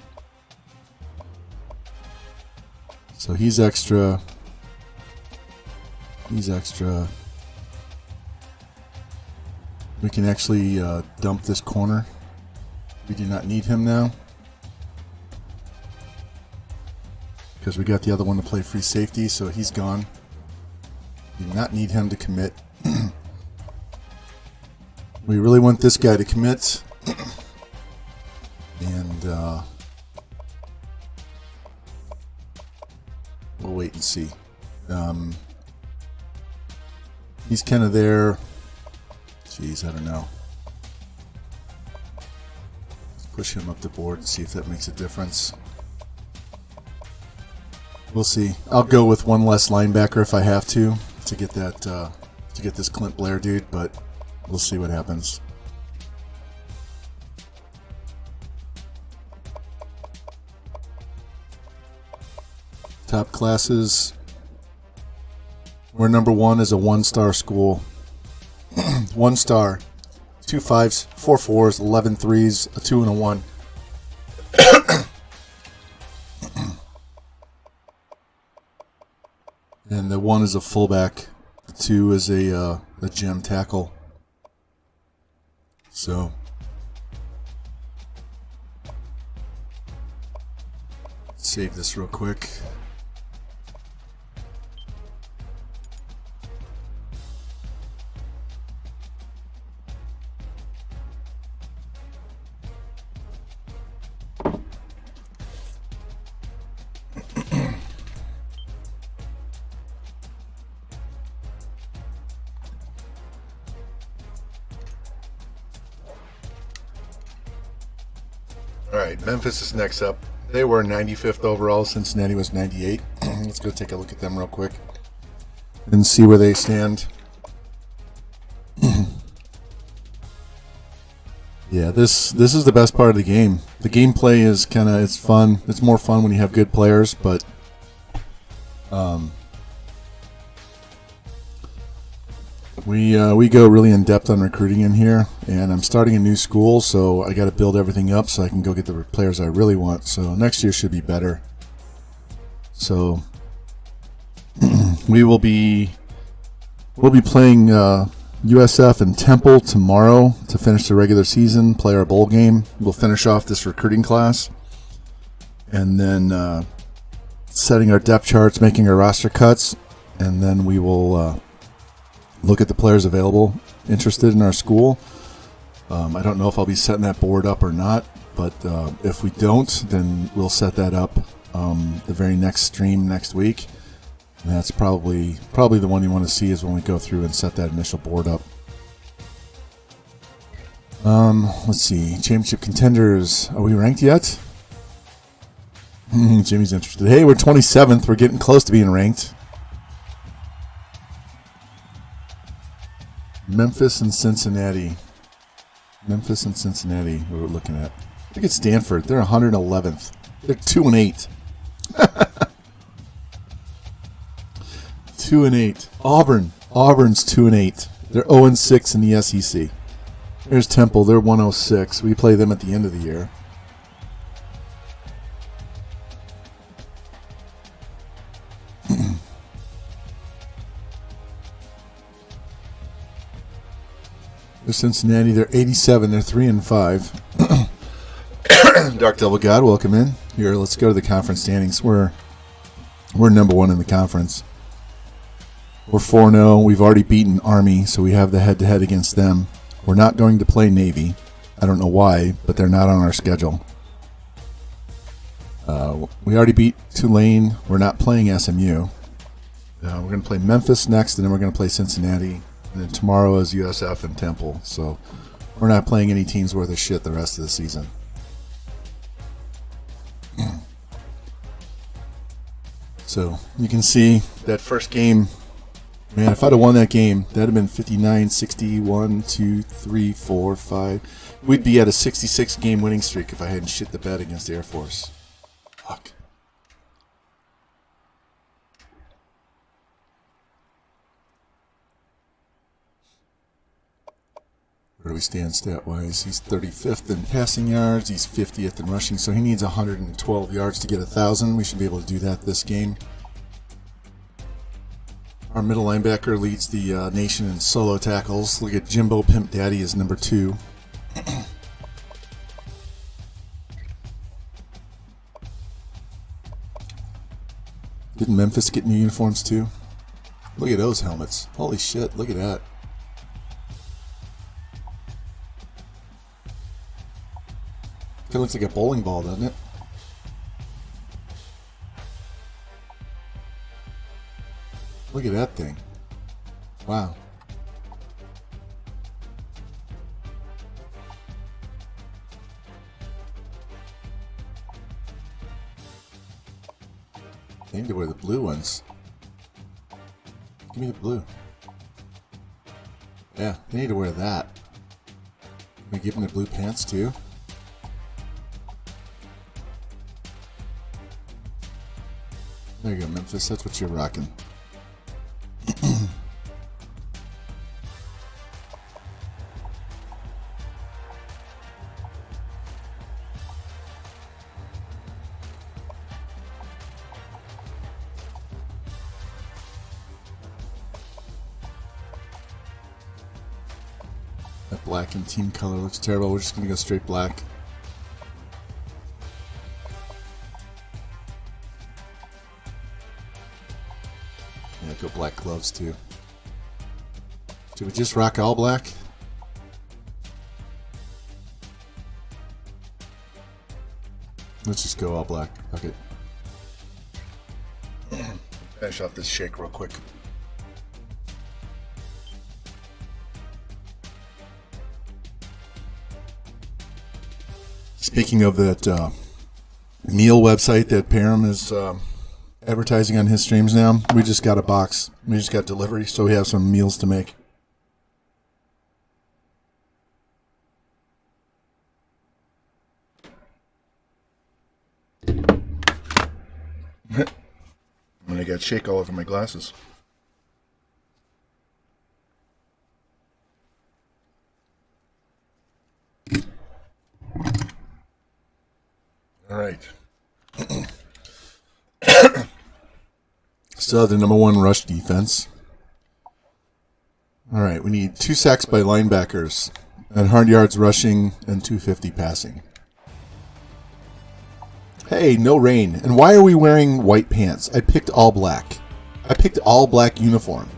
So he's extra. He's extra. We can actually dump this corner. We do not need him now, because we got the other one to play free safety, so he's gone. We do not need him to commit. We really want this guy to commit. And we'll wait and see. He's kind of there. Jeez, I don't know. Push him up the board and see if that makes a difference. We'll see. I'll go with one less linebacker if I have to get that to get this Clint Blair dude, but we'll see what happens. Top classes. We're number 1 as a 1-star school. 1 star. 2 5s, 4 4s, 11 3s, a 2 and a 1. And the 1 is a fullback. The 2 is a gem tackle. So save this real quick. Alright, Memphis is next up. They were 95th overall. Cincinnati was 98. Let's go take a look at them real quick and see where they stand. Yeah, this is the best part of the game. The gameplay is it's fun. It's more fun when you have good players, but we go really in depth on recruiting in here, and I'm starting a new school, so I got to build everything up so I can go get the players I really want. So next year should be better. So we'll be playing USF and Temple tomorrow to finish the regular season, play our bowl game. We'll finish off this recruiting class, and then setting our depth charts, making our roster cuts, and then we will look at the players available interested in our school. I don't know if I'll be setting that board up or not, but if we don't, then we'll set that up the very next stream next week, And that's probably the one you want to see is when we go through and set that initial board up. Let's see. Championship contenders. Are we ranked yet? Jimmy's interested. Hey, we're 27th. We're getting close to being ranked. Memphis and Cincinnati. Memphis and Cincinnati, we're looking at. Look at Stanford. They're 111th. They're 2-8. 2-8. Auburn. Auburn's 2-8. They're 0-6 in the SEC. There's Temple. They're 106. We play them at the end of the year. There's Cincinnati. They're 87. They're 3-5. Dark Devil God, welcome in. Here, let's go to the conference standings. We're number one in the conference. We're 4-0. We've already beaten Army, so we have the head-to-head against them. We're not going to play Navy. I don't know why, but they're not on our schedule. We already beat Tulane. We're not playing SMU. We're going to play Memphis next, and then we're going to play Cincinnati. And then tomorrow is USF and Temple. So we're not playing any teams worth of shit the rest of the season. So you can see that first game. Man, if I'd have won that game, that'd have been 59, 60, 1, 2, 3, 4, 5. We'd be at a 66 game winning streak if I hadn't shit the bed against Air Force. Fuck. Where do we stand stat-wise? He's 35th in passing yards. He's 50th in rushing, so he needs 112 yards to get 1,000. We should be able to do that this game. Our middle linebacker leads the nation in solo tackles. Look at Jimbo Pimp Daddy is number 2. Didn't Memphis get new uniforms too? Look at those helmets. Holy shit, look at that. It looks like a bowling ball, doesn't it? Look at that thing. Wow. They need to wear the blue ones. Give me the blue. Yeah, they need to wear that. Can we give them the blue pants too? There you go, Memphis. That's what you're rocking. That black and team color looks terrible. We're just going to go straight black. Yeah, go black gloves too. Did we just rock all black? Let's just go all black. Okay. Finish off this shake real quick. Speaking of that meal website that Param is advertising on his streams now, we just got a box. We just got delivery, so we have some meals to make. And I got shake all over my glasses. All right. Still have the number 1 rush defense. All right, we need 2 sacks by linebackers, and 100 yards rushing and 250 passing. Hey, no rain. And why are we wearing white pants? I picked all black. I picked all black uniform.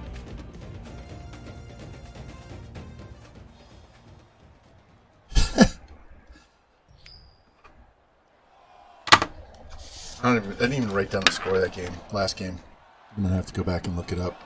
I didn't even write down the score of that game, last game. I'm going to have to go back and look it up.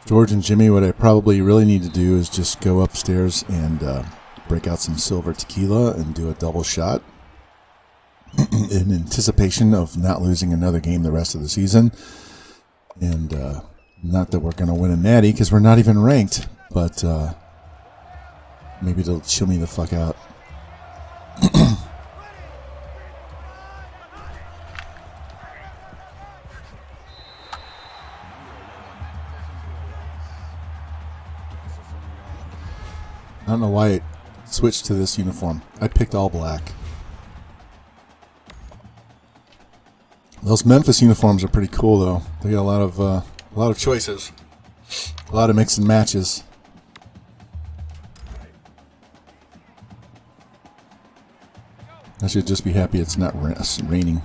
George and Jimmy, what I probably really need to do is just go upstairs and break out some silver tequila and do a double shot in anticipation of not losing another game the rest of the season. And not that we're going to win a natty because we're not even ranked, but maybe it'll chill me the fuck out. I don't know why it switched to this uniform. I picked all black. Those Memphis uniforms are pretty cool, though. They got a lot of choices, a lot of mix and matches. I should just be happy it's not raining.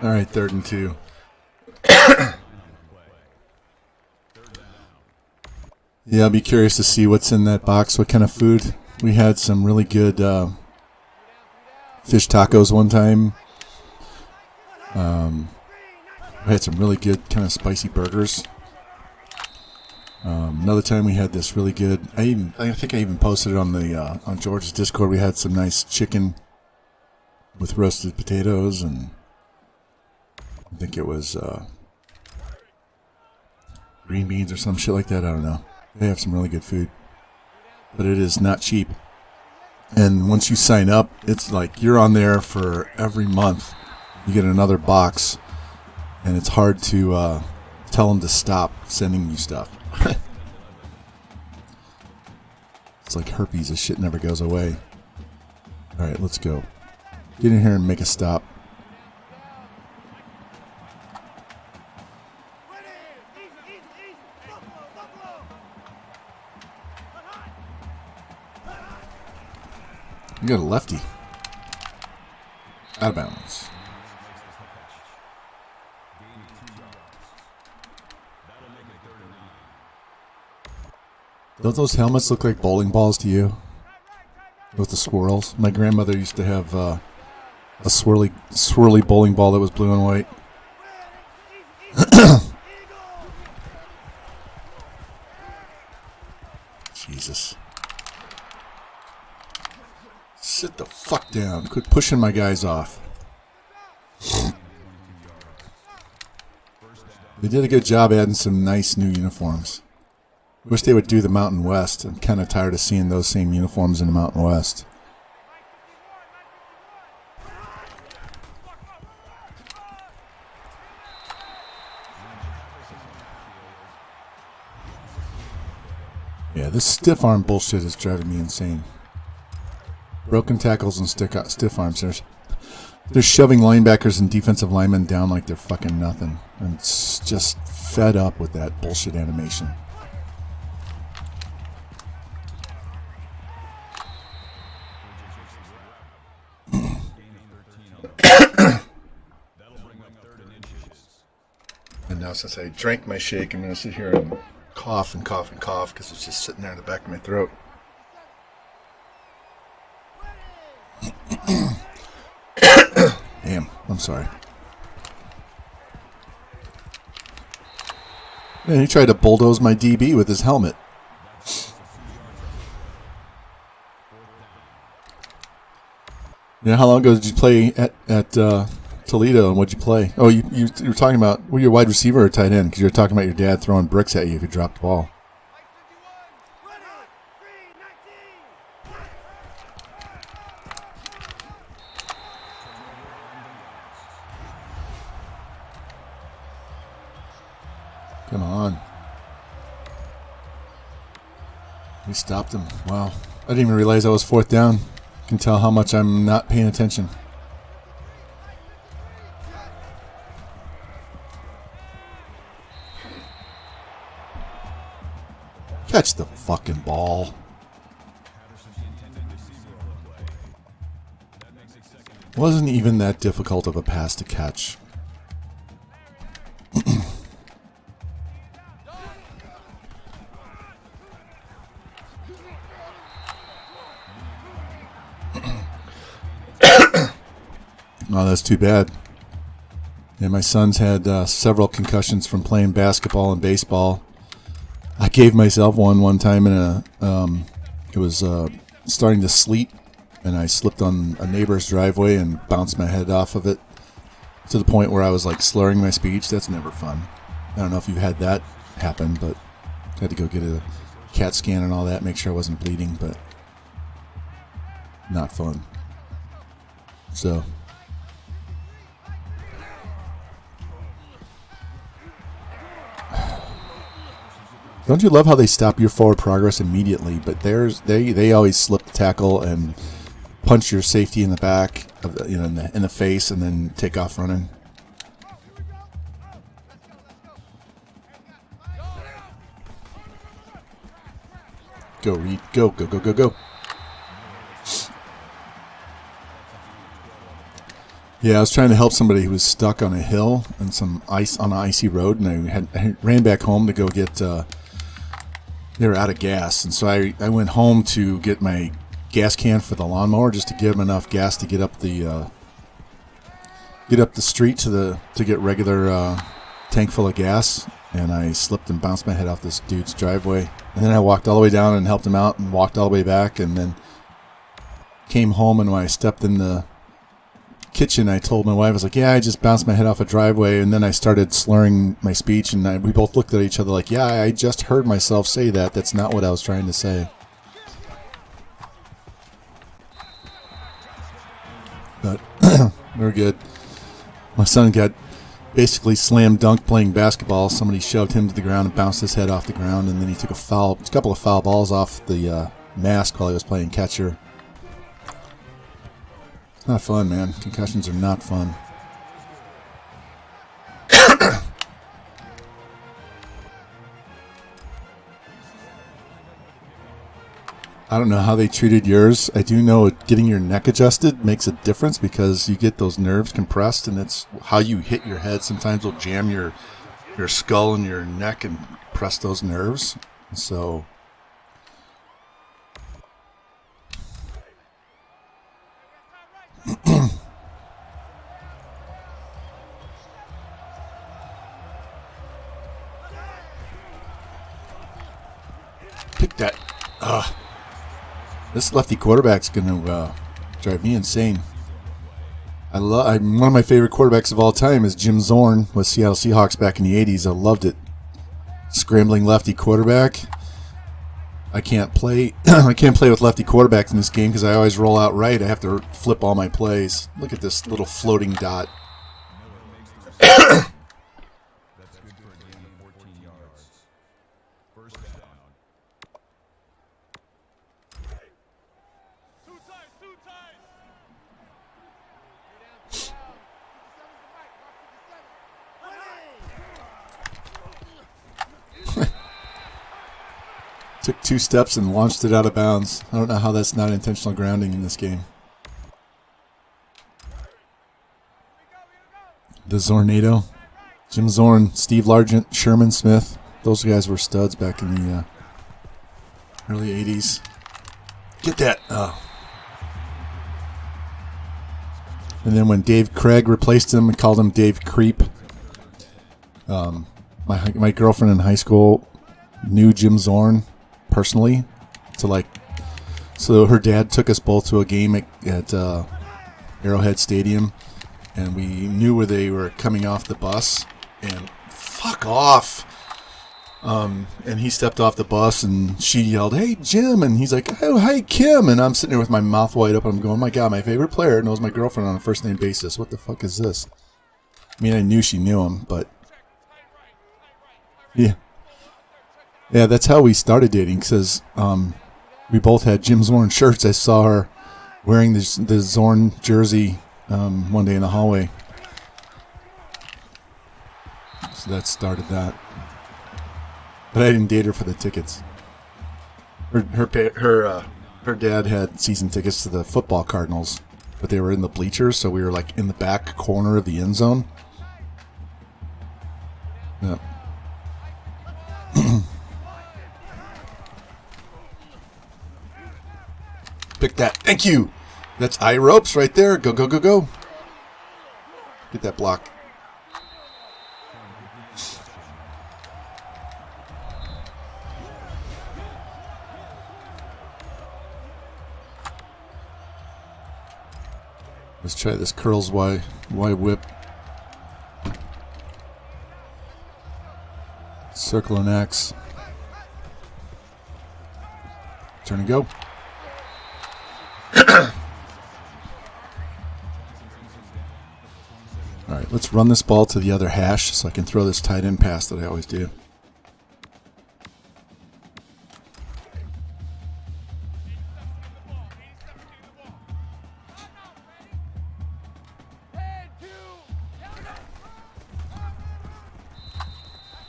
All right, 3rd and 2. Yeah, I'll be curious to see what's in that box, what kind of food. We had some really good fish tacos one time. We had some really good kind of spicy burgers. Another time we had this really good. I think I even posted it on the on George's Discord. We had some nice chicken with roasted potatoes, and I think it was green beans or some shit like that. I don't know. They have some really good food, but it is not cheap. And once you sign up, it's like you're on there for every month. You get another box, and it's hard to tell them to stop sending you stuff. It's like herpes. This shit never goes away. All right, let's go. Get in here and make a stop. You got a lefty. Out of bounds. Don't those helmets look like bowling balls to you? With the swirls? My grandmother used to have a swirly bowling ball that was blue and white. Jesus. Sit the fuck down. Quit pushing my guys off. They did a good job adding some nice new uniforms. Wish they would do the Mountain West. I'm kind of tired of seeing those same uniforms in the Mountain West. Yeah, this stiff arm bullshit is driving me insane. Broken tackles and stiff arms. They're shoving linebackers and defensive linemen down like they're fucking nothing. I'm just fed up with that bullshit animation. And now since I drank my shake, I'm going to sit here and cough and cough and cough because it's just sitting there in the back of my throat. Damn, I'm sorry. Man, he tried to bulldoze my DB with his helmet. Yeah, how long ago did you play at Toledo, and what'd you play? Oh, you were talking about, were you a wide receiver or tight end? Because you were talking about your dad throwing bricks at you if you dropped the ball. Come on. We stopped him. Wow. I didn't even realize I was 4th down. You can tell how much I'm not paying attention. Catch the fucking ball. Wasn't even that difficult of a pass to catch. Oh, that's too bad. Yeah, my son's had several concussions from playing basketball and baseball. I gave myself one time in it was starting to sleet, and I slipped on a neighbor's driveway and bounced my head off of it to the point where I was like slurring my speech. That's never fun. I don't know if you've had that happen, but I had to go get a CAT scan and all that, make sure I wasn't bleeding, but not fun. So don't you love how they stop your forward progress immediately? But they always slip the tackle and punch your safety in the back, in the face, and then take off running. Go, Reed. Go, go, go, go, go. Yeah, I was trying to help somebody who was stuck on a hill and some ice on an icy road, and I ran back home to go get. They were out of gas, and so I went home to get my gas can for the lawnmower just to give them enough gas to get up the street to get regular tank full of gas. And I slipped and bounced my head off this dude's driveway, and then I walked all the way down and helped him out, and walked all the way back, and then came home. And when I stepped in the kitchen, I told my wife, I was like, yeah, I just bounced my head off a driveway, and then I started slurring my speech, and we both looked at each other like, yeah, I just heard myself say that. That's not what I was trying to say. But we're good. My son got basically slam dunk playing basketball. Somebody shoved him to the ground and bounced his head off the ground, and then he took a couple of foul balls off the mask while he was playing catcher. Not fun, man. Concussions are not fun. I don't know how they treated yours. I do know getting your neck adjusted makes a difference because you get those nerves compressed, and it's how you hit your head. Sometimes will jam your skull and your neck and press those nerves. So pick that. This lefty quarterback's going to drive me insane. One of my favorite quarterbacks of all time is Jim Zorn with Seattle Seahawks back in the 80s. I loved it. Scrambling lefty quarterback. I can't play with lefty quarterbacks in this game because I always roll out right. I have to flip all my plays. Look at this little floating dot. That's good for a gain of 14 yards. First down. Two times. Took 2 steps and launched it out of bounds. I don't know how that's not intentional grounding in this game. The Zornado. Jim Zorn, Steve Largent, Sherman Smith. Those guys were studs back in the early 80s. Get that. Oh. And then when Dave Craig replaced him and called him Dave Creep. My girlfriend in high school knew Jim Zorn personally. So her dad took us both to a game at Arrowhead Stadium, and we knew where they were coming off the bus, and fuck off. And he stepped off the bus, and she yelled, "Hey, Jim!" And he's like, "Oh, hey, Kim!" And I'm sitting there with my mouth wide open. I'm going, "Oh my God, my favorite player knows my girlfriend on a first name basis. What the fuck is this?" I mean, I knew she knew him, but yeah, that's how we started dating. Because we both had Jim Zorn shirts. I saw her wearing the Zorn jersey one day in the hallway, so that started that. But I didn't date her for the tickets. Her dad had season tickets to the football Cardinals, but they were in the bleachers, so we were like in the back corner of the end zone. Yep. Pick that. Thank you. That's eye ropes right there. Go, go, go, go. Get that block. Let's try this curls Y whip. Circle and X. Turn and go. All right, let's run this ball to the other hash so I can throw this tight end pass that I always do.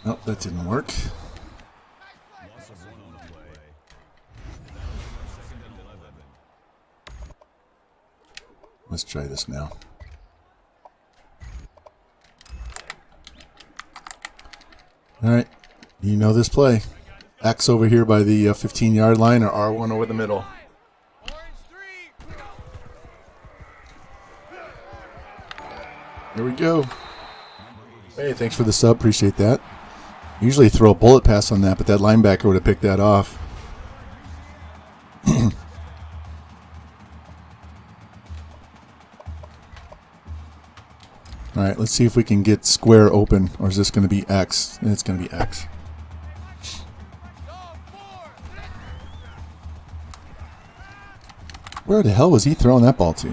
Nope, that didn't work. Let's try this now. All right, you know this play. X over here by the 15-yard line, or R1 over the middle. Here we go. Hey, thanks for the sub. Appreciate that. Usually throw a bullet pass on that, but that linebacker would have picked that off. All right, let's see if we can get square open, or is this going to be X? It's going to be X. Where the hell was he throwing that ball to?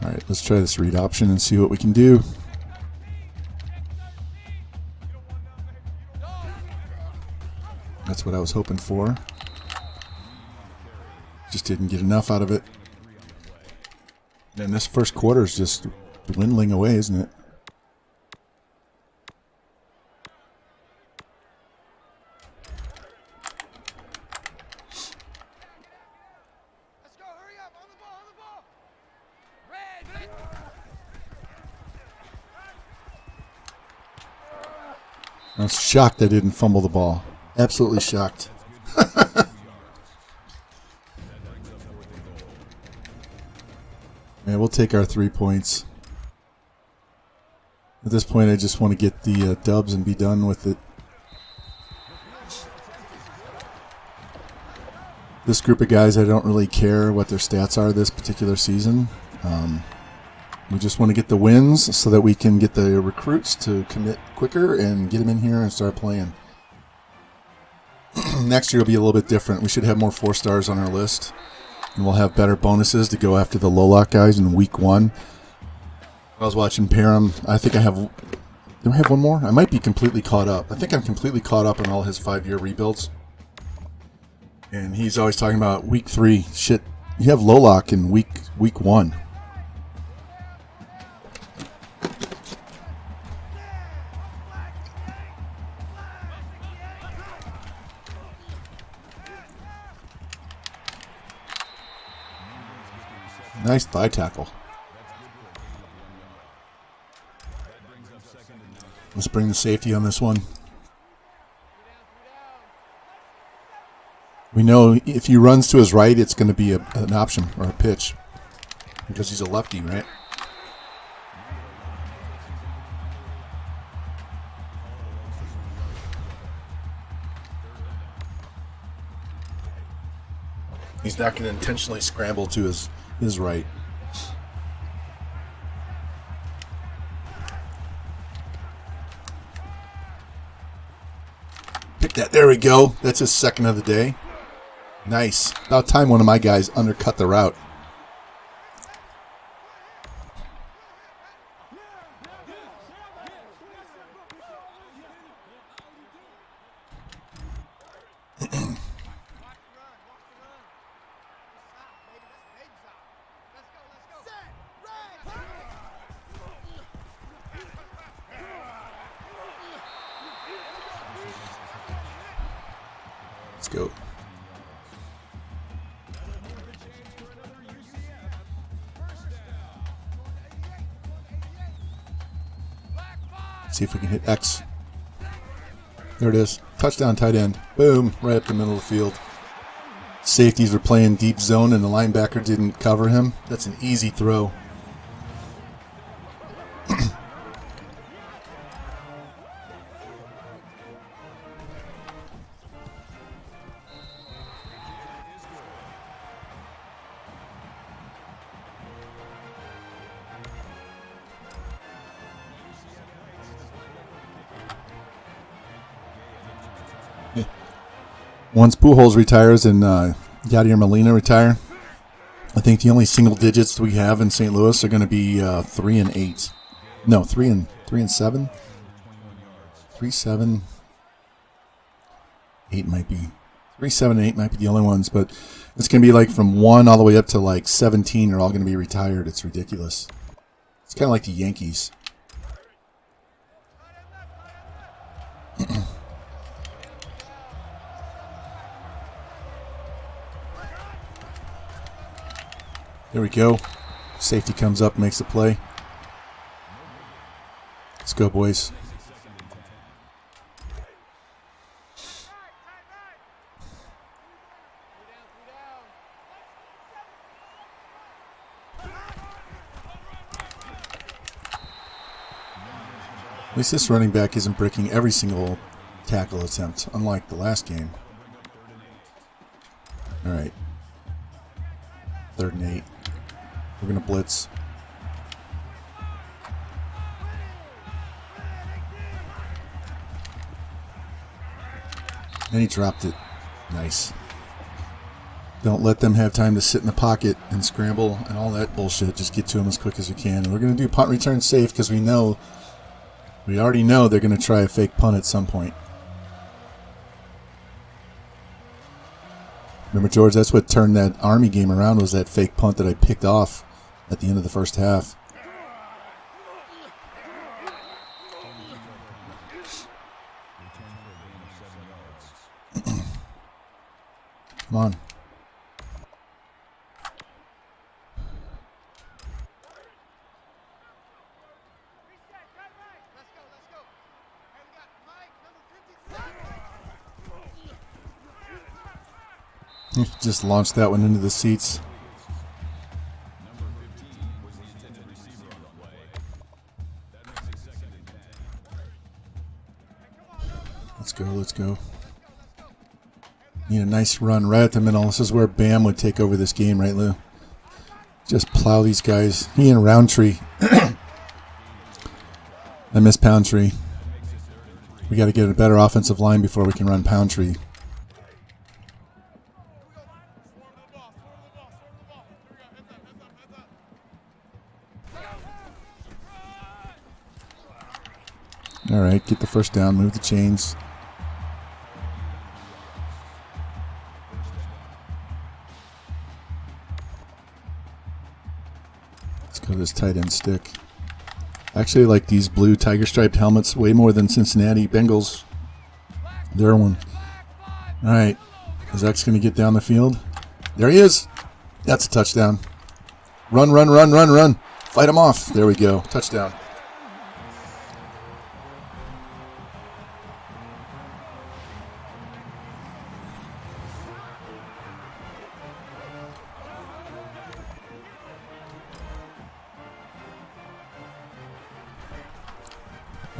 All right, let's try this read option and see what we can do. That's what I was hoping for. Just didn't get enough out of it. And this first quarter is just dwindling away, isn't it? Let's go, hurry up, on the ball. Red. I was shocked I didn't fumble the ball. Absolutely shocked. Man, we'll take our 3 points. At this point, I just want to get the dubs and be done with it. This group of guys, I don't really care what their stats are this particular season. We just want to get the wins so that we can get the recruits to commit quicker and get them in here and start playing. Next year will be a little bit different. We should have more 4 stars on our list. And we'll have better bonuses to go after the low-lock guys in week 1. I was watching Parham. I think I have... Do I have one more? I might be completely caught up. I think I'm completely caught up on all his 5-year rebuilds. And he's always talking about week 3. Shit, you have low-lock in week 1. Nice thigh tackle. Let's bring the safety on this one. We know if he runs to his right, it's going to be an option or a pitch because he's a lefty, right? He's not going to intentionally scramble to his right. Pick that. There we go. That's his second of the day. Nice. About time one of my guys undercut the route. go. See if we can hit X. There it is. Touchdown, tight end. Boom, right up the middle of the field. Safeties were playing deep zone and the linebacker didn't cover him. That's an easy throw. Once Pujols retires and Yadier Molina retire, I think the only single digits we have in St. Louis are going to be 3 and 8. No, 3 and 7. 3, 7, 8 might be. 3, 7, and 8 might be the only ones, but it's going to be like from 1 all the way up to like 17 are all going to be retired. It's ridiculous. It's kind of like the Yankees. There we go. Safety comes up, makes the play. Let's go, boys. At least this running back isn't breaking every single tackle attempt, unlike the last game. All right. 3rd and 8. We're going to blitz. And he dropped it. Nice. Don't let them have time to sit in the pocket and scramble and all that bullshit. Just get to them as quick as we can. And we're going to do punt return safe because we already know they're going to try a fake punt at some point. Remember, George, that's what turned that Army game around, was that fake punt that I picked off at the end of the first half. Come on. Just launched that one into the seats. Let's go, let's go. Need a nice run right at the middle. This is where Bam would take over this game, right, Lou? Just plow these guys. He and Roundtree. I miss Poundtree. We got to get a better offensive line before we can run Poundtree. All right, get the first down, move the chains. Let's go to this tight end stick. Actually, I like these blue tiger striped helmets way more than Cincinnati Bengals. They're one. All right, is X going to get down the field? There he is. That's a touchdown. Run, run, run, run, run. Fight him off. There we go. Touchdown.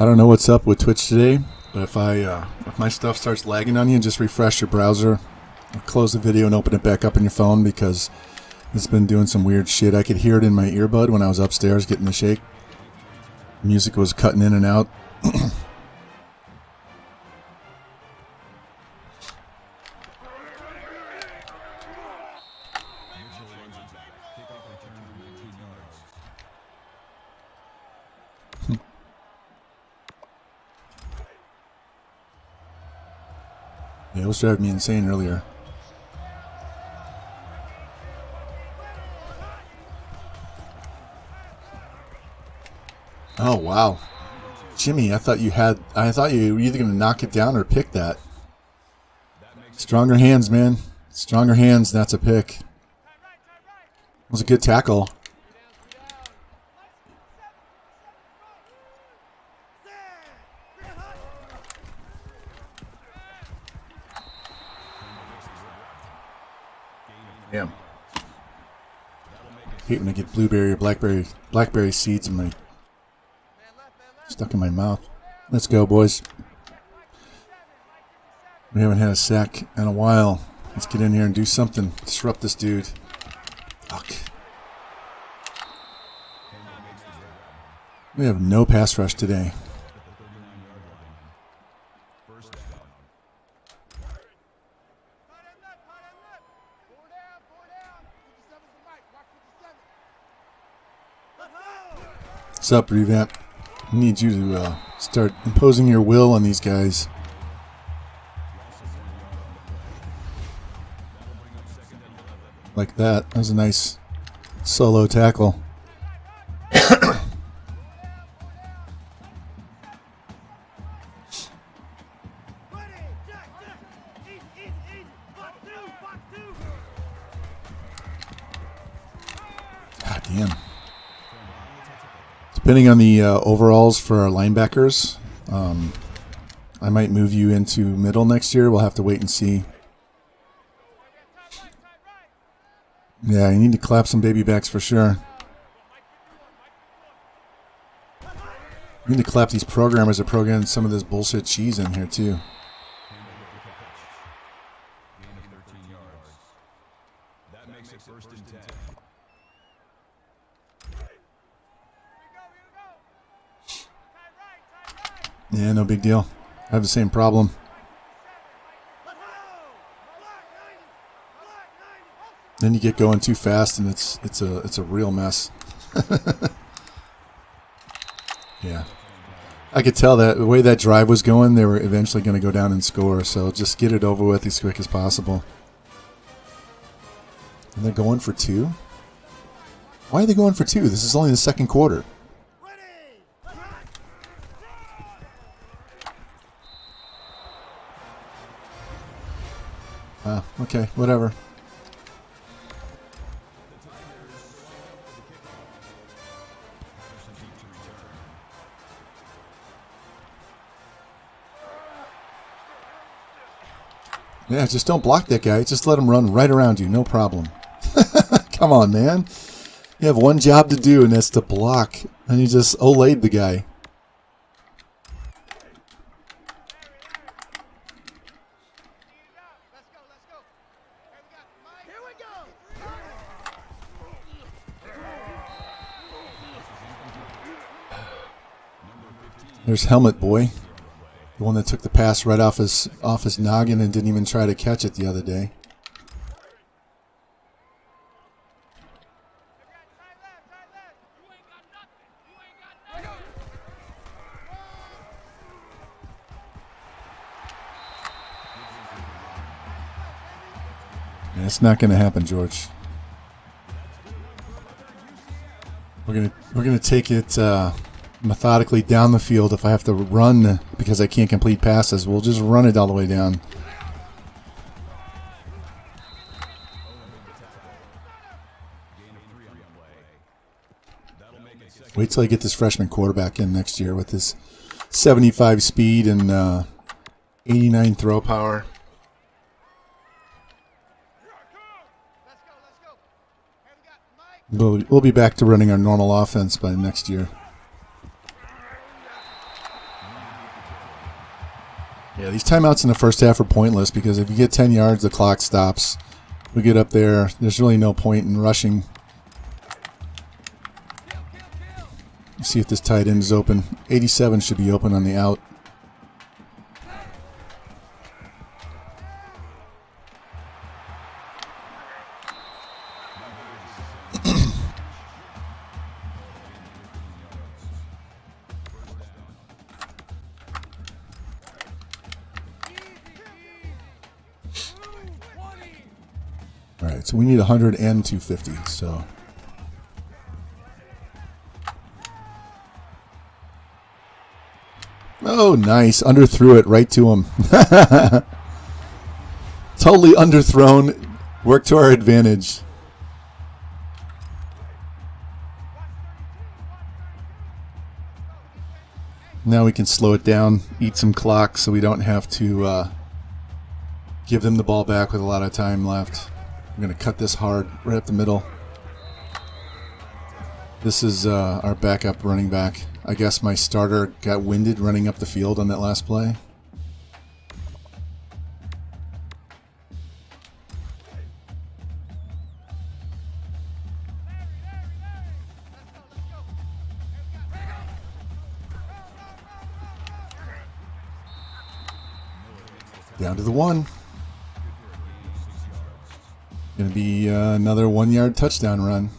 I don't know what's up with Twitch today, but if my stuff starts lagging on you, just refresh your browser, or close the video and open it back up on your phone, because it's been doing some weird shit. I could hear it in my earbud when I was upstairs getting the shake. Music was cutting in and out. Yeah, it was driving me insane earlier. Oh, wow. Jimmy, I thought you were either going to knock it down or pick that. Stronger hands, man. Stronger hands. That's a pick. It was a good tackle. Damn. Hate when I get blueberry or blackberry seeds in my stuck in my mouth. Let's go, boys. We haven't had a sack in a while. Let's get in here and do something. Disrupt this dude. Fuck. We have no pass rush today. What's up, Revamp? I need you to start imposing your will on these guys. Like that. That was a nice solo tackle. God damn. Depending on the overalls for our linebackers, I might move you into middle next year. We'll have to wait and see. Yeah, you need to clap some baby backs for sure. You need to clap these programmers that programmed some of this bullshit cheese in here too. That makes it first and 10. Yeah, no big deal. I have the same problem. Then you get going too fast, and it's a real mess. Yeah, I could tell that the way that drive was going, they were eventually going to go down and score. So just get it over with as quick as possible. And they're going for 2. Why are they going for 2? This is only the second quarter. Okay, whatever. Yeah, just don't block that guy. Just let him run right around you. No problem. Come on, man. You have one job to do, and that's to block. And you just olayed the guy. There's Helmet Boy, the one that took the pass right off his noggin and didn't even try to catch it the other day. Yeah, it's not going to happen, George. We're gonna take it methodically down the field. If I have to run because I can't complete passes, we'll just run it all the way down. Wait till I get this freshman quarterback in next year with his 75 speed and 89 throw power. We'll be back to running our normal offense by next year. Yeah, these timeouts in the first half are pointless because if you get 10 yards, the clock stops. We get up there, there's really no point in rushing. Let's see if this tight end is open. 87 should be open on the out. All right, so we need 100 and 250, so. Oh, nice. Underthrew it right to him. Totally underthrown. Worked to our advantage. Now we can slow it down, eat some clock so we don't have to give them the ball back with a lot of time left. I'm going to cut this hard right up the middle. This is our backup running back. I guess my starter got winded running up the field on that last play. Down to the 1. Going to be another 1-yard touchdown run.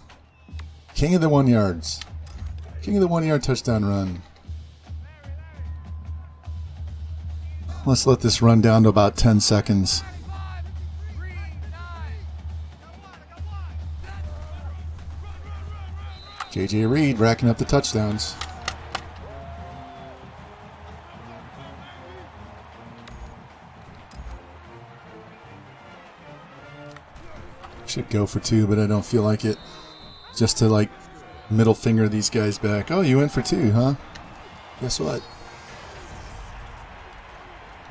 King of the 1 yards. King of the 1-yard touchdown run. Let's let this run down to about 10 seconds. J.J. Reed racking up the touchdowns. Should go for 2, but I don't feel like it. Just to like middle finger these guys back. Oh, you went for 2, huh? Guess what?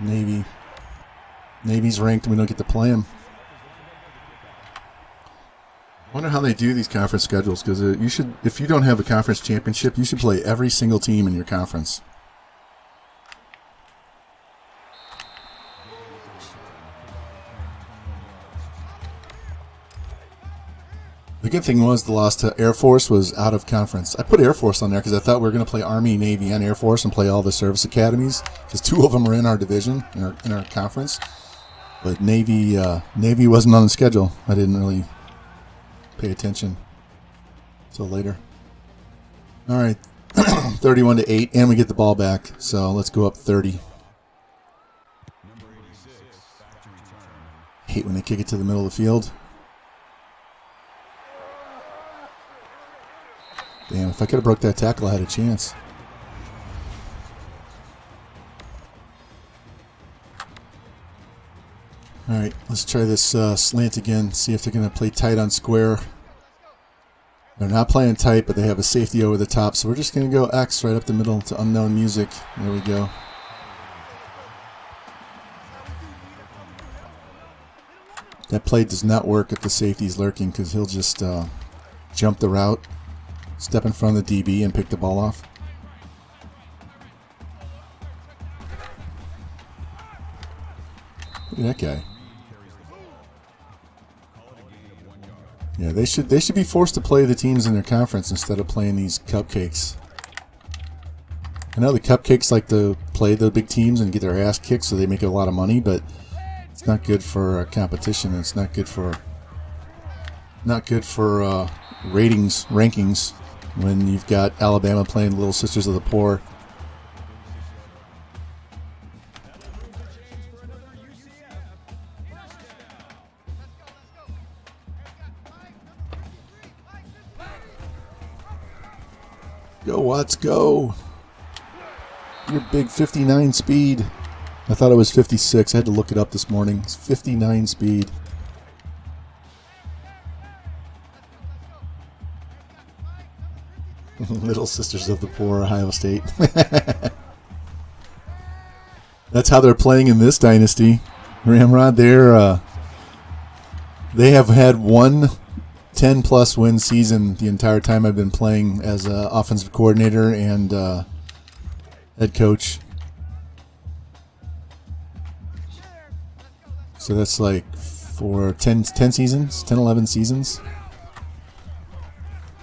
Navy. Navy's ranked and we don't get to play them. I wonder how they do these conference schedules, because you should, if you don't have a conference championship, you should play every single team in your conference. The good thing was the loss to Air Force was out of conference. I put Air Force on there because I thought we were going to play Army, Navy, and Air Force and play all the service academies, because 2 of them are in our division, in our conference. But Navy wasn't on the schedule. I didn't really pay attention until later. All right, 31-8, and we get the ball back. So let's go up 30. Hate when they kick it to the middle of the field. Damn, if I could have broke that tackle, I had a chance. All right, let's try this slant again, see if they're going to play tight on square. They're not playing tight, but they have a safety over the top, so we're just going to go X right up the middle to unknown music. There we go. That play does not work if the safety's lurking, because he'll just jump the route, step in front of the DB, and pick the ball off. Look at that guy. Yeah, they should be forced to play the teams in their conference instead of playing these cupcakes. I know the cupcakes like to play the big teams and get their ass kicked, so they make a lot of money, but it's not good for competition. It's not good for rankings when you've got Alabama playing Little Sisters of the Poor. Go, Watts, go. Your big 59 speed. I thought it was 56. I had to look it up this morning. It's 59 speed. Little Sisters of the Poor, Ohio State. That's how they're playing in this dynasty. Ramrod, they have had one 10-plus win season the entire time I've been playing as an offensive coordinator and head coach. So that's like for 10 seasons, 10, 11 seasons.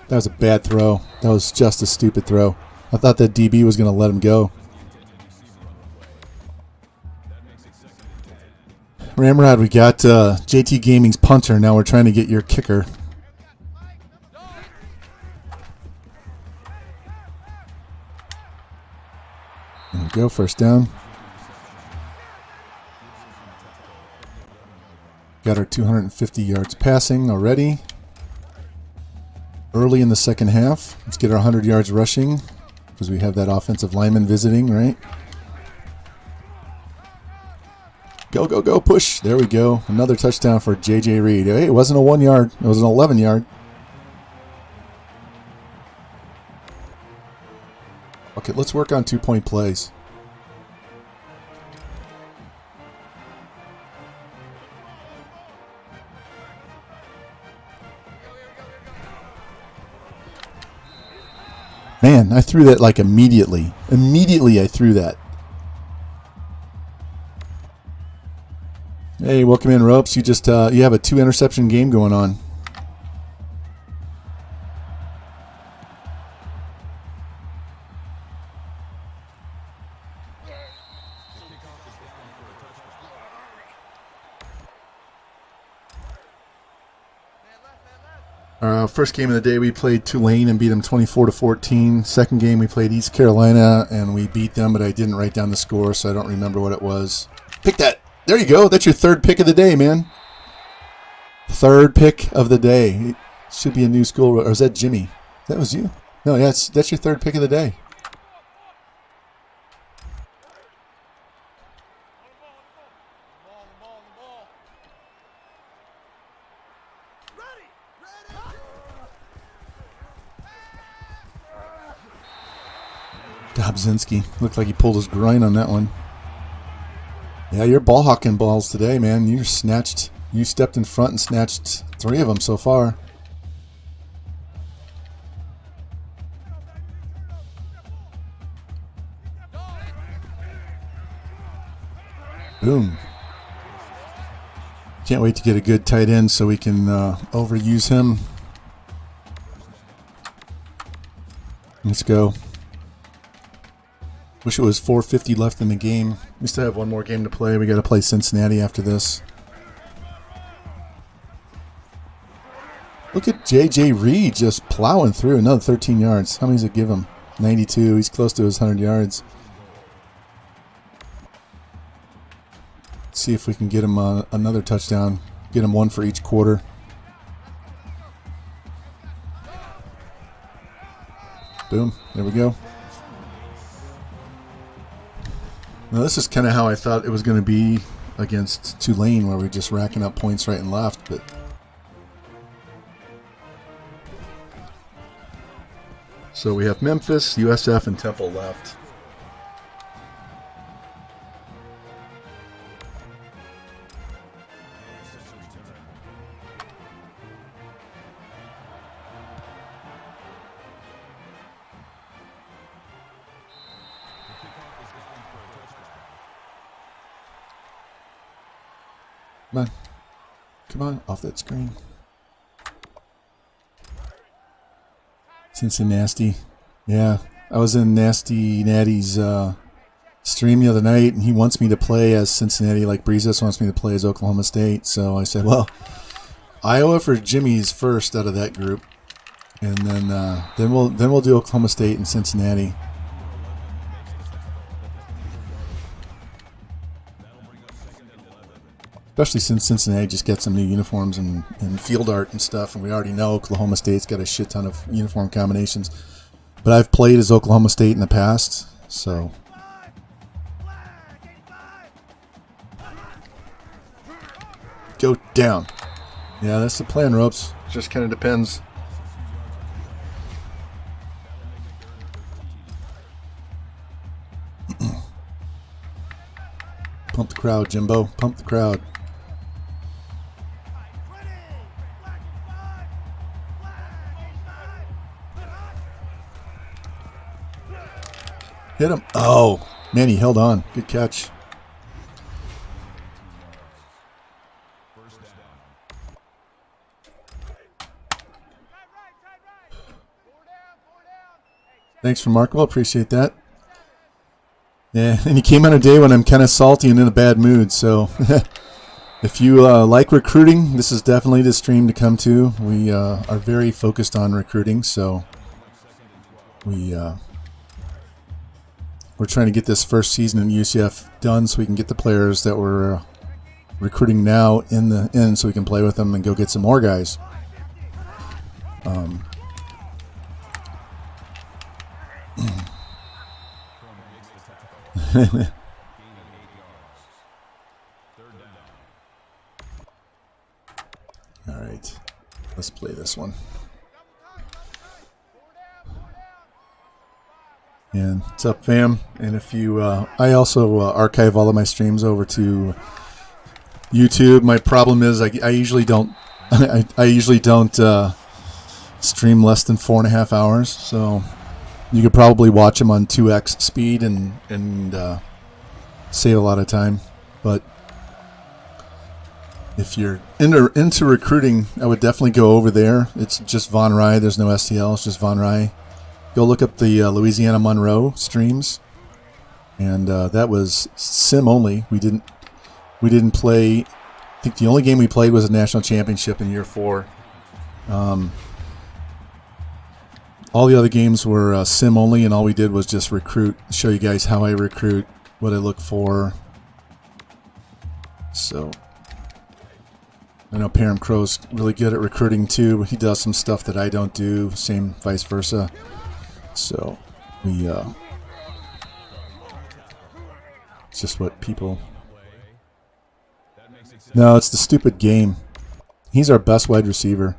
That was a bad throw. That was just a stupid throw. I thought that DB was going to let him go. Ramrod, we got JT Gaming's punter. Now we're trying to get your kicker. There we go, first down. Got our 250 yards passing already. Early in the second half. Let's get our 100 yards rushing because we have that offensive lineman visiting, right? Go, go, go, push. There we go. Another touchdown for J.J. Reed. Hey, it wasn't a 1 yard. It was an 11 yard. Okay, let's work on 2-point plays. Man, I threw that like immediately. Immediately I threw that. Hey, welcome in, Ropes. You just you have a 2-interception game going on. First game of the day, we played Tulane and beat them 24-14. Second game, we played East Carolina and we beat them, but I didn't write down the score, so I don't remember what it was. Pick that. There you go. That's your third pick of the day, man. Third pick of the day. Should be a new school. Or is that Jimmy? That was you. No, yeah, that's your third pick of the day. Dobzinski. Looked like he pulled his groin on that one. Yeah, you're ball hawking balls today, man. You stepped in front and snatched 3 of them so far. Boom. Can't wait to get a good tight end so we can overuse him. Let's go. Wish it was 4:50 left in the game. We still have one more game to play. We got to play Cincinnati after this. Look at J.J. Reed just plowing through another 13 yards. How many does it give him? 92. He's close to his 100 yards. Let's see if we can get him another touchdown. Get him one for each quarter. Boom. There we go. Now, this is kind of how I thought it was going to be against Tulane, where we're just racking up points right and left. But so we have Memphis, USF, and Temple left. Come on. Come on, off that screen. Cincinnati. Yeah, I was in Nasty Natty's stream the other night, and he wants me to play as Cincinnati like Breezes wants me to play as Oklahoma State. So I said, well, Iowa for Jimmy's first out of that group, and then we'll do Oklahoma State and Cincinnati. Especially since Cincinnati just got some new uniforms and field art and stuff, and we already know Oklahoma State's got a shit ton of uniform combinations. But I've played as Oklahoma State in the past, so. Go down. Yeah, that's the plan, Ropes. Just kind of depends. Pump the crowd, Jimbo. Pump the crowd. Hit him. Oh, man, he held on. Good catch. Thanks, Remarkable. Appreciate that. Yeah, and he came on a day when I'm kind of salty and in a bad mood. So if you like recruiting, this is definitely the stream to come to. We are very focused on recruiting, so we're trying to get this first season in UCF done so we can get the players that we're recruiting now in so we can play with them and go get some more guys. Let's play this one. And what's up, fam? And if you, I also archive all of my streams over to YouTube. My problem is I usually don't, I usually don't stream less than 4.5 hours. So you could probably watch them on 2x speed and save a lot of time. But if you're into recruiting, I would definitely go over there. It's just Von Rye. There's no STL. It's just Von Rye. Go look up the Louisiana Monroe streams, and that was sim only. We didn't play. I think the only game we played was a national championship in year 4. All the other games were sim only, and all we did was just recruit. Show you guys how I recruit, what I look for. So I know Param Crow's really good at recruiting too. He does some stuff that I don't do. Same vice versa. So we it's just what people. No, it's the stupid game. He's our best wide receiver,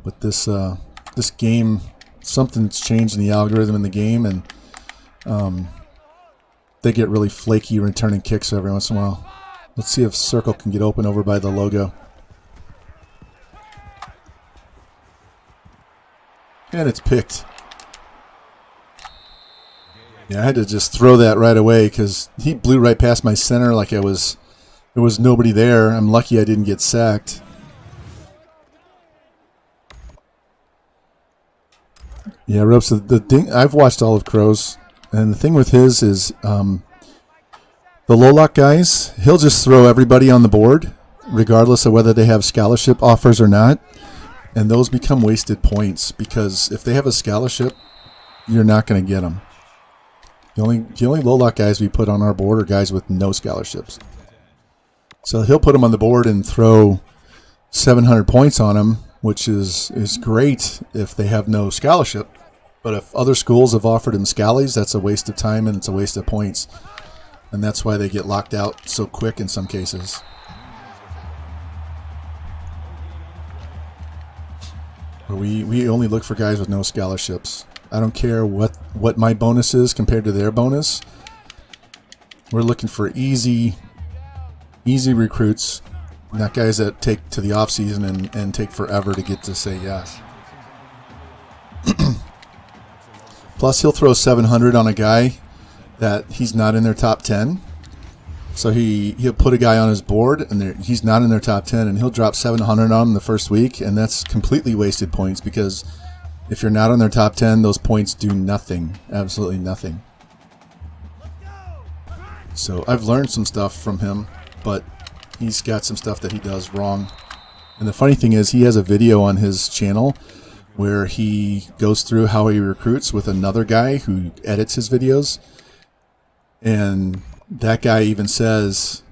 but this game, something's changed in the algorithm in the game, and they get really flaky returning kicks every once in a while. Let's see if Circle can get open over by the logo. And it's picked. Yeah, I had to just throw that right away because he blew right past my center like there was nobody there. I'm lucky I didn't get sacked. Yeah, Ropes, the thing, I've watched all of Crow's, and the thing with his is the low lock guys, he'll just throw everybody on the board regardless of whether they have scholarship offers or not, and those become wasted points because if they have a scholarship, you're not going to get them. The only low lock guys we put on our board are guys with no scholarships. So he'll put them on the board and throw 700 points on them, which is great if they have no scholarship. But if other schools have offered him scallies, that's a waste of time and it's a waste of points. And that's why they get locked out so quick in some cases. But we only look for guys with no scholarships. I don't care what my bonus is compared to their bonus. We're looking for easy recruits, not guys that take to the off season and take forever to get to say yes. Plus, he'll throw 700 on a guy that he's not in their top 10. So he'll put a guy on his board and he's not in their top 10, and he'll drop 700 on him the first week, and that's completely wasted points because if you're not on their top 10, those points do nothing, absolutely nothing. So I've learned some stuff from him, but he's got some stuff that he does wrong. And the funny thing is he has a video on his channel where he goes through how he recruits with another guy who edits his videos. And that guy even says,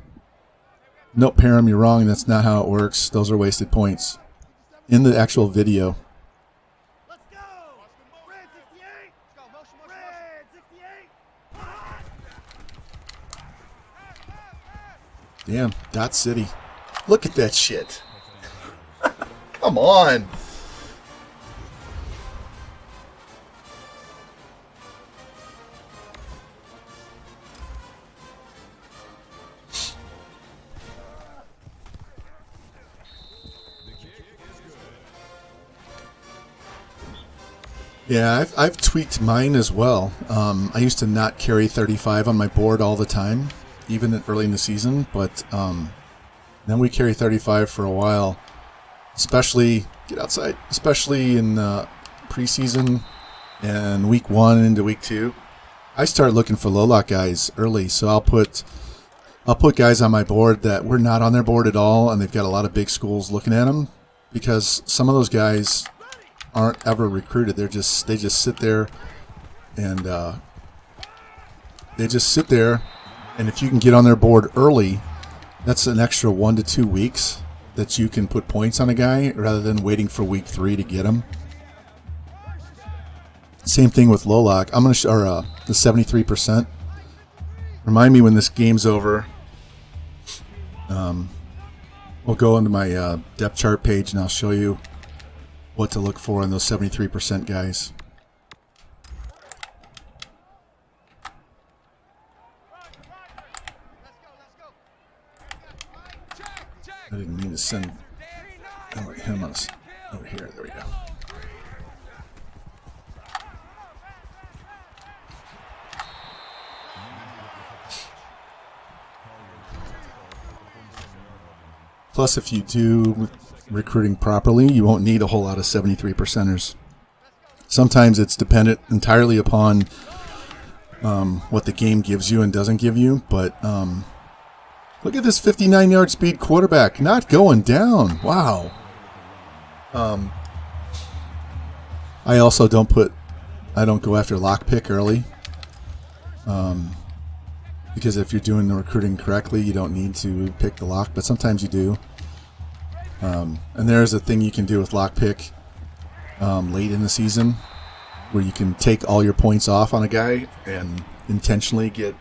"Nope, Param, you're wrong. That's not how it works. Those are wasted points." In the actual video. Damn, Dot City. Look at that shit. Come on. Yeah, I've tweaked mine as well. I used to not carry 35 on my board all the time, even early in the season, but then we carry 35 for a while, especially in preseason and week 1 into week 2. I start looking for low lock guys early, so I'll put guys on my board that we're not on their board at all, and they've got a lot of big schools looking at them, because some of those guys aren't ever recruited. They just sit there, and and if you can get on their board early, that's an extra 1 to 2 weeks that you can put points on a guy rather than waiting for week 3 to get him. Same thing with low lock. I'm gonna the 73%. Remind me when this game's over. We'll go into my depth chart page and I'll show you what to look for in those 73% guys. I didn't mean to send him on over here. There we go. Plus, if you do recruiting properly, you won't need a whole lot of 73%ers. Sometimes it's dependent entirely upon what the game gives you and doesn't give you. But look at this 59-yard speed quarterback not going down. Wow. I also don't go after lockpick early. Because if you're doing the recruiting correctly, you don't need to pick the lock, but sometimes you do. And there's a thing you can do with lockpick late in the season where you can take all your points off on a guy and intentionally get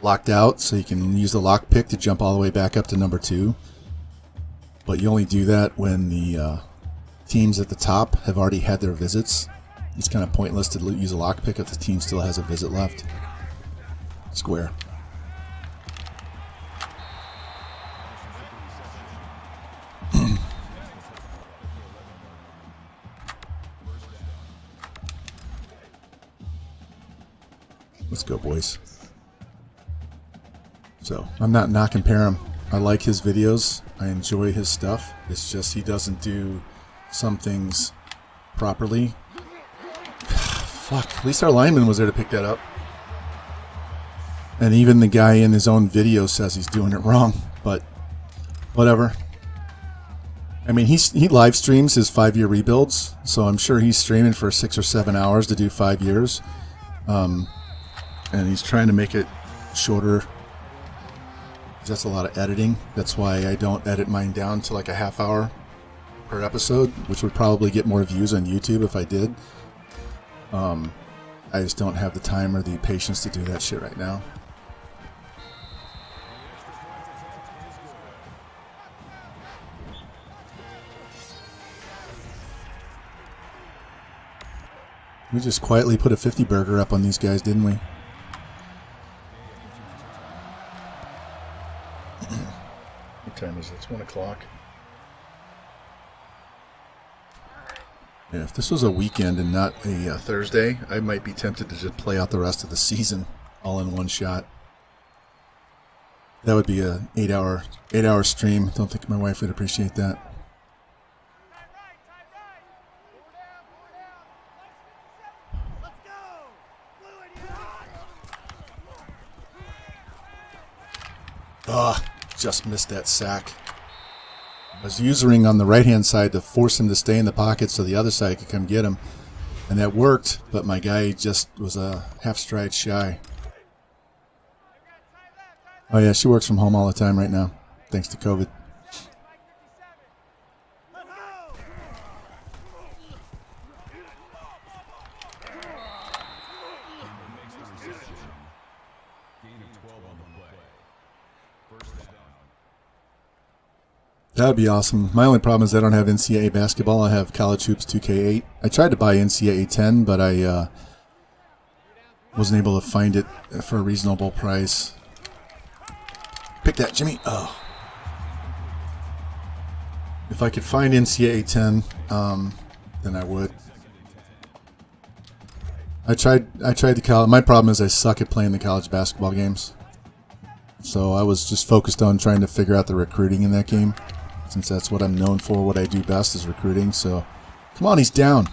locked out so you can use the lockpick to jump all the way back up to number 2. But you only do that when the teams at the top have already had their visits. It's kind of pointless to use a lockpick if the team still has a visit left. Square. Let's go, boys. So, I'm not comparing him. I like his videos. I enjoy his stuff. It's just he doesn't do some things properly. Fuck. At least our lineman was there to pick that up. And even the guy in his own video says he's doing it wrong. But, whatever. I mean, he live streams his 5-year rebuilds. So I'm sure he's streaming for 6 or 7 hours to do 5 years. And he's trying to make it shorter. That's a lot of editing. That's why I don't edit mine down to like a half hour per episode, which would probably get more views on YouTube if I did. I just don't have the time or the patience to do that shit right now. We just quietly put a 50 burger up on these guys, didn't we? What time is it? It's 1 o'clock. Yeah, if this was a weekend and not a Thursday, I might be tempted to just play out the rest of the season all in one shot. That would be a 8-hour stream. Don't think my wife would appreciate that. Ah, just missed that sack. I was using on the right-hand side to force him to stay in the pocket so the other side could come get him. And that worked, but my guy just was a half stride shy. Oh yeah, she works from home all the time right now, thanks to COVID. That would be awesome. My only problem is I don't have NCAA basketball. I have College Hoops 2K8. I tried to buy NCAA 10, but I wasn't able to find it for a reasonable price. Pick that, Jimmy. Oh. If I could find NCAA 10, then I would. I tried the college. My problem is I suck at playing the college basketball games. So I was just focused on trying to figure out the recruiting in that game, since that's what I'm known for. What I do best is recruiting. So, come on, he's down.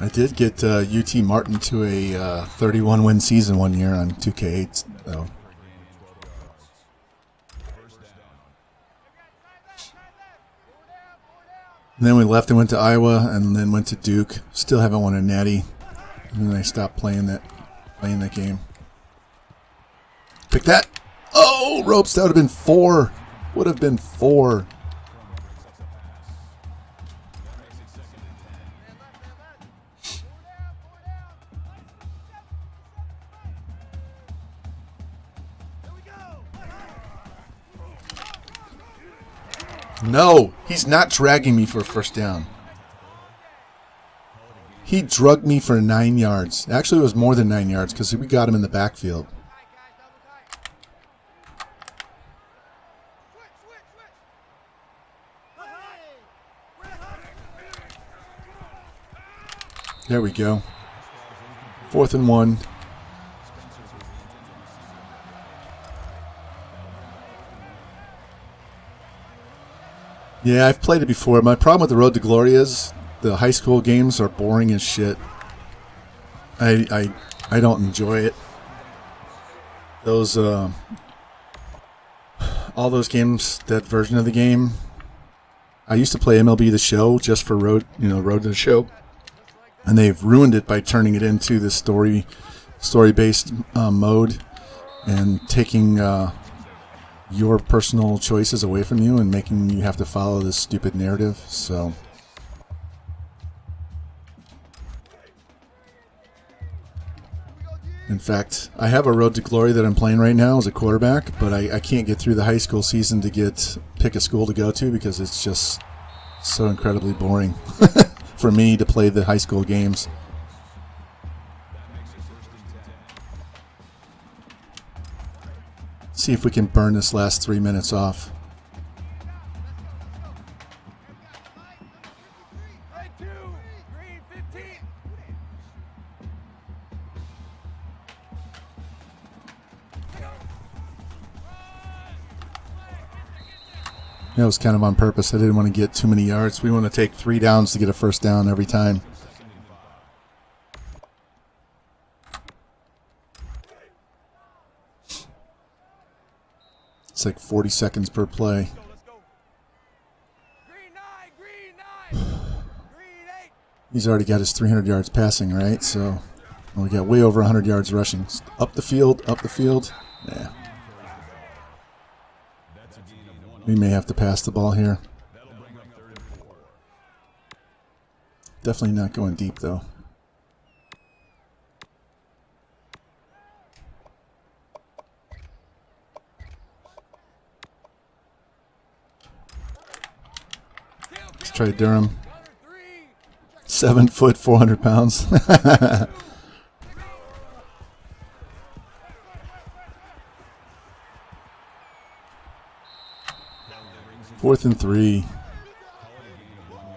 I did get UT Martin to a 31-win season one year on 2K8, though. And then we left and went to Iowa, and then went to Duke. Still haven't won a natty. And then I stopped playing that game. Pick that! Oh, ropes! That would have been 4. Would have been 4. No, he's not dragging me for a first down. He drugged me for 9 yards. Actually, it was more than 9 yards because we got him in the backfield. There we go. 4th and 1. Yeah, I've played it before. My problem with the Road to Glory is the high school games are boring as shit. I don't enjoy it. Those all those games, that version of the game. I used to play MLB The Show just for Road to the Show, and they've ruined it by turning it into this story-based mode and taking your personal choices away from you and making you have to follow this stupid narrative. So in fact, I have a Road to Glory that I'm playing right now as a quarterback, but I can't get through the high school season to pick a school to go to because it's just so incredibly boring for me to play the high school games. See if we can burn this last 3 minutes off. That was kind of on purpose. I didn't want to get too many yards. We want to take 3 downs to get a first down every time. It's like 40 seconds per play. He's already got his 300 yards passing, right? So we got way over 100 yards rushing. Up the field, up the field. Yeah. We may have to pass the ball here. Definitely not going deep, though. Let's try Durham. 7 foot, 400 pounds. 4th and 3.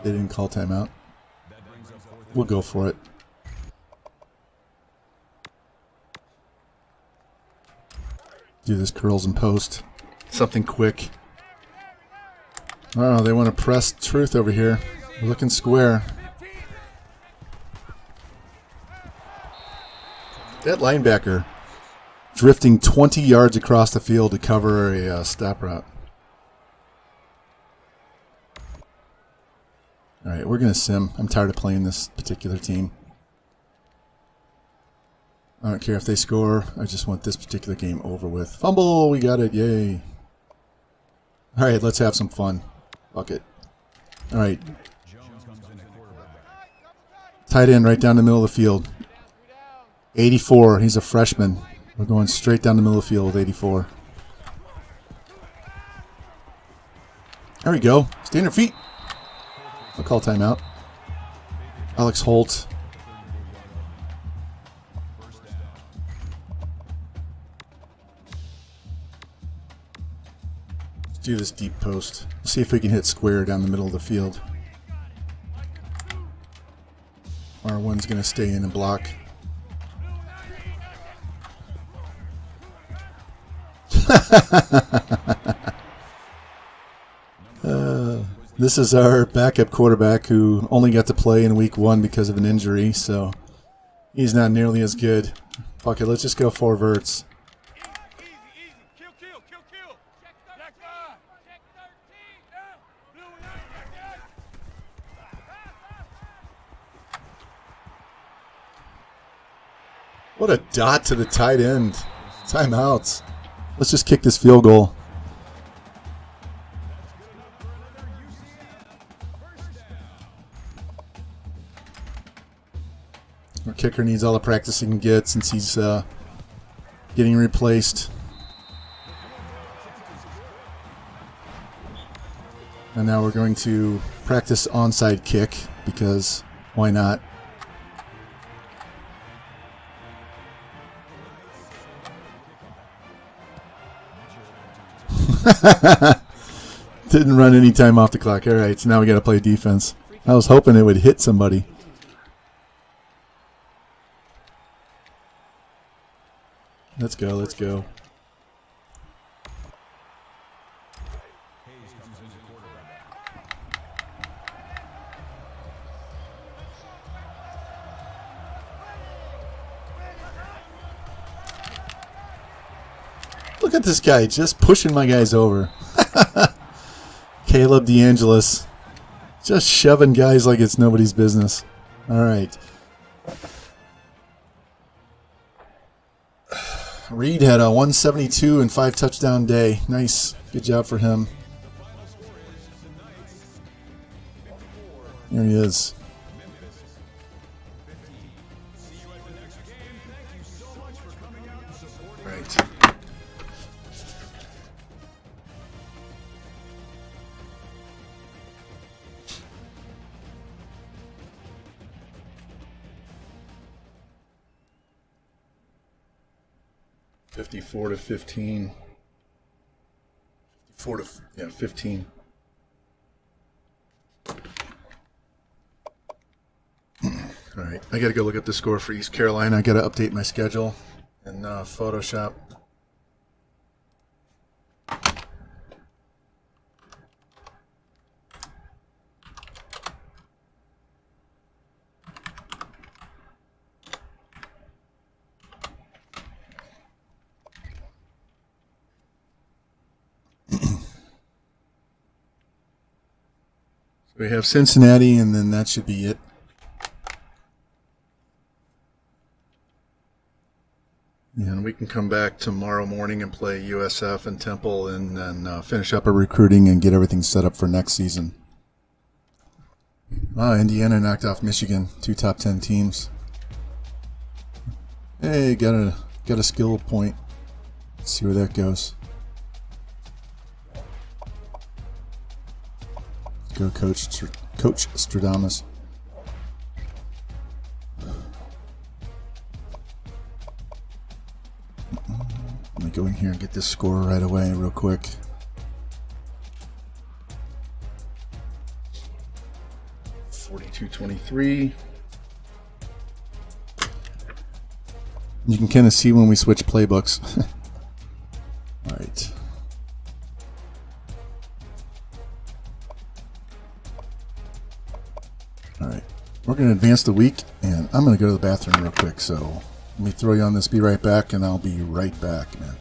They didn't call timeout. We'll go for it. Do this curls and post. Something quick. Oh, they want to press truth over here. We're looking square. That linebacker drifting 20 yards across the field to cover a stop route. All right, we're going to sim. I'm tired of playing this particular team. I don't care if they score. I just want this particular game over with. Fumble, we got it. Yay. All right, let's have some fun. Fuck it. All right. Tight end right down the middle of the field. 84. He's a freshman. We're going straight down the middle of the field with 84. There we go. Stay on your feet. I'll call timeout. Alex Holt. Let's do this deep post. See if we can hit square down the middle of the field. R1's going to stay in and block. This is our backup quarterback who only got to play in week 1 because of an injury, so he's not nearly as good. Fuck it, let's just go 4 verts. What a dot to the tight end. Timeouts. Let's just kick this field goal. Our kicker needs all the practice he can get since he's getting replaced. And now we're going to practice onside kick because why not? Didn't run any time off the clock. All right, so now we got to play defense. I was hoping it would hit somebody. Let's go, let's go. Hayes comes into quarterback. Look at this guy just pushing my guys over. Caleb DeAngelis just shoving guys like it's nobody's business. All right. Reed had a 172 and 5 touchdown day. Nice. Good job for him. There he is. Memphis 50. See you at the next game. Thank you so much for coming out and supporting. Right. $54 to 15. 54 to 15. All right, I got to go look up the score for East Carolina. I got to update my schedule in Photoshop. We have Cincinnati, and then that should be it. And we can come back tomorrow morning and play USF and Temple and then finish up our recruiting and get everything set up for next season. Indiana knocked off Michigan, 2 top 10 teams. Hey, got a skill point. Let's see where that goes. Go, Coach Stradamus. Let me go in here and get this score right away, real quick. $42-23. You can kind of see when we switch playbooks. All right. All right, we're going to advance the week, and I'm going to go to the bathroom real quick. So let me throw you on this. Be right back, and I'll be right back, man.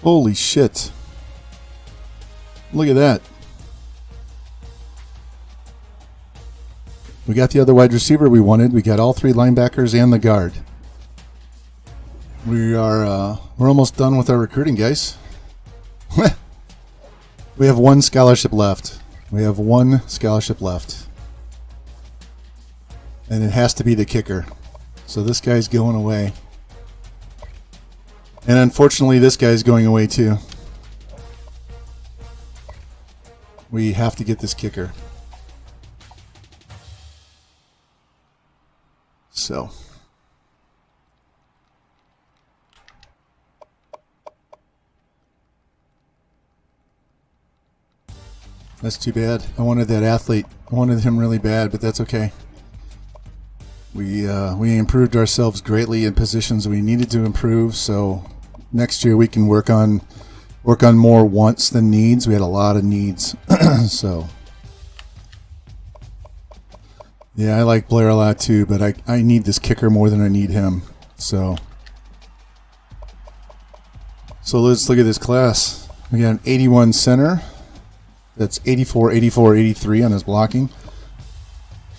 Holy shit. Look at that. We got the other wide receiver we wanted. We got all 3 linebackers and the guard. We're almost done with our recruiting, guys. We have 1 scholarship left. We have 1 scholarship left. And it has to be the kicker. So this guy's going away. And unfortunately, this guy's going away too. We have to get this kicker. So. That's too bad. I wanted that athlete. I wanted him really bad, but that's okay. We improved ourselves greatly in positions we needed to improve, so next year we can work on more wants than needs. We had a lot of needs. So yeah, I like Blair a lot too, but I need this kicker more than I need him. So let's look at this class. We got an 81 center. That's 84, 84, 83 on his blocking.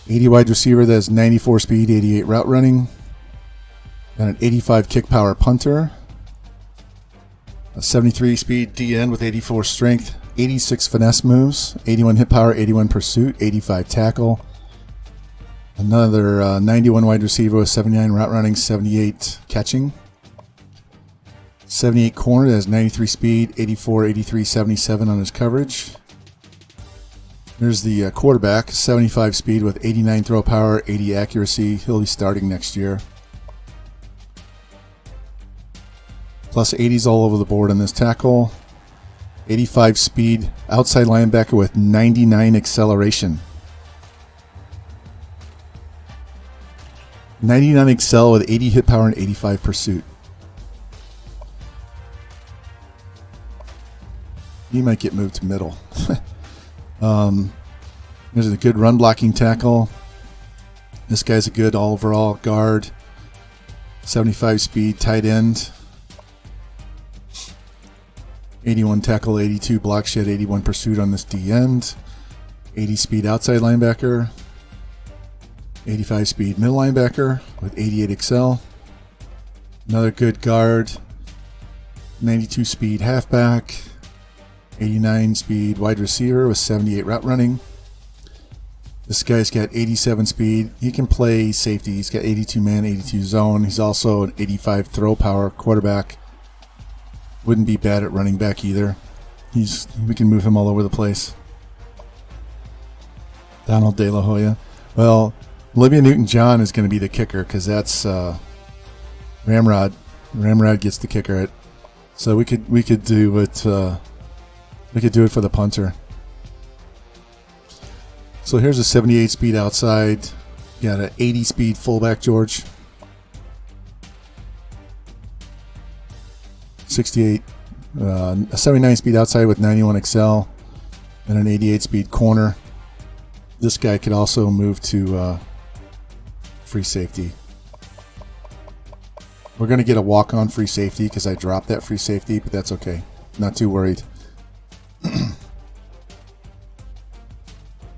80 wide receiver, that's 94 speed, 88 route running. And an 85 kick power punter. A 73 speed DN with 84 strength, 86 finesse moves, 81 hit power, 81 pursuit, 85 tackle. Another 91 wide receiver with 79 route running, 78 catching. 78 corner, that's 93 speed, 84, 83, 77 on his coverage. There's the quarterback, 75 speed with 89 throw power, 80 accuracy. He'll be starting next year. Plus 80s all over the board on this tackle. 85 speed, outside linebacker with 99 acceleration. 99 excel with 80 hit power and 85 pursuit. He might get moved to middle. There's a good run blocking tackle. This guy's a good overall guard. 75 speed tight end. 81 tackle, 82 block shed, 81 pursuit on this D end. 80 speed outside linebacker. 85 speed middle linebacker with 88 excel. Another good guard. 92 speed halfback. 89 speed wide receiver with 78 route running. This guy's got 87 speed. He can play safety. He's got 82 man, 82 zone. He's also an 85 throw power quarterback. Wouldn't be bad at running back either. We can move him all over the place. Donald De La Hoya. Well, Olivia Newton-John is going to be the kicker because that's Ramrod. Ramrod gets the kicker. So we could do it. We could do it for the punter. So here's a 78 speed outside. You got an 80 speed fullback, George. 68, a 79 speed outside with 91 excel, and an 88 speed corner. This guy could also move to free safety. We're going to get a walk-on free safety because I dropped that free safety, but that's okay. Not too worried.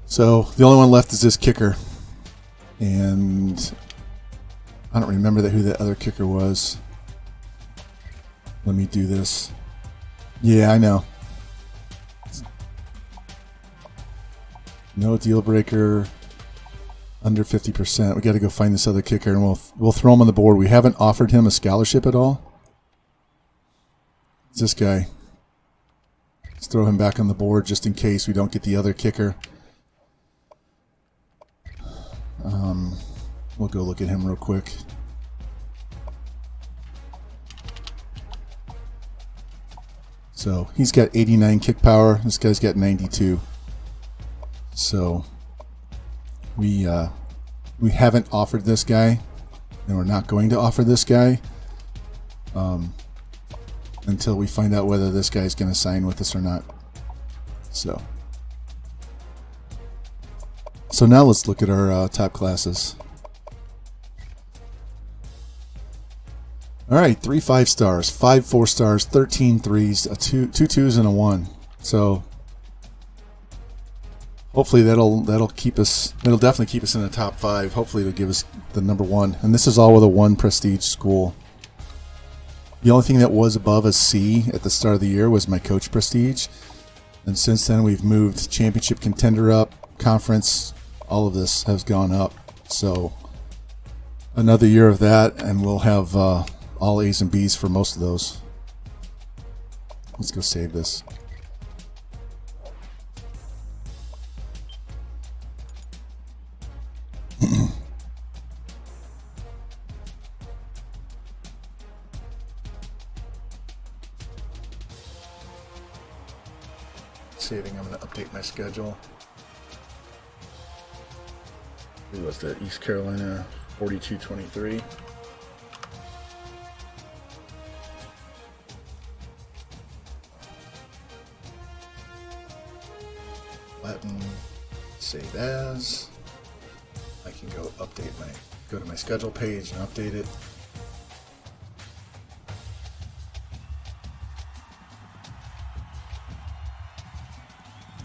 So the only one left is this kicker, and I don't remember who the other kicker was. Let me do this. Yeah, I know. No deal breaker. Under 50%. We got to go find this other kicker, and we'll throw him on the board. We haven't offered him a scholarship at all. It's this guy. Let's throw him back on the board just in case we don't get the other kicker. We'll go look at him real quick. So he's got 89 kick power. This guy's got 92. So we haven't offered this guy, and we're not going to offer this guy until we find out whether this guy's going to sign with us or not. So now let's look at our top classes. All right, 3 5-stars, 5 4-stars, 13 3s, 2 2s, and a 1. So hopefully that'll keep us. It'll definitely keep us in the top 5. Hopefully it'll give us the number 1. And this is all with a 1 prestige school. The only thing that was above a C at the start of the year was my coach prestige. And since then we've moved championship contender up, conference, all of this has gone up. So another year of that, and we'll have all A's and B's for most of those. Let's go save this. Saving, I'm going to update my schedule. Who was that? East Carolina 42-23. Latin, save as. I can go go to my schedule page and update it.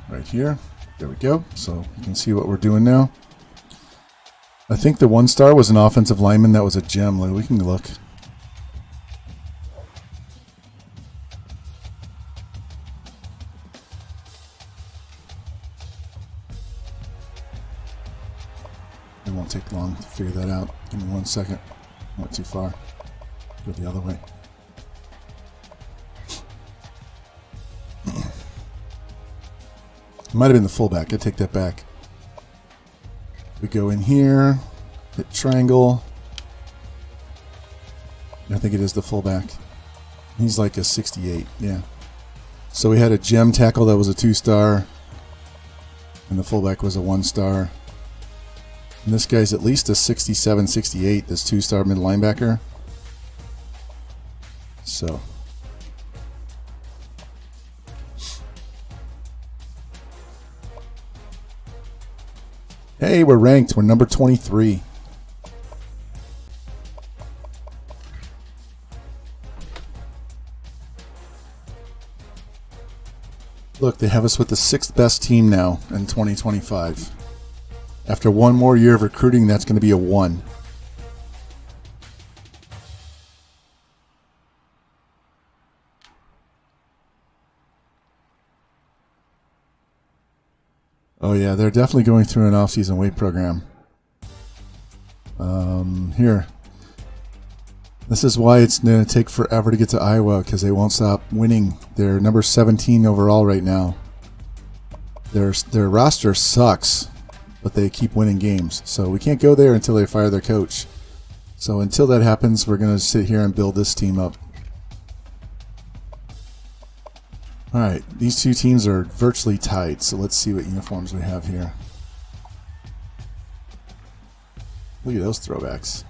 Right here. There we go. So you can see what we're doing now. I think the 1-star was an offensive lineman that was a gem. We can look. It won't take long to figure that out. Give me 1 second. Went too far. Go the other way. It might have been the fullback. I take that back. We go in here, hit triangle. I think it is the fullback. He's like a 68, yeah. So we had a gem tackle that was a 2-star, and the fullback was a 1-star. And this guy's at least a 67, 68, this 2-star mid linebacker. So. Hey, we're ranked. We're number 23. Look, they have us with the 6th best team now in 2025. After one more year of recruiting, that's going to be a 1. Oh yeah, they're definitely going through an off-season weight program. Here. This is why it's going to take forever to get to Iowa, because they won't stop winning. They're number 17 overall right now. Their roster sucks, but they keep winning games. So we can't go there until they fire their coach. So until that happens, we're going to sit here and build this team up. Alright, these two teams are virtually tied, so let's see what uniforms we have here. Look at those throwbacks.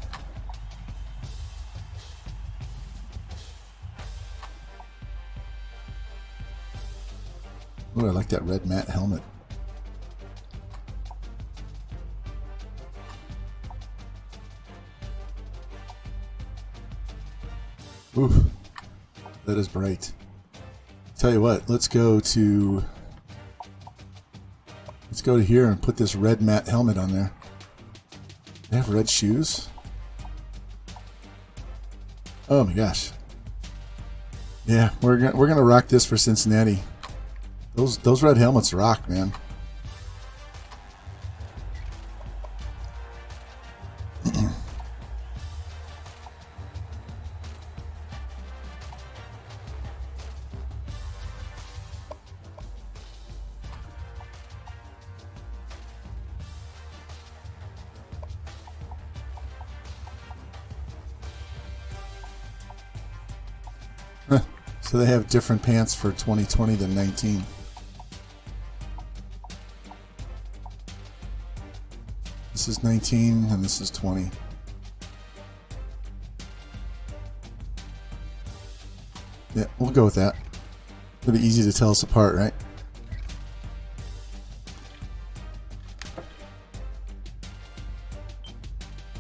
Ooh, I like that red matte helmet. Ooh, that is bright. Tell you what, let's go to here and put this red matte helmet on there. They have red shoes? Oh my gosh. Yeah, we're gonna rock this for Cincinnati. Those red helmets rock, man. So they have different pants for 2020 than 19. This is 19 and this is 20. Yeah, we'll go with that. It'll be easy to tell us apart, right?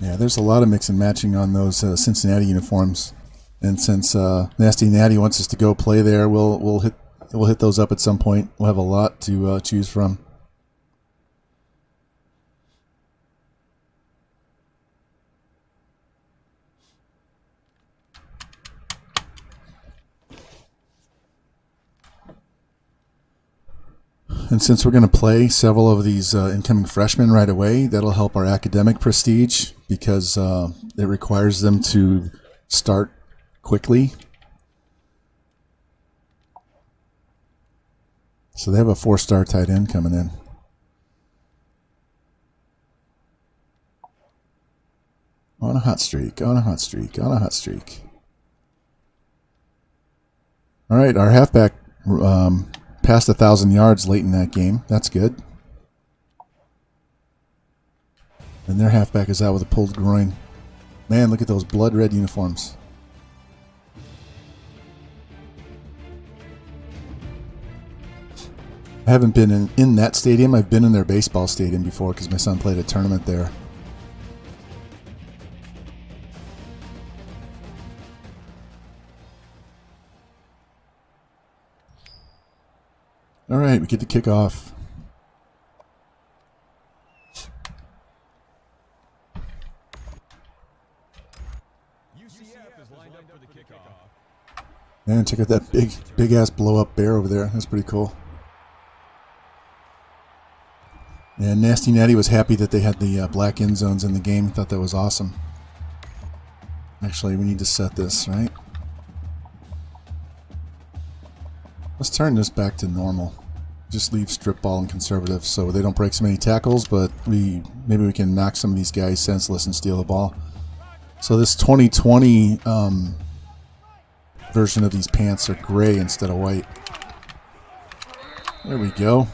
Yeah, there's a lot of mix and matching on those Cincinnati uniforms. And since Nasty Natty wants us to go play there, we'll hit those up at some point. We'll have a lot to choose from. And since we're going to play several of these incoming freshmen right away, that'll help our academic prestige because it requires them to start quickly. So they have a 4-star tight end coming in. On a hot streak, on a hot streak, on a hot streak. All right, our halfback passed 1,000 yards late in that game. That's good. And their halfback is out with a pulled groin. Man, look at those blood red uniforms. I haven't been in that stadium. I've been in their baseball stadium before because my son played a tournament there. All right, we get to kick off. UCF is lined up for the kickoff. Man, check out that big ass blow up bear over there. That's pretty cool. And Nasty Natty was happy that they had the black end zones in the game. Thought that was awesome. Actually, we need to set this, right? Let's turn this back to normal. Just leave strip ball and conservative so they don't break so many tackles, but maybe we can knock some of these guys senseless and steal the ball. So this 2020 version of these pants are gray instead of white. There we go.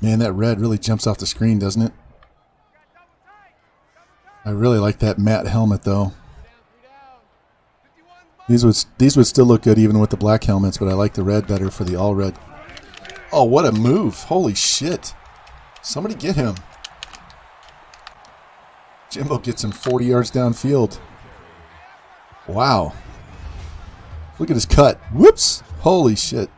Man, that red really jumps off the screen, doesn't it? I really like that matte helmet, though. These would still look good even with the black helmets, but I like the red better for the all red. Oh, what a move. Holy shit. Somebody get him. Jimbo gets him 40 yards downfield. Wow. Look at his cut. Whoops. Holy shit.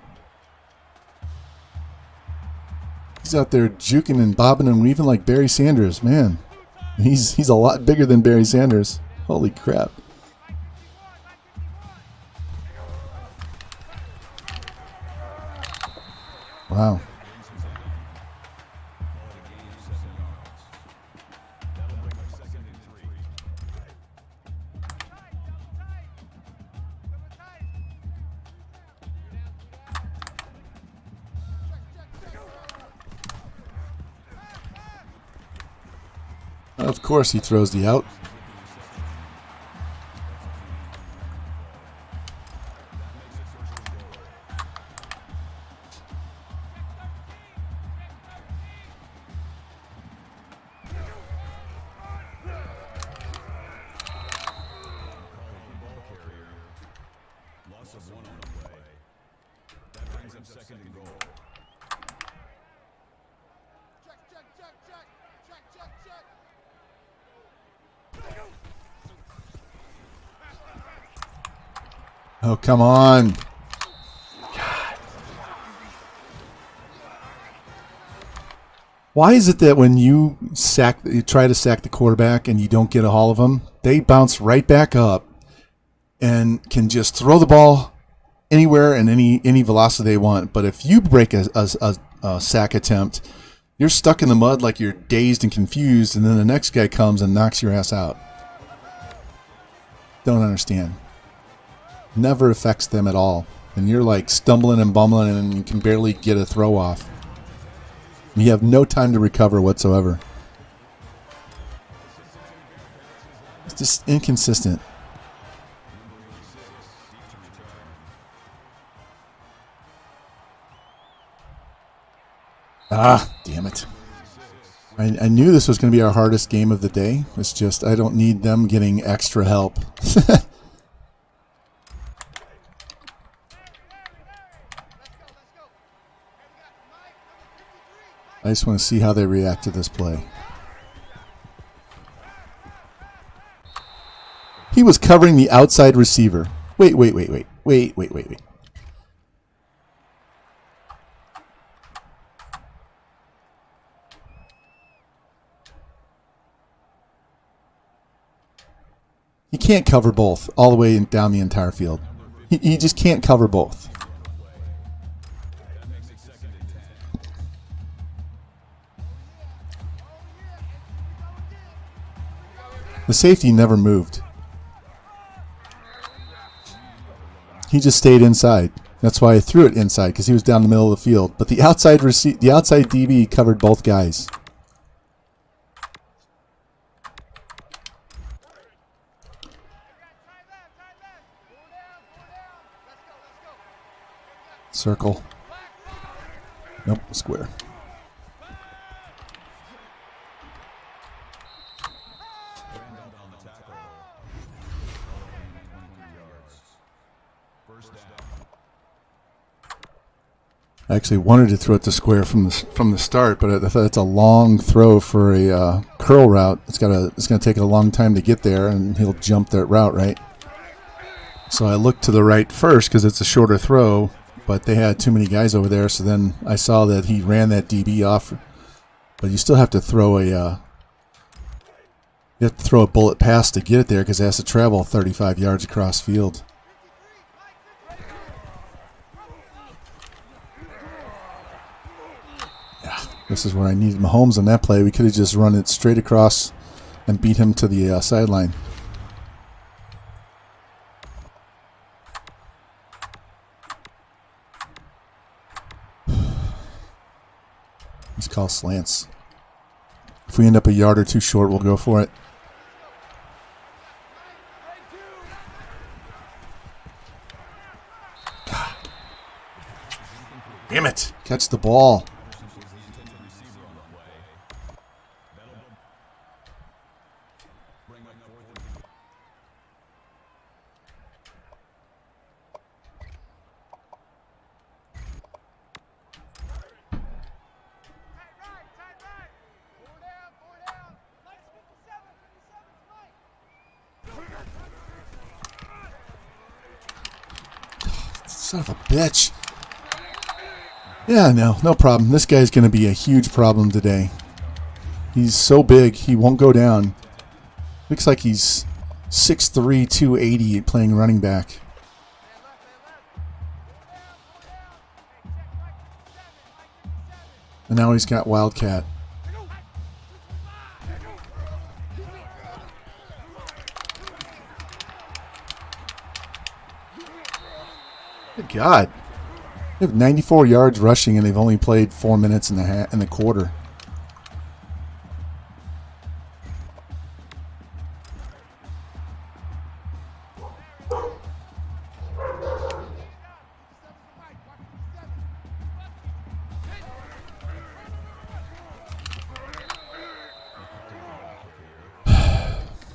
He's out there juking and bobbing and weaving like Barry Sanders. Man, he's a lot bigger than Barry Sanders. Holy crap. Wow. Of course he throws the out. Oh, come on. God. Why is it that when you try to sack the quarterback and you don't get a haul of them, they bounce right back up and can just throw the ball anywhere and any velocity they want? But if you break a sack attempt, you're stuck in the mud like you're dazed and confused, and then the next guy comes and knocks your ass out. Don't understand. Never affects them at all. And you're like stumbling and bumbling and you can barely get a throw off. You have no time to recover whatsoever. It's just inconsistent. Ah, damn it. I knew this was going to be our hardest game of the day. It's just I don't need them getting extra help. I just want to see how they react to this play. He was covering the outside receiver. Wait. He can't cover both all the way down the entire field. He just can't cover both. The safety never moved. He just stayed inside. That's why I threw it inside, because he was down the middle of the field. But the outside DB covered both guys. Circle. Nope, square. I actually wanted to throw it to square from the start, but I thought it's a long throw for a curl route. It's going to take a long time to get there, and he'll jump that route, right? So I looked to the right first because it's a shorter throw, but they had too many guys over there. So then I saw that he ran that DB off, but you still have to throw a bullet pass to get it there because it has to travel 35 yards across field. This is where I needed Mahomes on that play. We could have just run it straight across and beat him to the sideline. These call slants. If we end up a yard or two short, we'll go for it. God. Damn it. Catch the ball. Son of a bitch. Yeah, no problem. This guy's going to be a huge problem today. He's so big, he won't go down. Looks like he's 6'3", 280 playing running back. And now he's got Wildcat. Good God. They have 94 yards rushing, and they've only played 4 minutes in the quarter.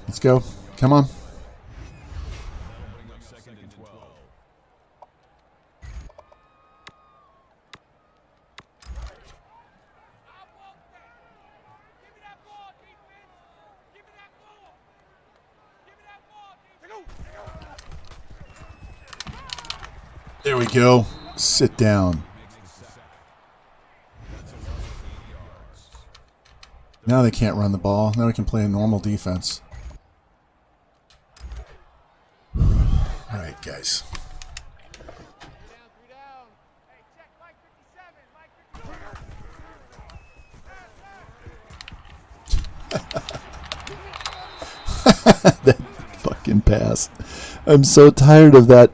Let's go. Come on. There we go. Sit down. Now they can't run the ball. Now we can play a normal defense. All right, guys. That fucking pass. I'm so tired of that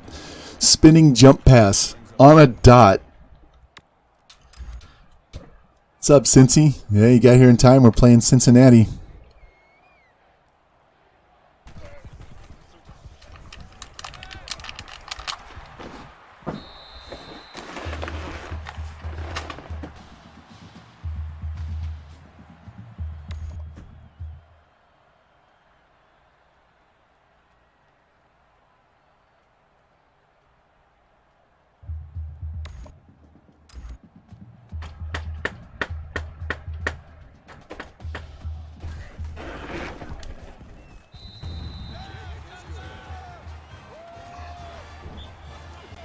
spinning jump pass on a dot. What's up, Cincy? Yeah, you got here in time. We're playing Cincinnati.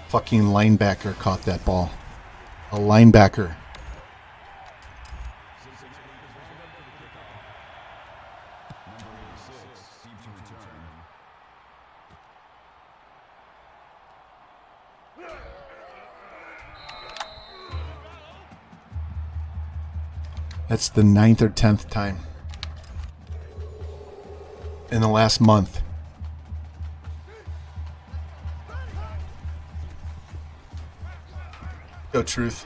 Fucking linebacker caught that ball. A linebacker. That's the 9th or 10th time in the last month. Go Truth.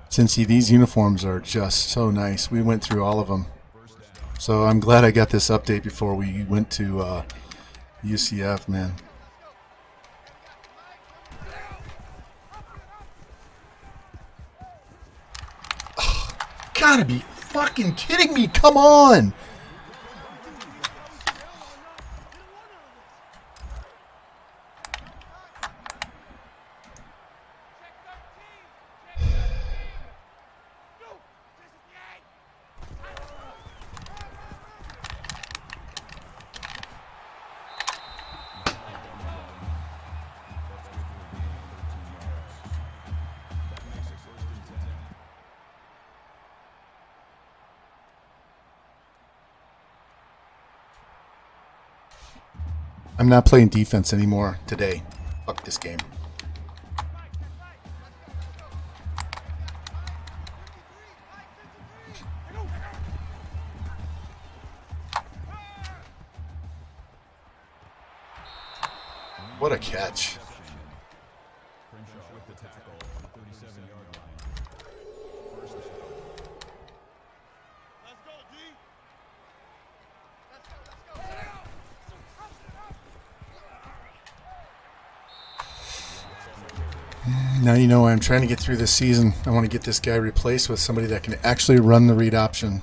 Cincy, these uniforms are just so nice. We went through all of them. So I'm glad I got this update before we went to UCF, man. Gotta be fucking kidding me. Come on. I'm not playing defense anymore today. Fuck this game. What a catch. Now you know I'm trying to get through this season. I want to get this guy replaced with somebody that can actually run the read option.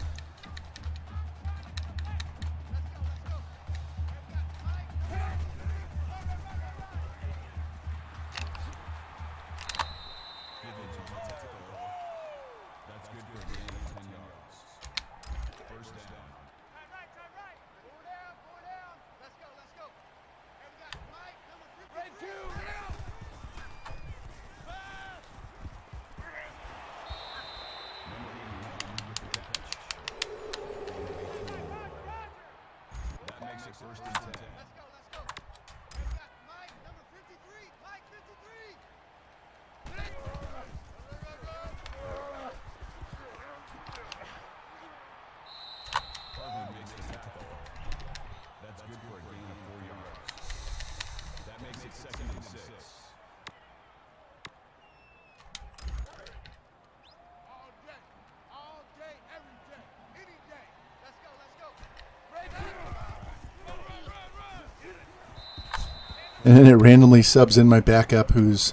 And then it randomly subs in my backup who's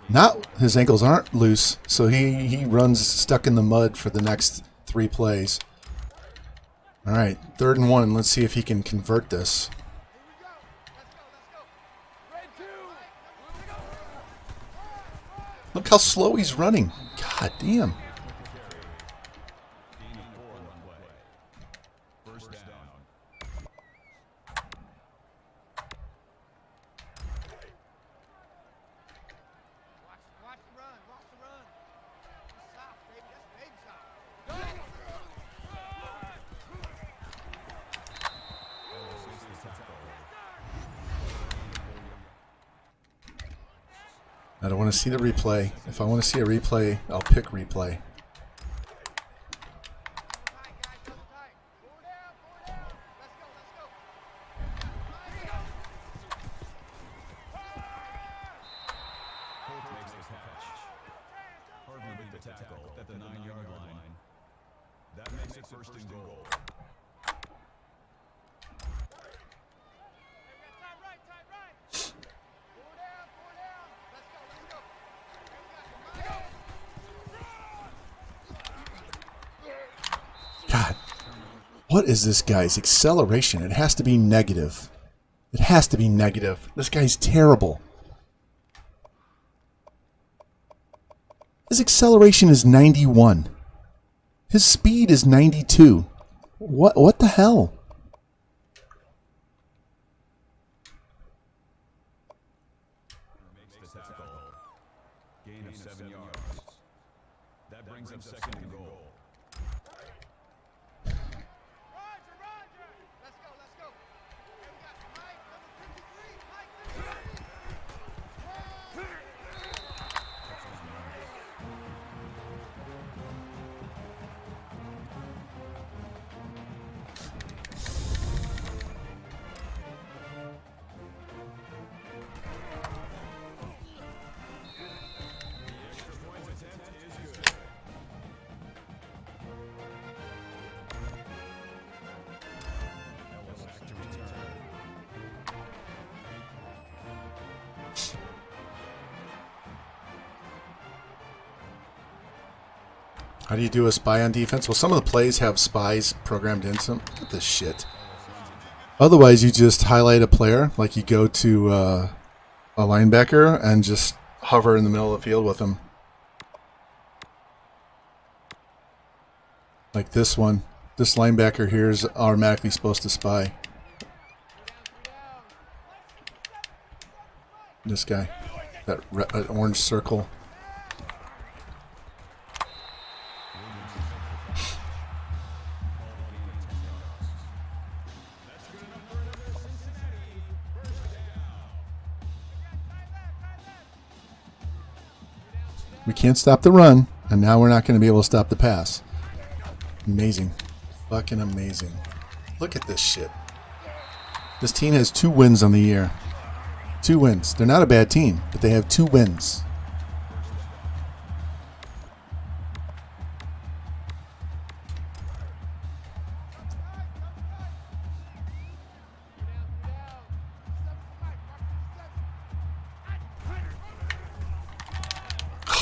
not, his ankles aren't loose, so he runs stuck in the mud for the next 3 plays. All right, 3rd and 1. Let's see if he can convert this. Look how slow he's running. God damn. I don't want to see the replay. If I want to see a replay, I'll pick replay. At the 9-yard line. That makes it 1st and goal. God, what is this guy's acceleration? It has to be negative. It has to be negative. This guy's terrible. His acceleration is 91. His speed is 92. What the hell? Gain of 7 yards. That brings up second and goal. Roger, Roger. Let's go, let's go. Here we got Mike, number 53. Mike, 53. How do you do a spy on defense? Well, some of the plays have spies programmed in. Some look at this shit. Otherwise, you just highlight a player, like you go to a linebacker and just hover in the middle of the field with them. Like this one. This linebacker here is automatically supposed to spy. This guy. That orange circle. We can't stop the run, and now we're not going to be able to stop the pass. Amazing. Fucking amazing. Look at this shit. This team has 2 wins on the year. 2 wins. They're not a bad team, but they have 2 wins.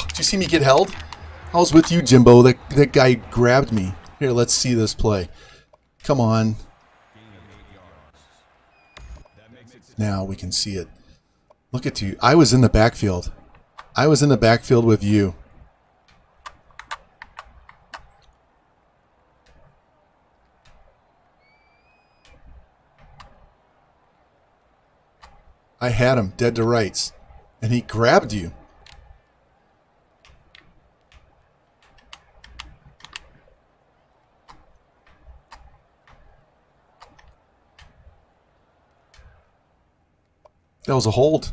Did you see me get held? I was with you, Jimbo. That guy grabbed me. Here, let's see this play. Come on. Now we can see it. Look at you. I was in the backfield. I was in the backfield with you. I had him dead to rights, and he grabbed you. That was a hold.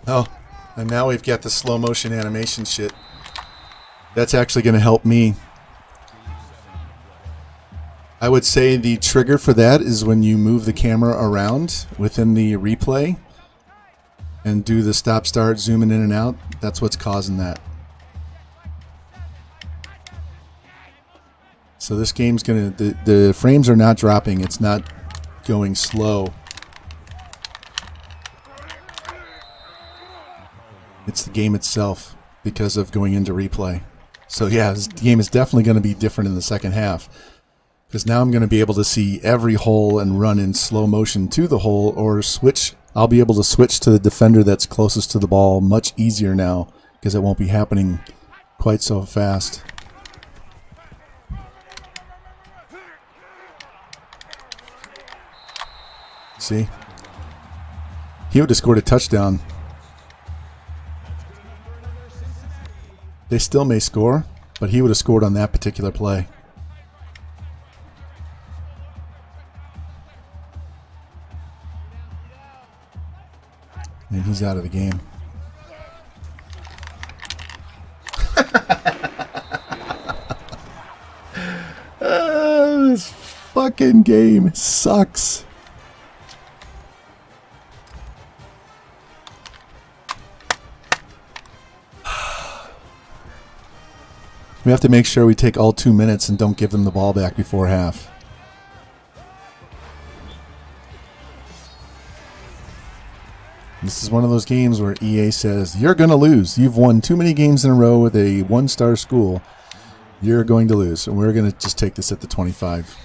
Oh, and now we've got the slow motion animation shit. That's actually going to help me. I would say the trigger for that is when you move the camera around within the replay and do the stop start zooming in and out. That's what's causing that. So this game's gonna, the frames are not dropping. It's not going slow. It's the game itself because of going into replay. So yeah, this game is definitely going to be different in the second half. Because now I'm going to be able to see every hole and run in slow motion to the hole or switch. I'll be able to switch to the defender that's closest to the ball much easier now because it won't be happening quite so fast. See? He would have scored a touchdown. They still may score, but he would have scored on that particular play. And he's out of the game. This fucking game sucks. We have to make sure we take all 2 minutes and don't give them the ball back before half. This is one of those games where EA says, you're going to lose. You've won too many games in a row with a one-star school. You're going to lose. And we're going to just take this at the 25.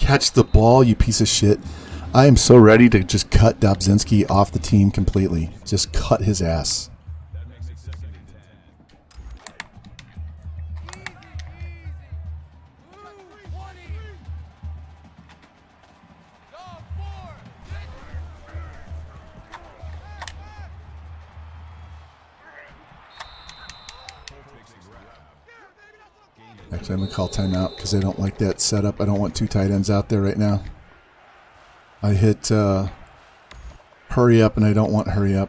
Catch the ball, you piece of shit. I am so ready to just cut Dobzinski off the team completely. Just cut his ass. That makes it 2nd and 10. Dog 4. Makes the grab. Actually, I'm going to call timeout because I don't like that setup. I don't want 2 tight ends out there right now. I hit hurry up, and I don't want hurry up.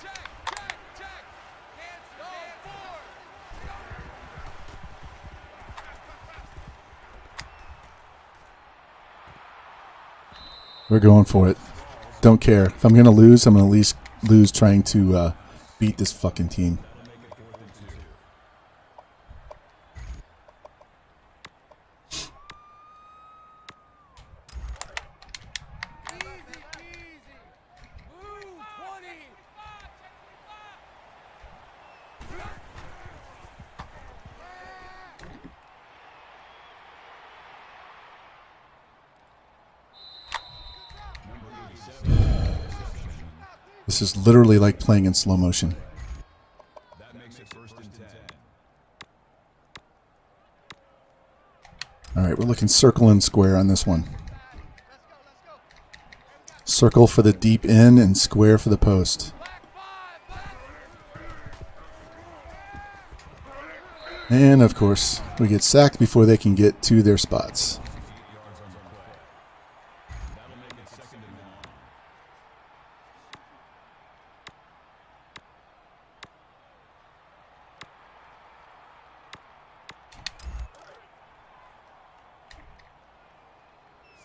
Check. Dog 4. We're going for it. Don't care. If I'm going to lose, I'm going to at least lose trying to beat this fucking team. Easy. Ooh, 20. This is literally like playing in slow motion. That makes it 1st and 10. All right, we're looking circle and square on this one. Circle for the deep in and square for the post. And, of course, we get sacked before they can get to their spots. 8 yards on the play. That'll make it 2nd and 1.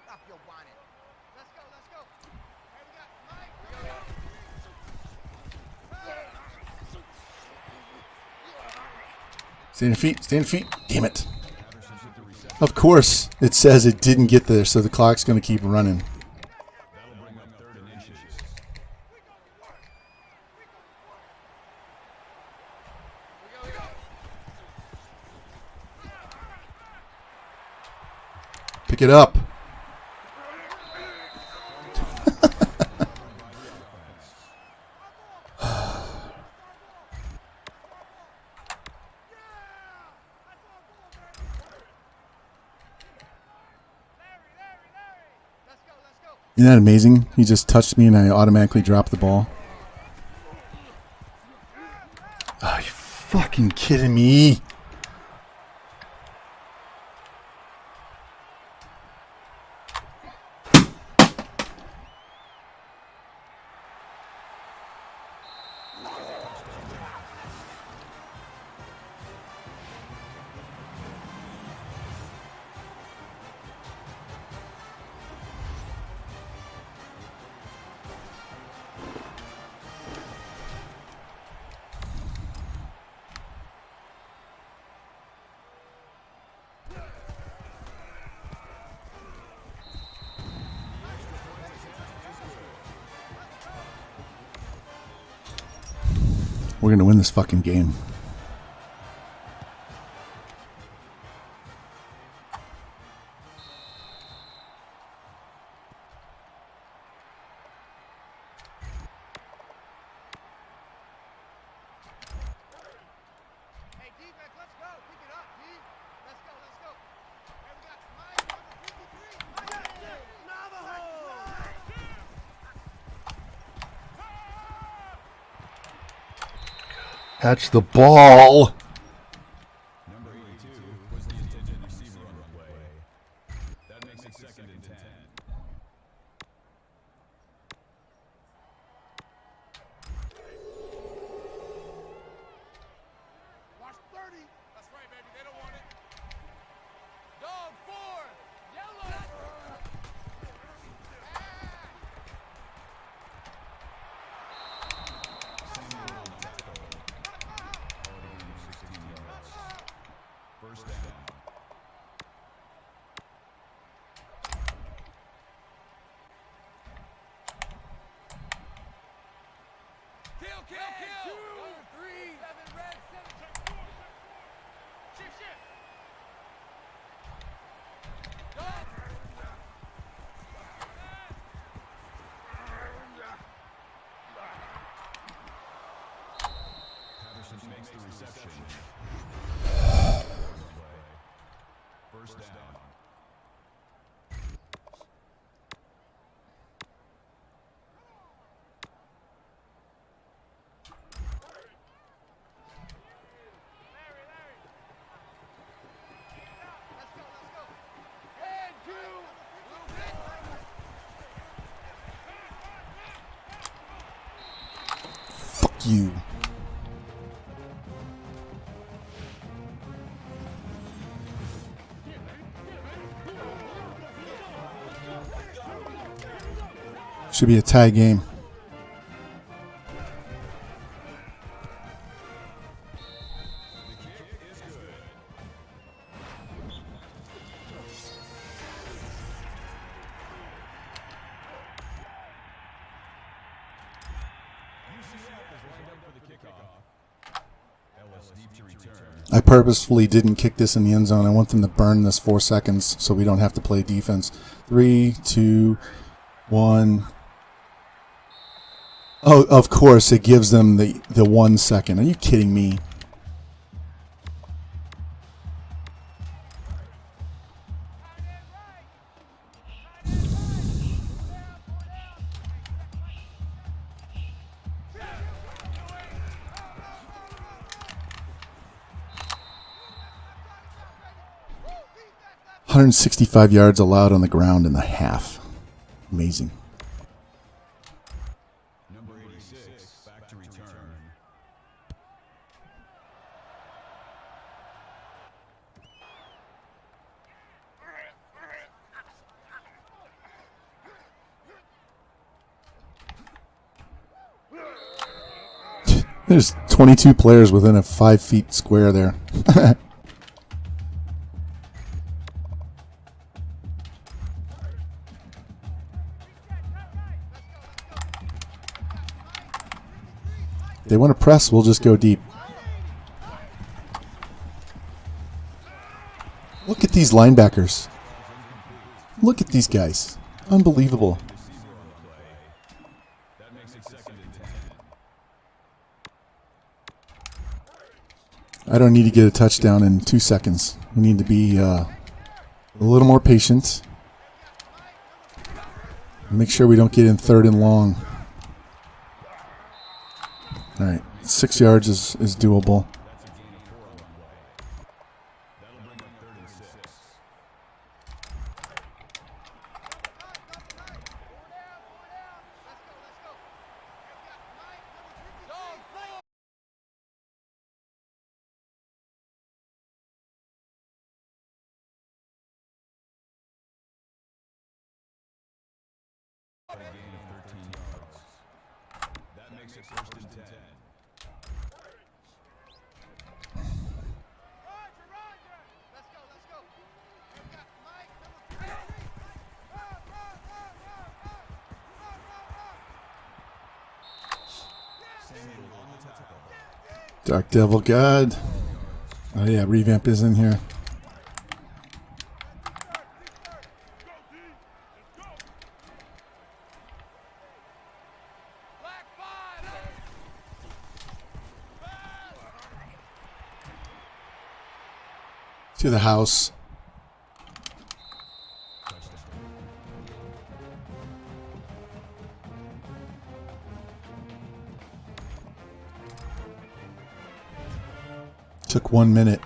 Stop your whining. Let's go. Hey, we got Mike. Stand your feet. Damn it. Of course, it says it didn't get there, so the clock's going to keep running. That'll bring up 3rd and inches. Pick it up. Isn't that amazing? He just touched me and I automatically dropped the ball. Are you fucking kidding me? We're going to win this fucking game. Hey, defense, let's go. Pick it up, D. Let's go. Hey, we got Mike, number 53. Navajo! Catch the ball. Number 82 was the intended receiver on the play. That makes it 2nd and 10. Watch 30. That's right, baby. They don't want it. Dog 4. Yellow. First down. Kill. Number 3. 7 red. Patterson makes the reception. First down. Fuck you. Should be a tie game. I purposefully didn't kick this in the end zone. I want them to burn this 4 seconds so we don't have to play defense. 3, 2, 1. Oh, of course, it gives them the 1 second. Are you kidding me? $165 yards allowed on the ground in the half. Amazing. Number 86, back to return. There's 22 players within a 5 feet square there. They want to press, we'll just go deep. Look at these linebackers. Look at these guys. Unbelievable. That makes it second and 10. I don't need to get a touchdown in 2 seconds. We need to be a little more patient. Make sure we don't get in 3rd and long. All right, 6 yards is doable. That'll bring up 3rd and 6. A gain of 13 yards. That makes it 1st and 10. Dark Devil God. Oh yeah, Revamp is in here. To the house. Took 1 minute.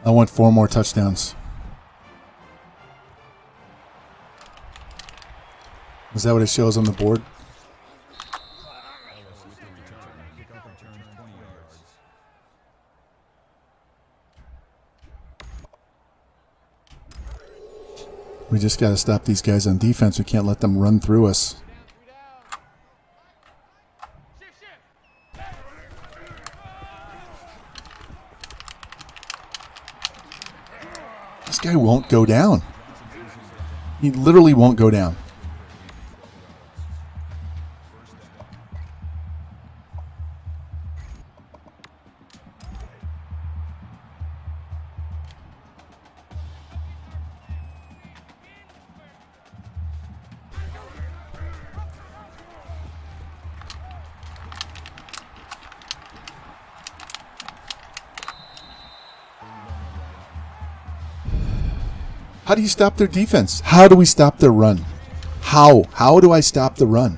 I want 4 more touchdowns. Is that what it shows on the board? We just got to stop these guys on defense. We can't let them run through us. guy won't go down. He literally won't go down. How do you stop their defense? How do we stop their run? How? How do I stop the run?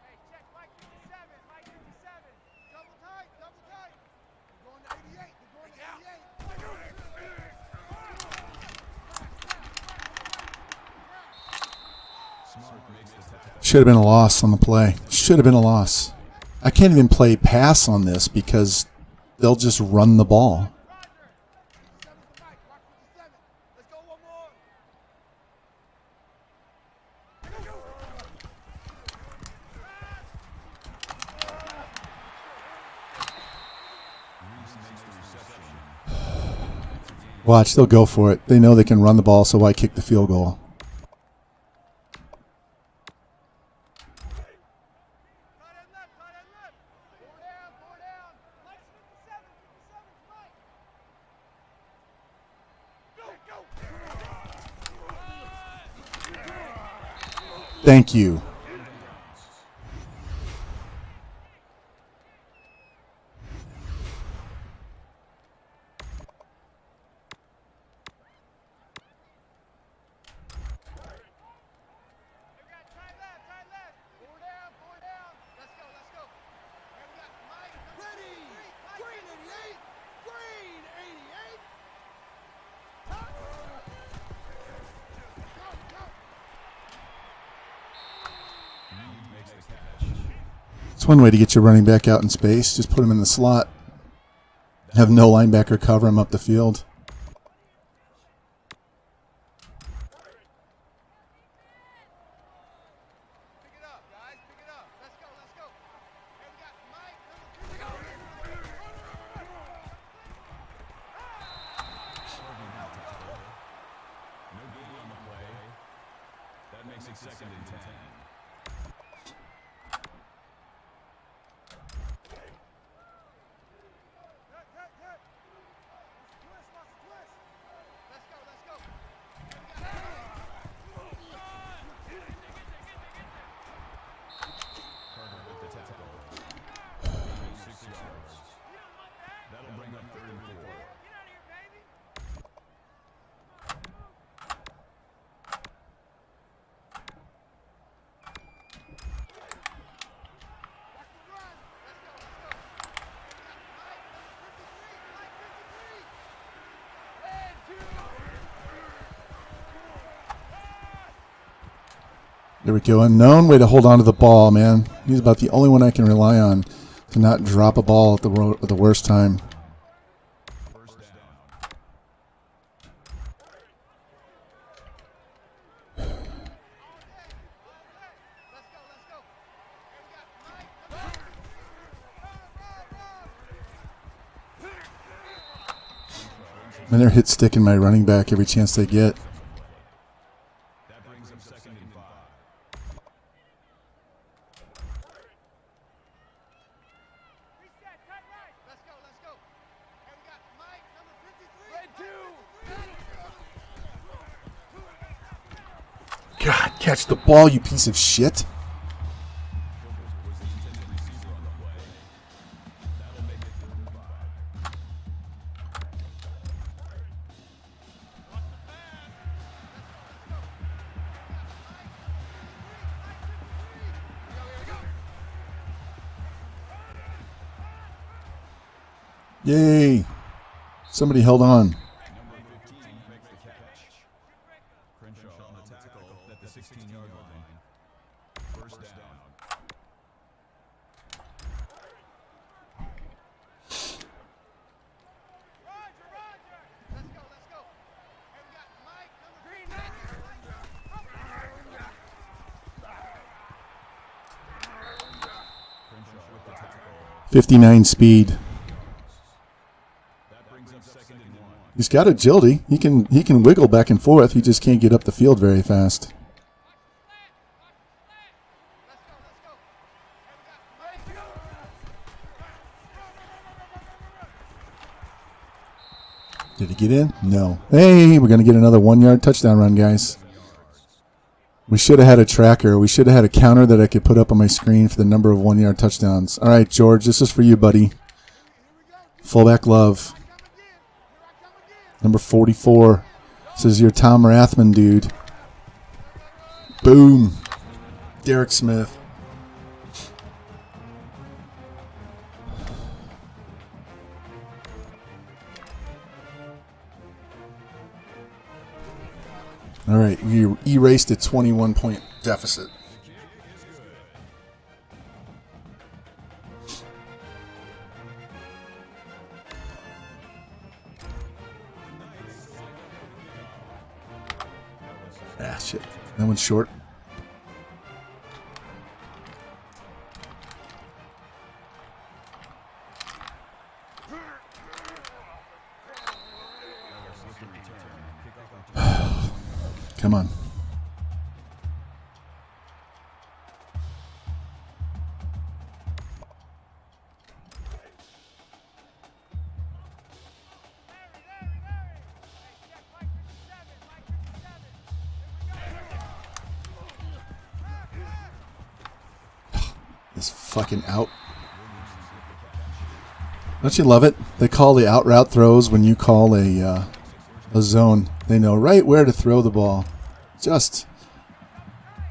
Hey, check Mike 57. Mike 57. Double tight, double tight. They're going to 88. They're going to 88. Should have been a loss on the play. Should have been a loss. I can't even play pass on this because they'll just run the ball. Seven's the Mike. Mark 57. Let's go one more. Watch, they'll go for it. They know they can run the ball, so why kick the field goal? Tight end left, tight end left. Four down, four down. Mike's 57. 57's Mike. Go, go. Thank you. We got tight left, tight left. Four down, four down. Let's go, let's go. Here we got Mike. Ready. Green 88. Green 88. Go, go. It's one way to get your running back out in space. Just put him in the slot. Have no linebacker cover him up the field. Pick it up, guys. Pick it up. Let's go, let's go. Here we got Mike. Number 50. No gain on the play. That makes it 2nd and 10. Hit, hit, hit. Twist, lost a twist. Let's go, let's go. Carter with the tackle. Gain 6 yards. That'll bring up 3rd and 4. Get out of here, baby. Watch the run. Let's go, let's go. Mike, number 53. Mike 53. There we go. Unknown way to hold on to the ball, man. He's about the only one I can rely on to not drop a ball at the worst time. First down. Let's go, let's go. Here we got Mike. Run, run, run. And they're hit sticking my running back every chance they get. That brings up 2nd and 5. Reset, cut right. Let's go, let's go. Here we got Mike, number 53. Red 2. God, catch the ball, you piece of shit. Was the intended receiver on the play. That'll make it 3rd and 5. Yay! Somebody held on. Number 15 makes the catch. Crenshaw on the tackle at the 16-yard line. First down. Roger, Roger. Let's go, let's go. Hey, we got Mike, number 3. Crenshaw with the tackle. 59 speed. That brings up second and 1. He's got agility. He can wiggle back and forth. He just can't get up the field very fast. Did he get in? No. Hey, we're going to get another 1-yard touchdown run, guys. We should have had a tracker. We should have had a counter that I could put up on my screen for the number of 1-yard touchdowns. All right, George, this is for you, buddy. Fullback love. Number 44. This is your Tom Rathman, dude. Boom. Derek Smith. All right, we erased a 21-point deficit. Ah, shit. That one's short. Come on. This fucking out. Don't you love it? They call the out route throws when you call a zone. They know right where to throw the ball. Just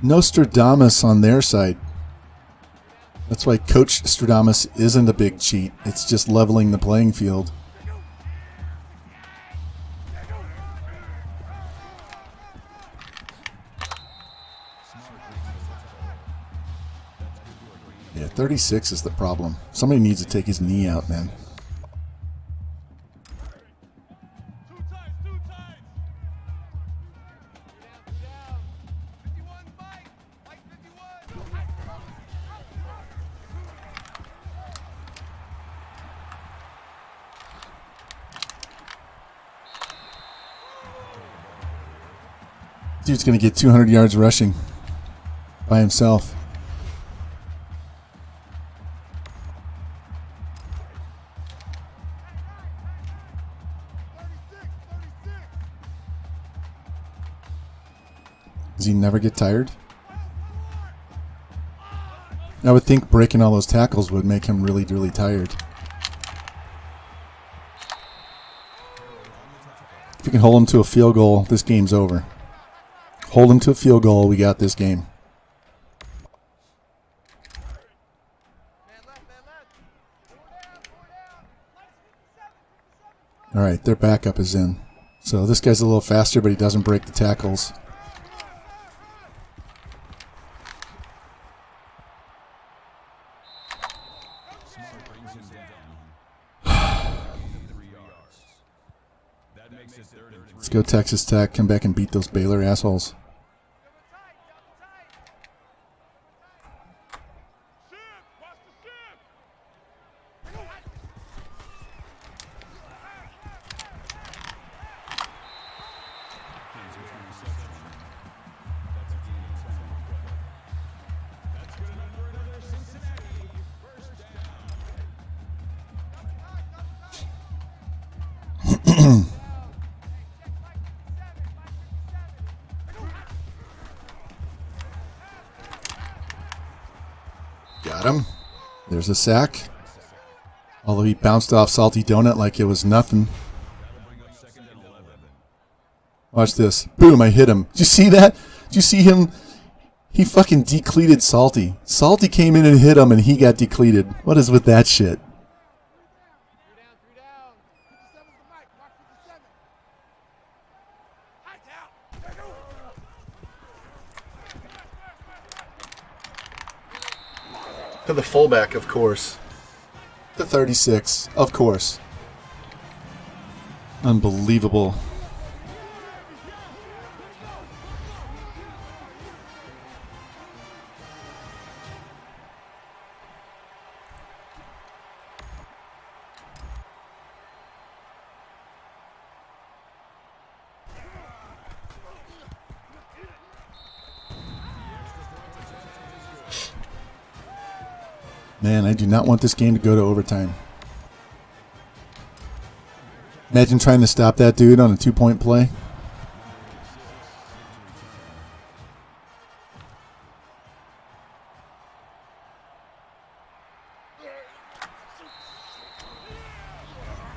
Nostradamus on their side. That's why Coach Stradamus isn't a big cheat. It's just leveling the playing field. Yeah, 36 is the problem. Somebody needs to take his knee out, man. Dude's going to get 200 yards rushing by himself. Does he never get tired? I would think breaking all those tackles would make him really, really tired. If we can hold him to a field goal, this game's over. Hold him to a field goal, we got this game. All right, their backup is in. So this guy's a little faster, but he doesn't break the tackles. Let's go Texas Tech. Come back and beat those Baylor assholes. Got him. There's a sack. Although he bounced off Salty Donut like it was nothing. Watch this. Boom, I hit him. Did you see that? Did you see him? He fucking decleated Salty. Salty came in and hit him and he got decleated. What is with that shit? 3 down, 3 down. To the fullback, of course. The 36, of course. Unbelievable. Man, I do not want this game to go to overtime. Imagine trying to stop that dude on a 2-point play.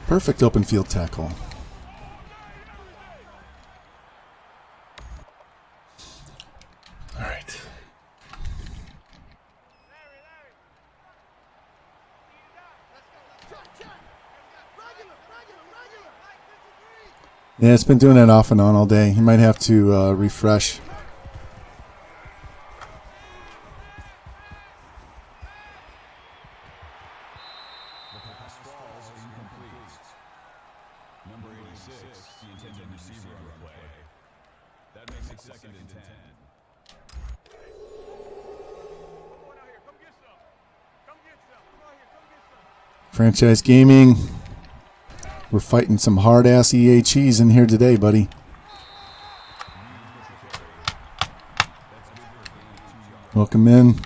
Perfect open field tackle. All right. Yeah, it's been doing that off and on all day. You might have to refresh. The pass falls incomplete. Number 86, the intended receiver on the play. That makes it 2nd and 10. Franchise Gaming. We're fighting some hard-ass EA cheese in here today, buddy. Welcome in.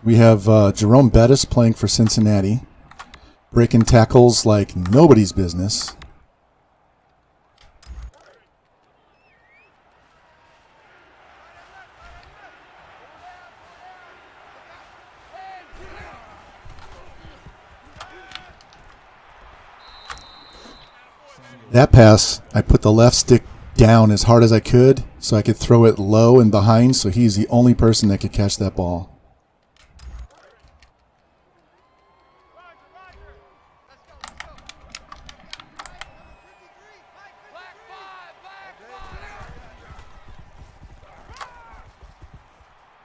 We have Jerome Bettis playing for Cincinnati, breaking tackles like nobody's business. That pass, I put the left stick down as hard as I could so I could throw it low and behind, so he's the only person that could catch that ball.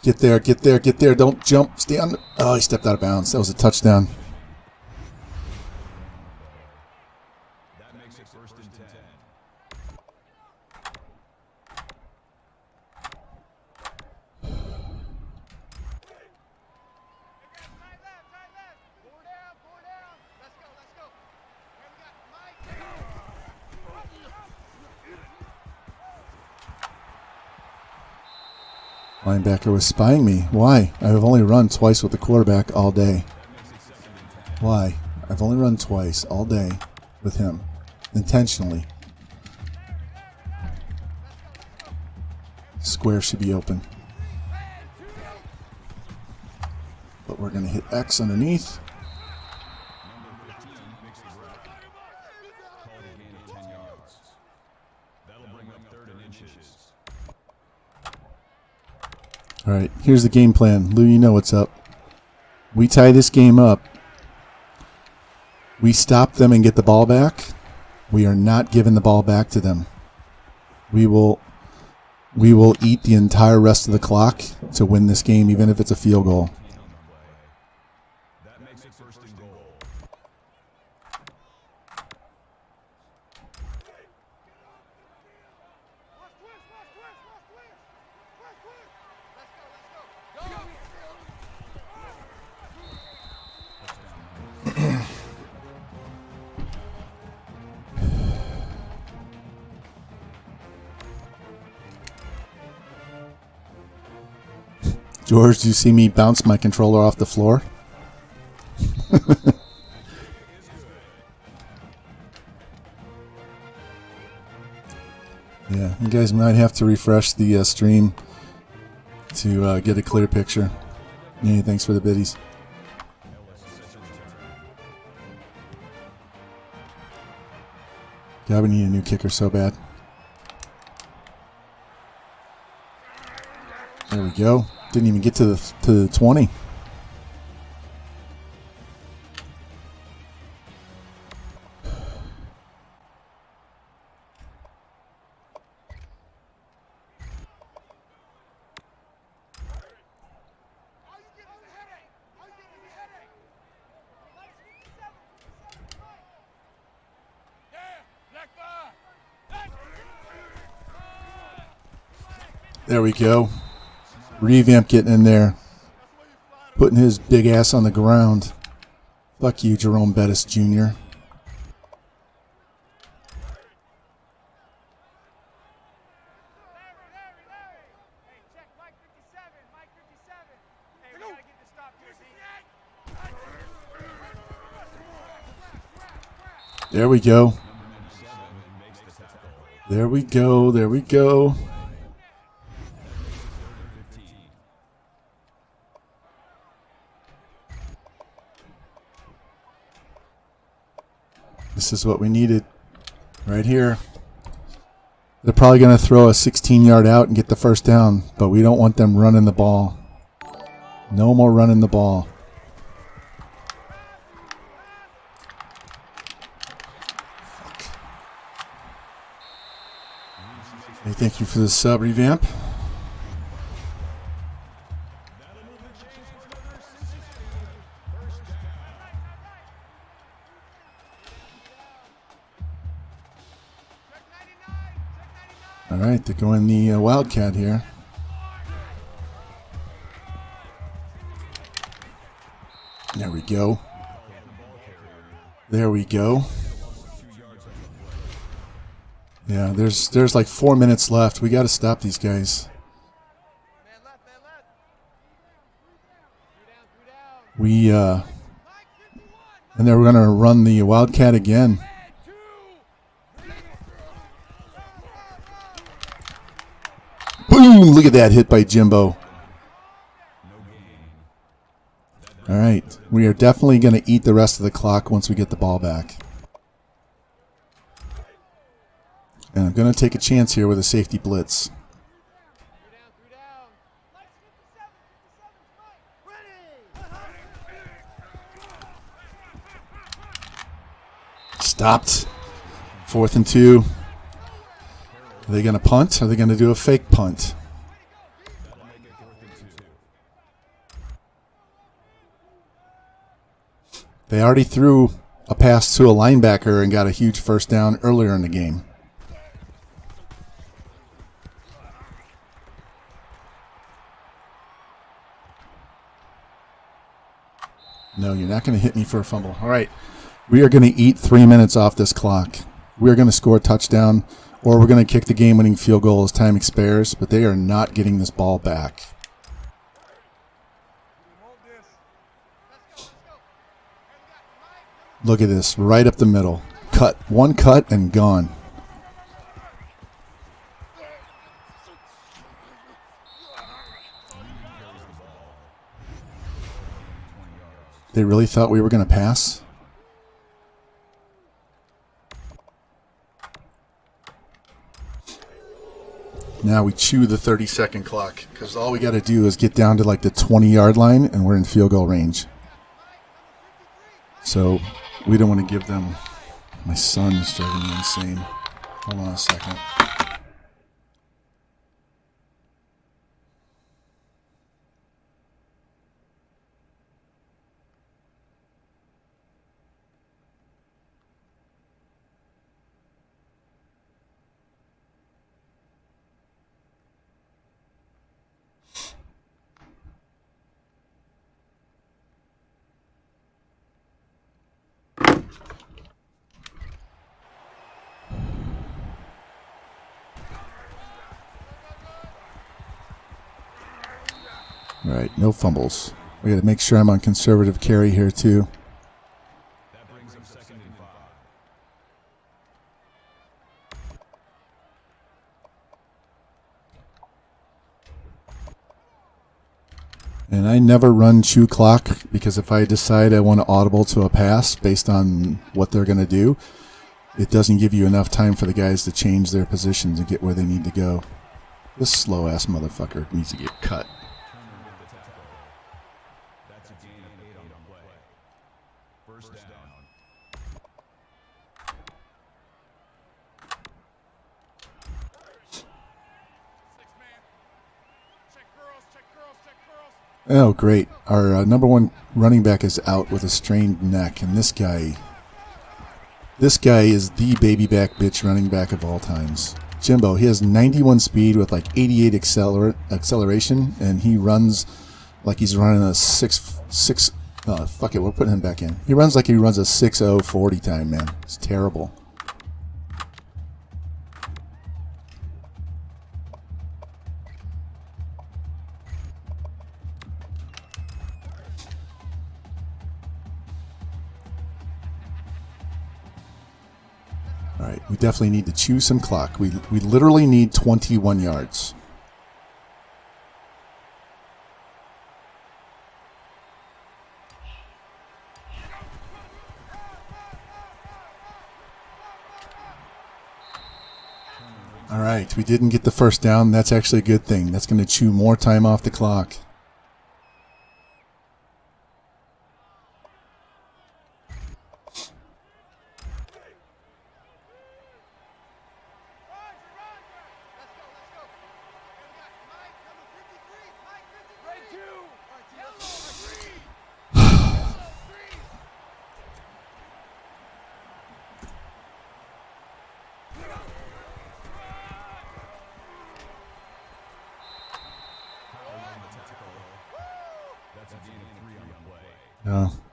Get there, get there, get there. Don't jump. Stay on. Oh, he stepped out of bounds. That was a touchdown. That makes it 1st and 10. Linebacker was spying me. Why? I've only run twice with the quarterback all day. Why? I've only run twice all day with him. Intentionally. Square should be open. But we're going to hit X underneath. Number 15 makes the grab. Called a gain of 10 yards. That'll bring up 3rd and inches. All right, here's the game plan. Lou, you know what's up. We tie this game up. We stop them and get the ball back. We are not giving the ball back to them. We will eat the entire rest of the clock to win this game, even if it's a field goal. That makes it 1st and goal. George, do you see me bounce my controller off the floor? Yeah, you guys might have to refresh the stream to get a clear picture. Yeah, thanks for the biddies. God, we need a new kicker so bad. There we go. Didn't even get to the 20. There we go. Revamp getting in there. Putting his big ass on the ground. Fuck you, Jerome Bettis Jr. Larry, Larry. Hey, check Mike 57. Mike 57. Hey, we gotta get this stop here, Z. There we go. There we go. There we go. This is what we needed right here. They're probably going to throw a 16-yard out and get the first down, but we don't want them running the ball. No more running the ball. Hey, thank you for the sub, Revamp. All right, they're going the Wildcat here. There we go. There we go. Yeah, there's like 4 minutes left. We got to stop these guys. We and then we're gonna run the Wildcat again. Boom! Look at that hit by Jimbo. All right, we are definitely going to eat the rest of the clock once we get the ball back. And I'm going to take a chance here with a safety blitz. Stopped. 4th and 2. Are they going to punt? Or are they going to do a fake punt? They already threw a pass to a linebacker and got a huge first down earlier in the game. No, you're not going to hit me for a fumble. All right. We are going to eat 3 minutes off this clock. We are going to score a touchdown, or we're going to kick the game-winning field goal as time expires, but they are not getting this ball back. Look at this, right up the middle. Cut, one cut and gone. They really thought we were going to pass? Now we chew the 30-second clock because all we got to do is get down to like the 20-yard line and we're in field goal range. So we don't want to give them. My son is driving me insane. Hold on a second. All right, no fumbles. We got to make sure I'm on conservative carry here too. That brings him 2nd and 5. And I never run chew clock because if I decide I want to audible to a pass based on what they're going to do, it doesn't give you enough time for the guys to change their positions and get where they need to go. This slow-ass motherfucker needs to get cut. That's a gain of 8 on the play. First down. Oh, great. Our number one running back is out with a strained neck, and this guy is the baby back bitch running back of all times. Jimbo. He has 91 speed with like 88 acceleration, and he runs like he's running a fuck it, we're putting him back in. He runs like he runs a 6:0 time, man. It's terrible. All right, we definitely need to chew some clock. We literally need 21 yards. All right, we didn't get the first down. That's actually a good thing. That's going to chew more time off the clock.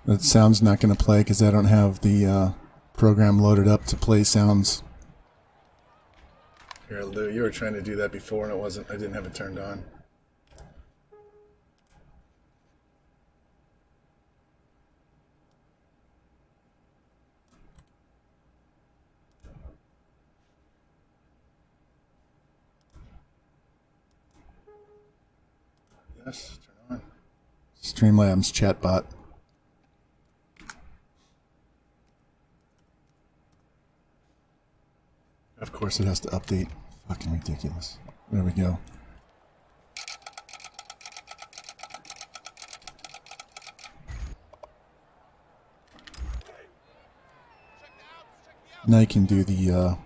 That sound's not going to play because I don't have the program loaded up to play sounds. Here, Lou, you were trying to do that before and it wasn't. I didn't have it turned on. Yes, turn on. Streamlabs chatbot. Of course it has to update. Fucking ridiculous. There we go. Now you can do the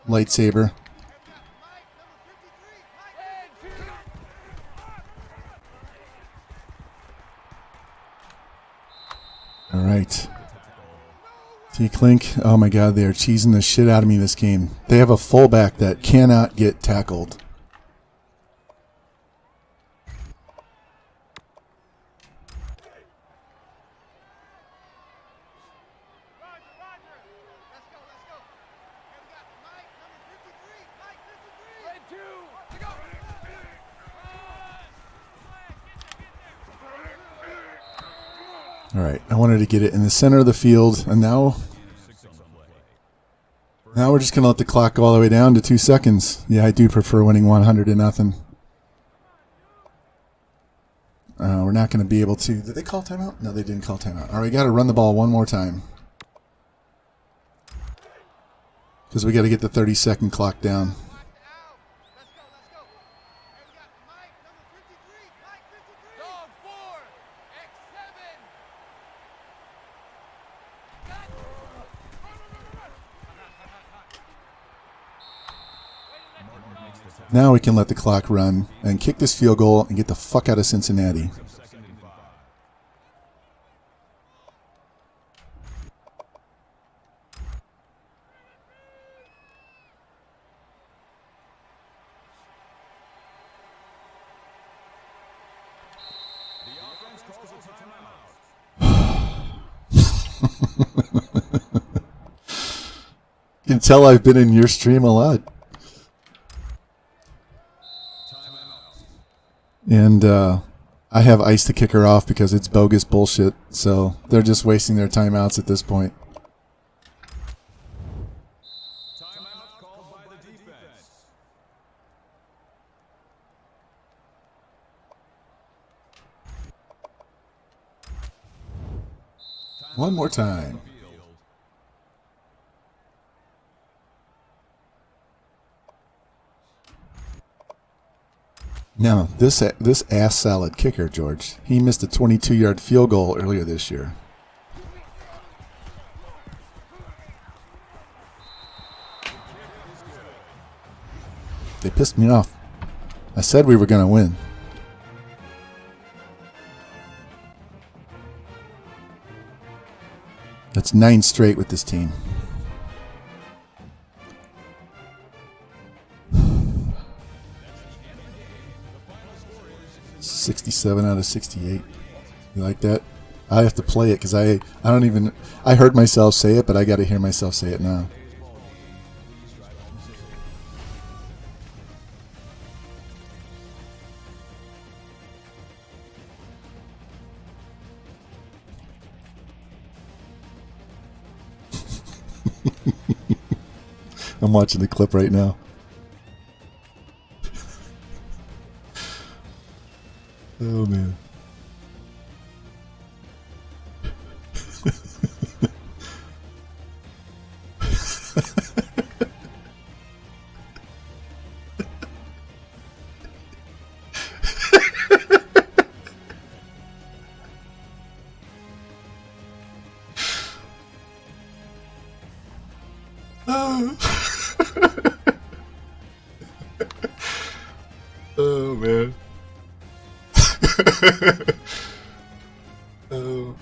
lightsaber. All right. T-Clink, oh my god, they are cheesing the shit out of me this game. They have a fullback that cannot get tackled. All right, I wanted to get it in the center of the field, and now we're just going to let the clock go all the way down to 2 seconds. Yeah, I do prefer winning 100-0. We're not going to be able to. Did they call timeout? No, they didn't call timeout. All right, we got to run the ball one more time because we got to get the 30-second clock down. Now we can let the clock run and kick this field goal and get the fuck out of Cincinnati. You can tell I've been in your stream a lot. And I have iced the kicker off because it's bogus bullshit. So they're just wasting their timeouts at this point. Timeout called by the defense. One more time. Now, this ass salad kicker, George, he missed a 22-yard field goal earlier this year. They pissed me off. I said we were going to win. That's 9 straight with this team. 67 out of 68. You like that? I have to play it because I don't even... I heard myself say it, but I got to hear myself say it now. I'm watching the clip right now. Oh, man. Oh, man. Oh.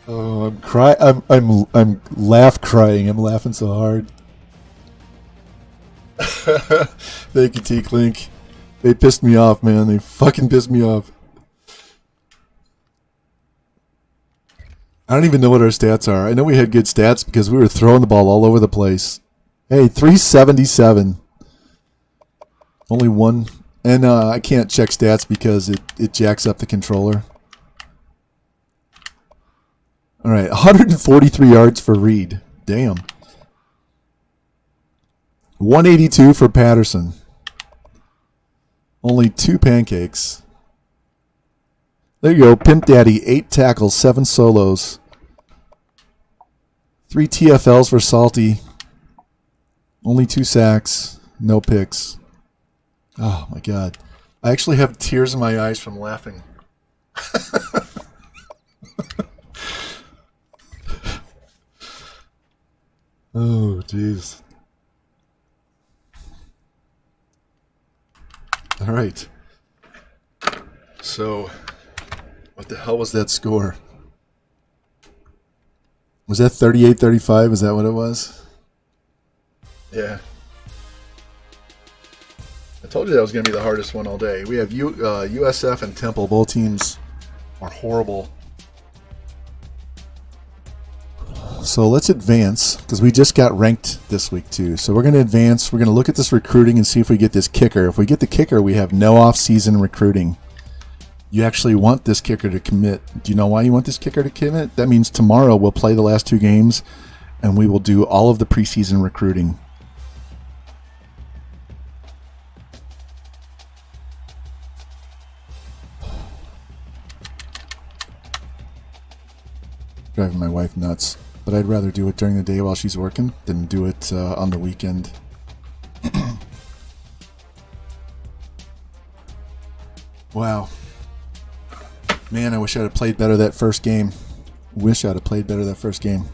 Oh, I'm crying. I'm laugh crying. I'm laughing so hard. Thank you, T-Clink. They pissed me off, man. They fucking pissed me off. I don't even know what our stats are. I know we had good stats because we were throwing the ball all over the place. Hey, 377. Only one. And I can't check stats because it jacks up the controller. All right, 143 yards for Reed. Damn. 182 for Patterson. Only 2 pancakes. There you go. Pimp Daddy, 8 tackles, 7 solos. 3 TFLs for Salty. Only 2 sacks, no picks. Oh, my God. I actually have tears in my eyes from laughing. Oh, jeez. All right. So, what the hell was that score? Was that 38-35? Is that what it was? Yeah. I told you that was going to be the hardest one all day. We have USF and Temple. Both teams are horrible. So let's advance, because we just got ranked this week too. So we're going to advance. We're going to look at this recruiting and see if we get this kicker. If we get the kicker, we have no off-season recruiting. You actually want this kicker to commit. Do you know why you want this kicker to commit? That means tomorrow we'll play the last 2 games, and we will do all of the preseason recruiting. Driving my wife nuts. But I'd rather do it during the day while she's working than do it on the weekend. Wow. Man, I wish I'd have played better that first game. Wish I'd have played better that first game.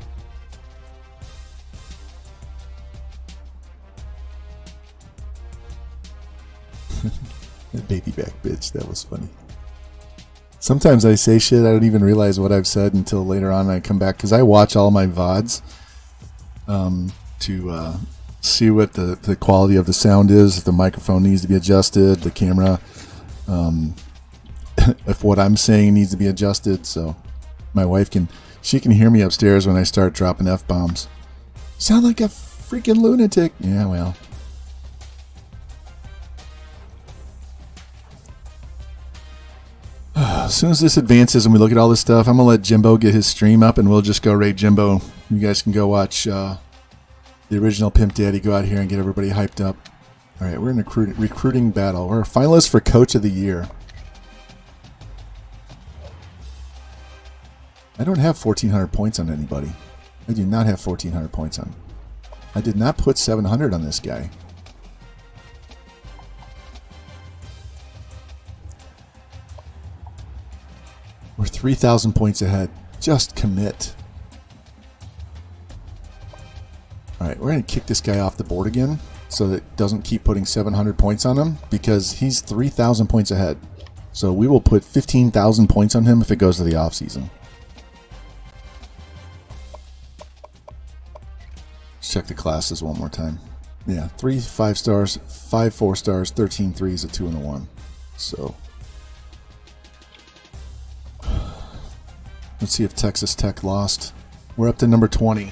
That baby back bitch, that was funny. Sometimes I say shit, I don't even realize what I've said until later on I come back, because I watch all my VODs to see what the quality of the sound is, if the microphone needs to be adjusted, the camera, if what I'm saying needs to be adjusted, so my wife can hear me upstairs when I start dropping F-bombs. Sound like a freaking lunatic. Yeah, well. As soon as this advances and we look at all this stuff, I'm going to let Jimbo get his stream up and we'll just go raid Jimbo. You guys can go watch the original Pimp Daddy go out here and get everybody hyped up. All right, we're in a recruiting battle. We're a finalist for Coach of the Year. I don't have 1,400 points on anybody. I do not have 1,400 points on. I did not put 700 on this guy. We're 3,000 points ahead. Just commit. Alright, we're going to kick this guy off the board again so that it doesn't keep putting 700 points on him, because he's 3,000 points ahead. So we will put 15,000 points on him if it goes to the offseason. Let's check the classes one more time. Yeah, 3 5 stars, 5 4 stars, 13 threes, a 2 and a 1. So let's see if Texas Tech lost. We're up to number 20.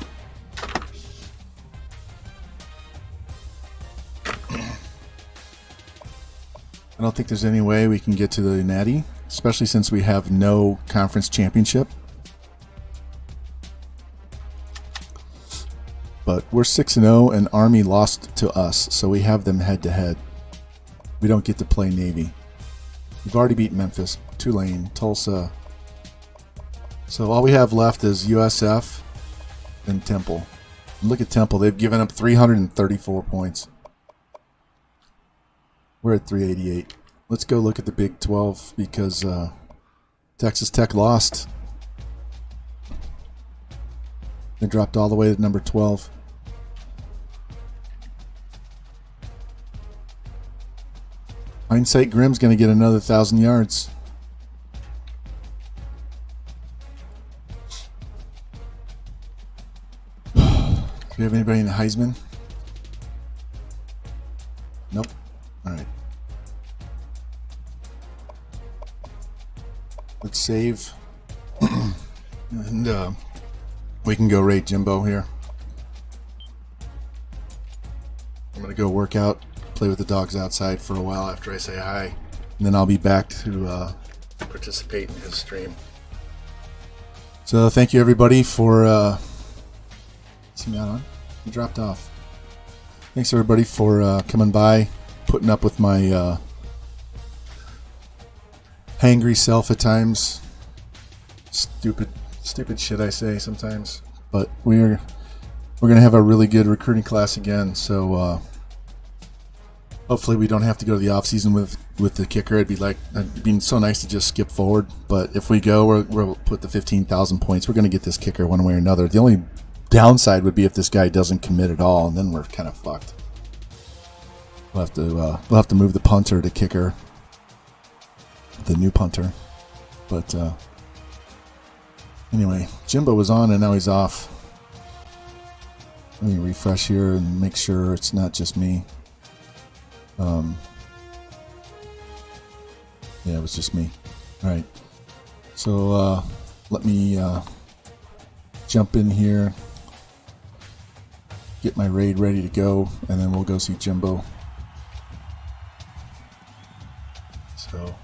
I don't think there's any way we can get to the Natty, especially since we have no conference championship. But we're 6-0 and Army lost to us, so we have them head to head. We don't get to play Navy. We've already beat Memphis, Tulane, Tulsa. So all we have left is USF and Temple. And look at Temple, they've given up 334 points. We're at 388. Let's go look at the Big 12 because Texas Tech lost. They dropped all the way to number 12. Hindsight Grimm's going to get another 1,000 yards. Do we have anybody in the Heisman? Nope. All right. Let's save. And we can go rate Jimbo here. I'm going to go work out, play with the dogs outside for a while after I say hi. And then I'll be back to participate in his stream. So thank you everybody for... is he not on? He dropped off. Thanks everybody for coming by, putting up with my hangry self at times. Stupid shit I say sometimes. But we're gonna have a really good recruiting class again. So hopefully we don't have to go to the off season with the kicker. It'd be so nice to just skip forward. But if we go, we'll put the 15,000 points. We're gonna get this kicker one way or another. The only downside would be if this guy doesn't commit at all, and then we're kind of fucked. We'll have to move the punter to kicker, the new punter. But anyway, Jimbo was on and now he's off. Let me refresh here and make sure it's not just me. Yeah, it was just me. All right. So let me jump in here, get my raid ready to go, and then we'll go see Jimbo. So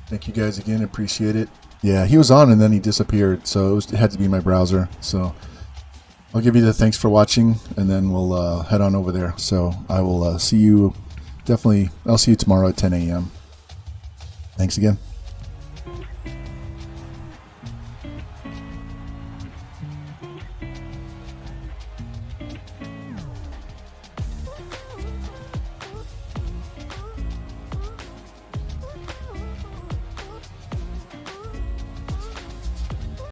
thank you guys again. Appreciate it. Yeah, he was on and then he disappeared, so it had to be my browser. So I'll give you the thanks for watching, and then we'll head on over there. So I will see you, I'll see you tomorrow at 10 a.m. Thanks again.